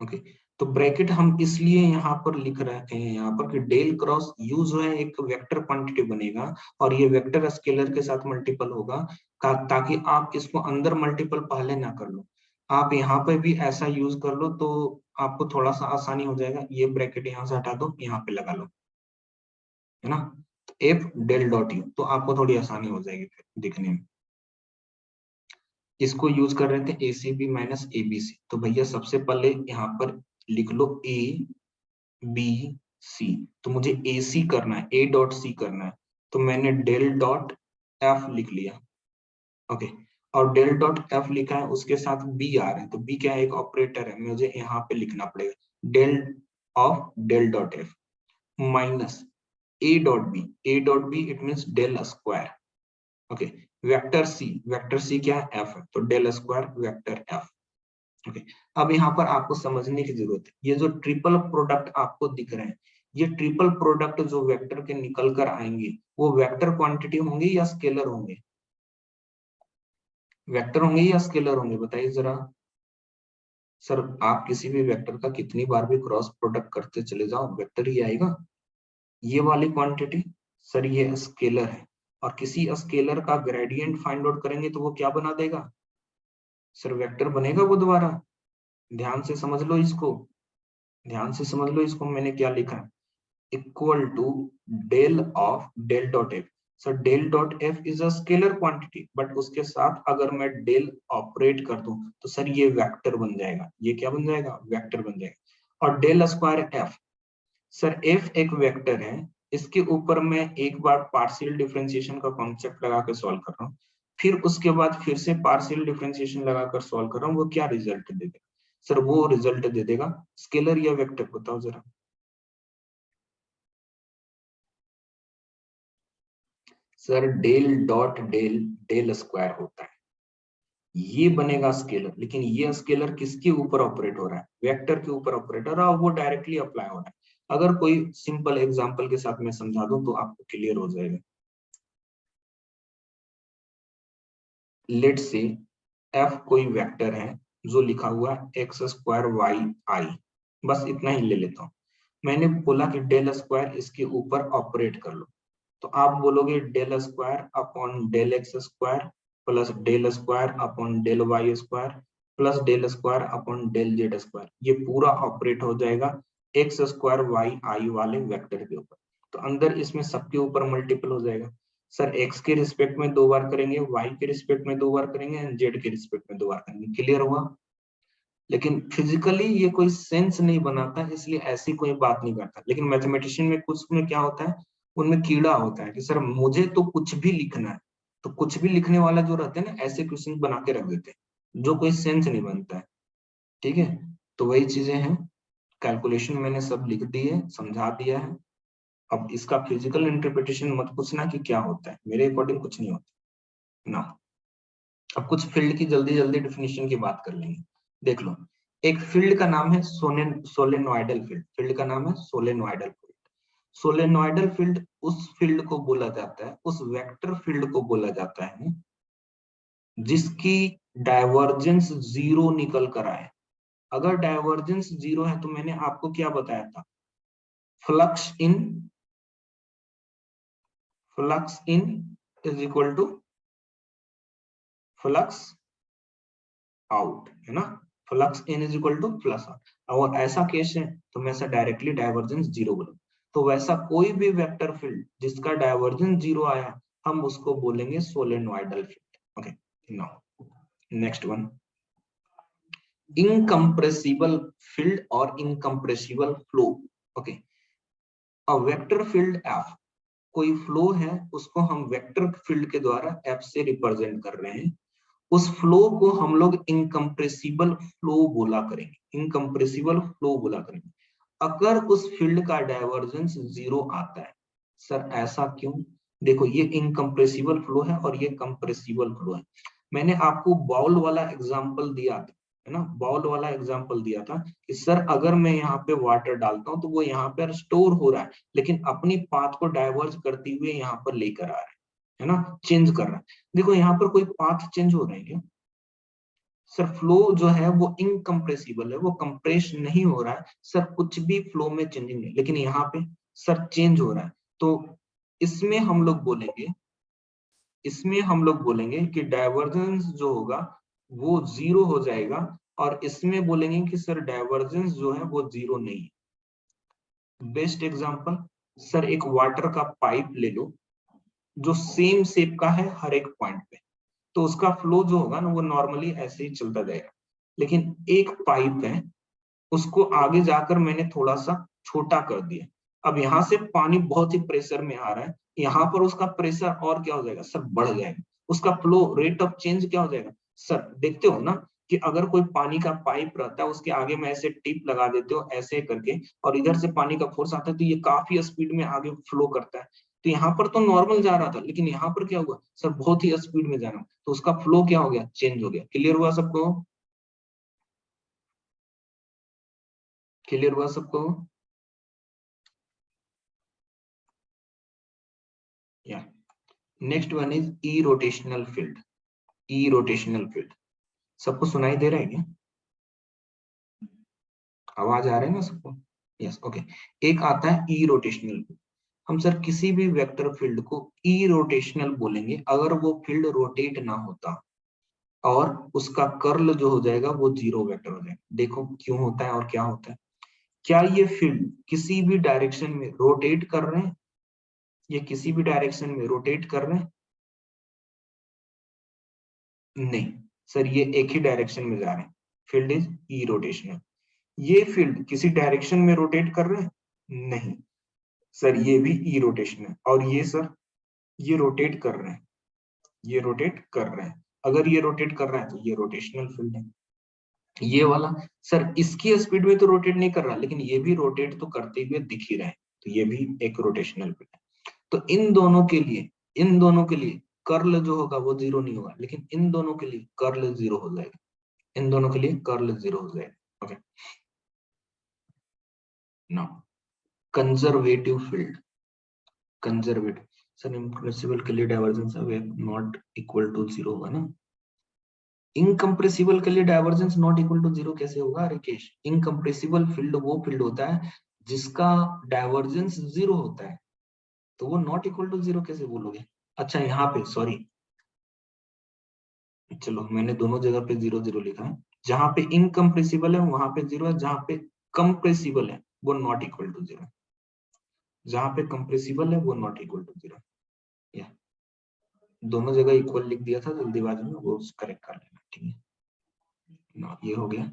ओके, तो ब्रैकेट हम इसलिए यहाँ पर लिख रहे हैं यहाँ पर कि डेल क्रॉस यू जो है एक वेक्टर क्वांटिटी बनेगा और ये वेक्टर स्केलर के साथ मल्टीपल होगा, ताकि आप इसको अंदर मल्टीपल पहले ना कर लो, आप यहाँ पे भी ऐसा यूज कर लो तो आपको थोड़ा सा आसानी हो जाएगा। ये ब्रैकेट यहाँ से हटा दो, यहाँ पे लगा लो, है ना, एफ डेल डॉट यू, तो आपको थोड़ी आसानी हो जाएगी फिर दिखने में। इसको यूज कर रहे थे A C B minus A B C, तो भैया सबसे पहले यहाँ पर लिख लो ए बी सी, तो मुझे ए सी करना है, ए डॉट सी करना है, तो मैंने डेल डॉट एफ लिख लिया। ओके, और डेल डॉट एफ लिखा है, उसके साथ बी आ रहा है, तो बी क्या है, एक ऑपरेटर है, मुझे यहाँ पे लिखना पड़ेगा del of del dot F minus A dot B, A dot B it means del square. Okay, vector C क्या है, एफ है, तो del square vector F. Okay, अब यहाँ पर आपको समझने की जरूरत है, ये जो ट्रिपल प्रोडक्ट आपको दिख रहे हैं, ये ट्रिपल प्रोडक्ट जो वेक्टर के निकल कर आएंगे वो वेक्टर क्वांटिटी होंगे या स्केलर होंगे, वेक्टर होंगे या स्केलर होंगे, बताइए जरा। सर आप किसी भी वेक्टर का कितनी बार भी क्रॉस प्रोडक्ट करते चले जाओ वेक्टर ही आएगा। ये वाली क्वांटिटी सर ये स्केलर है, और किसी स्केलर का ग्रेडियंट फाइंड आउट करेंगे तो वो क्या बना देगा सर, वेक्टर बनेगा वो दोबारा। ध्यान से समझ लो इसको, ध्यान से समझ लो इसको, मैंने क्या लिखा है, equal to del of del dot F. Sir del dot F is a scalar quantity, but उसके साथ अगर मैं डेल ऑपरेट कर दूं तो सर ये वेक्टर बन जाएगा, ये क्या बन जाएगा, वेक्टर बन जाएगा। और del square F, sir F एक वेक्टर है, इसके ऊपर मैं एक बार पार्शियल डिफरेंशिएशन का कॉन्सेप्ट लगा के सॉल्व कर रहा हूँ, फिर उसके बाद फिर से पार्शियल डिफरेंशिएशन लगाकर सॉल्व कर रहा हूँ, वो क्या रिजल्ट दे देगा सर, वो रिजल्ट दे देगा स्केलर या वेक्टर, बताओ जरा। Sir del dot del del square होता है, ये बनेगा स्केलर, लेकिन ये स्केलर किसके ऊपर ऑपरेट हो रहा है, वेक्टर के ऊपर ऑपरेट हो रहा है, और वो डायरेक्टली अप्लाई हो रहा है। अगर कोई सिंपल एग्जांपल के साथ मैं समझा दूं तो आपको क्लियर हो जाएगा। लेट से एफ कोई वेक्टर है जो लिखा हुआ है एक्स स्क्वायर वाई आई, बस इतना ही ले लेता हूँ। मैंने बोला कि डेल स्क्वायर इसके ऊपर ऑपरेट कर लो, तो आप बोलोगे del square upon del x square plus del square upon del Y square plus del square upon del Z square, ये पूरा ऑपरेट हो जाएगा एक्स स्क्वायर वाई आई वाले वेक्टर के ऊपर, तो अंदर इसमें सबके ऊपर मल्टीपल हो जाएगा। सर एक्स के रिस्पेक्ट में 2 बार करेंगे, वाई के रिस्पेक्ट में 2 बार करेंगे, जेड के रिस्पेक्ट में 2 बार करेंगे, क्लियर हुआ। लेकिन फिजिकली ये कोई सेंस नहीं बनाता, इसलिए ऐसी कोई बात नहीं करता, लेकिन मैथमेटिशियन में कुछ में क्या होता है, उनमें कीड़ा होता है कि सर मुझे तो कुछ भी लिखना है, तो कुछ भी लिखने वाला जो रहते हैं ना ऐसे क्वेश्चन बना के रख देते हैं जो कोई सेंस नहीं बनता है, ठीक है। तो वही चीजें हैं, कैलकुलेशन मैंने सब लिख दी है, समझा दिया है। अब इसका फिजिकल इंटरप्रिटेशन मत पूछना कि क्या होता है, मेरे अकॉर्डिंग कुछ नहीं होता। ना। अब कुछ फील्ड की जल्दी जल्दी डेफिनेशन की बात कर लेंगे। देख लो, एक फील्ड का नाम है सोलेनोइडल फील्ड। फील्ड का नाम है सोलेनोइडल फील्ड। सोलेनोइडल फील्ड उस फील्ड को बोला जाता है, उस वेक्टर फील्ड को बोला जाता है जिसकी डायवर्जेंस जीरो निकल कर आए। अगर डायवर्जेंस जीरो है तो मैंने आपको क्या बताया था, flux in is equal to flux out, है ना। Flux in is equal to flux out. और ऐसा केस है तो मैं ऐसा डायरेक्टली डायवर्जेंस जीरो बोलूंगा। तो वैसा कोई भी वेक्टर फील्ड जिसका डायवर्जेंस जीरो आया, हम उसको बोलेंगे solenoidal field. Okay, now next one, incompressible field और incompressible flow. Okay, a vector field F, कोई फ्लो है उसको हम वेक्टर फील्ड के द्वारा एफ से रिप्रेजेंट कर रहे हैं, उस फ्लो को हम लोग इनकम्प्रेसिबल फ्लो बोला करेंगे, इनकम्प्रेसिबल फ्लो बोला करेंगे अगर उस फील्ड का डायवर्जेंस जीरो आता है। सर ऐसा क्यों? देखो, ये इनकम्प्रेसिबल फ्लो है और ये कंप्रेसिबल फ्लो है। मैंने आपको बाउल वाला एग्जांपल दिया था, है ना, बाउल वाला एग्जांपल दिया था कि सर अगर मैं यहाँ पे वाटर डालता हूँ तो वो यहाँ पर स्टोर हो रहा है, लेकिन अपनी पाथ को डाइवर्ज करते हुए यहाँ पर लेकर आ रहा है ना, चेंज कर रहा है। देखो यहाँ पर कोई पाथ चेंज हो रहे हैं, सर फ्लो जो है वो इनकम्प्रेसिबल है, वो कंप्रेस नहीं हो रहा है सर, कुछ भी फ्लो में चेंजिंग नहीं, लेकिन यहाँ पे सर चेंज हो रहा है। तो इसमें हम लोग बोलेंगे, इसमें हम लोग बोलेंगे कि डायवर्जेंस जो होगा वो जीरो हो जाएगा, और इसमें बोलेंगे कि सर डायवर्जेंस जो है वो जीरो नहीं है। बेस्ट एग्जांपल, सर एक वाटर का पाइप ले लो जो सेम शेप का है हर एक पॉइंट पे, तो उसका फ्लो जो होगा ना वो नॉर्मली ऐसे ही चलता जाएगा। लेकिन एक पाइप है, उसको आगे जाकर मैंने थोड़ा सा छोटा कर दिया, अब यहाँ से पानी बहुत ही प्रेशर में आ रहा है, यहाँ पर उसका प्रेशर और क्या हो जाएगा सर, बढ़ जाएगा। उसका फ्लो रेट ऑफ चेंज क्या हो जाएगा सर, देखते हो ना कि अगर कोई पानी का पाइप रहता है उसके आगे में ऐसे टिप लगा देते हो ऐसे करके, और इधर से पानी का फोर्स आता है तो ये काफी स्पीड में आगे फ्लो करता है। तो यहाँ पर तो नॉर्मल जा रहा था, लेकिन यहाँ पर क्या हुआ सर, बहुत ही स्पीड में जाना, तो उसका फ्लो क्या हो गया, चेंज हो गया। क्लियर हुआ सबको? क्लियर हुआ सबको? या next one is E rotational field. E rotational field सबको सुनाई दे रहा है क्या? आवाज आ रहा है ना सबको? Yes, okay. एक आता है ई रोटेशनल फील्ड। हम सर किसी भी वेक्टर फील्ड को ई रोटेशनल बोलेंगे अगर वो फील्ड रोटेट ना होता और उसका कर्ल जो हो जाएगा वो जीरो वेक्टर हो जाएगा। देखो क्यों होता है और क्या होता है। क्या ये फील्ड किसी भी डायरेक्शन में रोटेट कर रहे हैं? ये किसी भी डायरेक्शन में रोटेट कर रहे हैं? नहीं सर, ये एक ही डायरेक्शन में जा रहे हैं, फील्ड इज ई रोटेशनल। ये फील्ड किसी डायरेक्शन में रोटेट कर रहे हैं? नहीं सर, ये भी ई रोटेशन है। और ये सर, ये रोटेट कर रहे हैं, ये रोटेट कर रहे हैं। अगर ये रोटेट कर रहा है तो ये रोटेशनल फील्ड है। ये वाला सर इसकी स्पीड में तो रोटेट नहीं कर रहा, लेकिन ये भी रोटेट तो करते हुए दिख ही रहे हैं, तो ये भी एक रोटेशनल फील्ड है। तो इन दोनों के लिए, इन दोनों के लिए कर्ल जो होगा वो जीरो नहीं होगा, लेकिन इन दोनों के लिए कर्ल जीरो हो जाएगा, इन दोनों के लिए कर्ल जीरो हो जाएगा। Okay, now conservative field. Conservative sir, incompressible के लिए divergence not equal to zero होगा ना। इनकम्प्रेसिबल के लिए divergence not equal to zero कैसे होगा रिकेश? इनकम्प्रेसिबल फील्ड वो फील्ड होता है जिसका डाइवर्जेंस जीरो होता है, तो वो नॉट इक्वल टू जीरो कैसे बोलोगे? अच्छा यहाँ पे सॉरी, चलो मैंने दोनों जगह पे जीरो जीरो लिखा है। जहां पे इनकम्प्रेसिबल है वहां पे जीरो है, जहां पे कंप्रेसिबल है वो नॉट इक्वल टू जीरो, जहां पे कंप्रेसिबल है वो नॉट इक्वल टू जीरो। या दोनों जगह इक्वल लिख दिया था जल्दीबाजी में, वो करेक्ट कर लेना, ठीक है ना। ये हो गया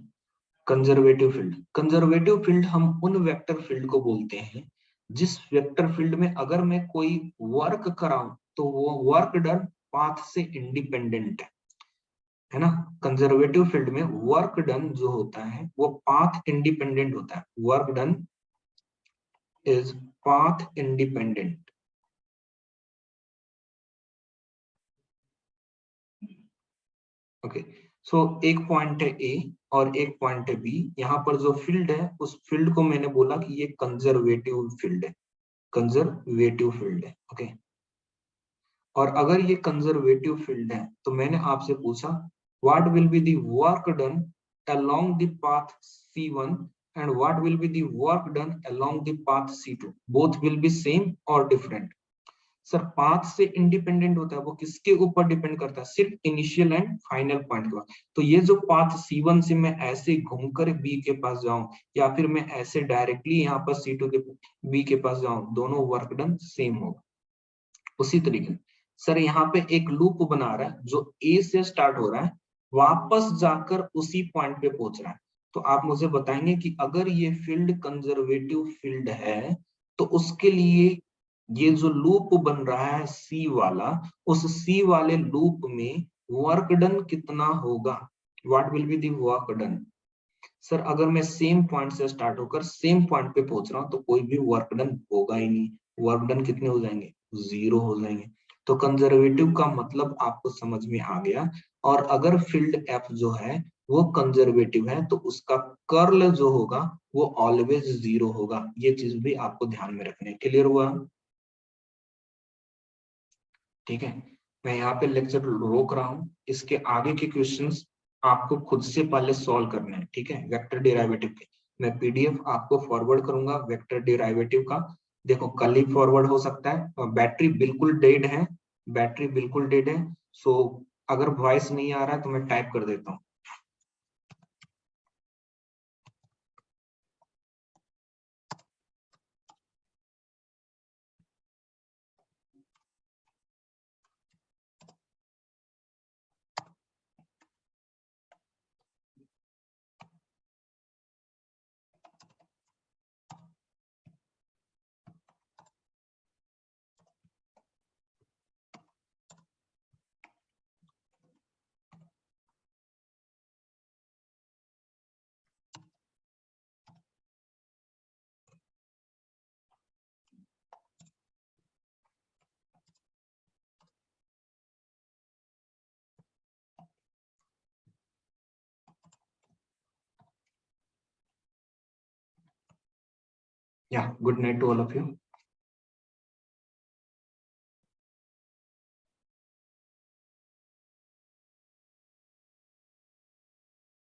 कंजर्वेटिव फील्ड। कंजर्वेटिव फील्ड हम उन वेक्टर फील्ड को बोलते हैं जिस वेक्टर फील्ड में अगर मैं कोई वर्क कराऊं तो वो वर्क डन पाथ से इंडिपेंडेंट है ना। कंजर्वेटिव फील्ड में वर्क डन जो होता है वो पाथ इंडिपेंडेंट होता है, work done is path independent. Okay, so एक पॉइंट है ए और एक पॉइंट है बी। यहाँ पर जो फील्ड है उस फील्ड को मैंने बोला कि ये कंजर्वेटिव फील्ड है, कंजर्वेटिव फील्ड है। ओके, और अगर ये कंजर्वेटिव फील्ड है तो मैंने आपसे पूछा what will be the work done along the path C1 and what will be the work done along the path C2, both will be same और डिफरेंट। सर पाथ से इंडिपेंडेंट होता है, वो किसके ऊपर डिपेंड करता है? सिर्फ इनिशियल एंड फाइनल पॉइंट के बाद। तो ये जो पाथ C1 से मैं ऐसे घूमकर बी के पास जाऊं या फिर मैं ऐसे डायरेक्टली यहाँ पर C2 के बी के पास जाऊं, दोनों वर्क डन सेम होगा। उसी तरीके सर यहाँ पे एक लूप बना रहा है जो ए से स्टार्ट हो रहा है, वापस जाकर उसी पॉइंट पे पहुंच रहा है। तो आप मुझे बताएंगे कि अगर ये फील्ड कंजर्वेटिव फील्ड है तो उसके लिए ये जो लूप बन रहा है सी वाला, उस सी वाले लूप में वर्क डन कितना होगा? What will be the work done? Sir अगर मैं सेम पॉइंट से स्टार्ट होकर सेम पॉइंट पे पहुंच रहा हूं तो कोई भी वर्क डन होगा ही नहीं। वर्क डन कितने हो जाएंगे? जीरो हो जाएंगे। तो कंजर्वेटिव का मतलब आपको समझ में आ गया। और अगर फील्ड एफ जो है वो कंजर्वेटिव है तो उसका कर्ल जो होगा वो ऑलवेज जीरो होगा। ये चीज भी आपको ध्यान में रखना है। क्लियर हुआ? ठीक है, मैं यहाँ पे लेक्चर रोक रहा हूँ। इसके आगे के क्वेश्चंस आपको खुद से पहले सॉल्व करने हैं। ठीक है, वेक्टर डेरिवेटिव के मैं पीडीएफ आपको फॉरवर्ड करूंगा वेक्टर डेरिवेटिव का। देखो कल ही फॉरवर्ड हो सकता है, बैटरी बिल्कुल डेड है, बैटरी बिल्कुल डेड है। सो अगर वॉइस नहीं आ रहा है तो मैं टाइप कर देता हूँ। या good night to all of you.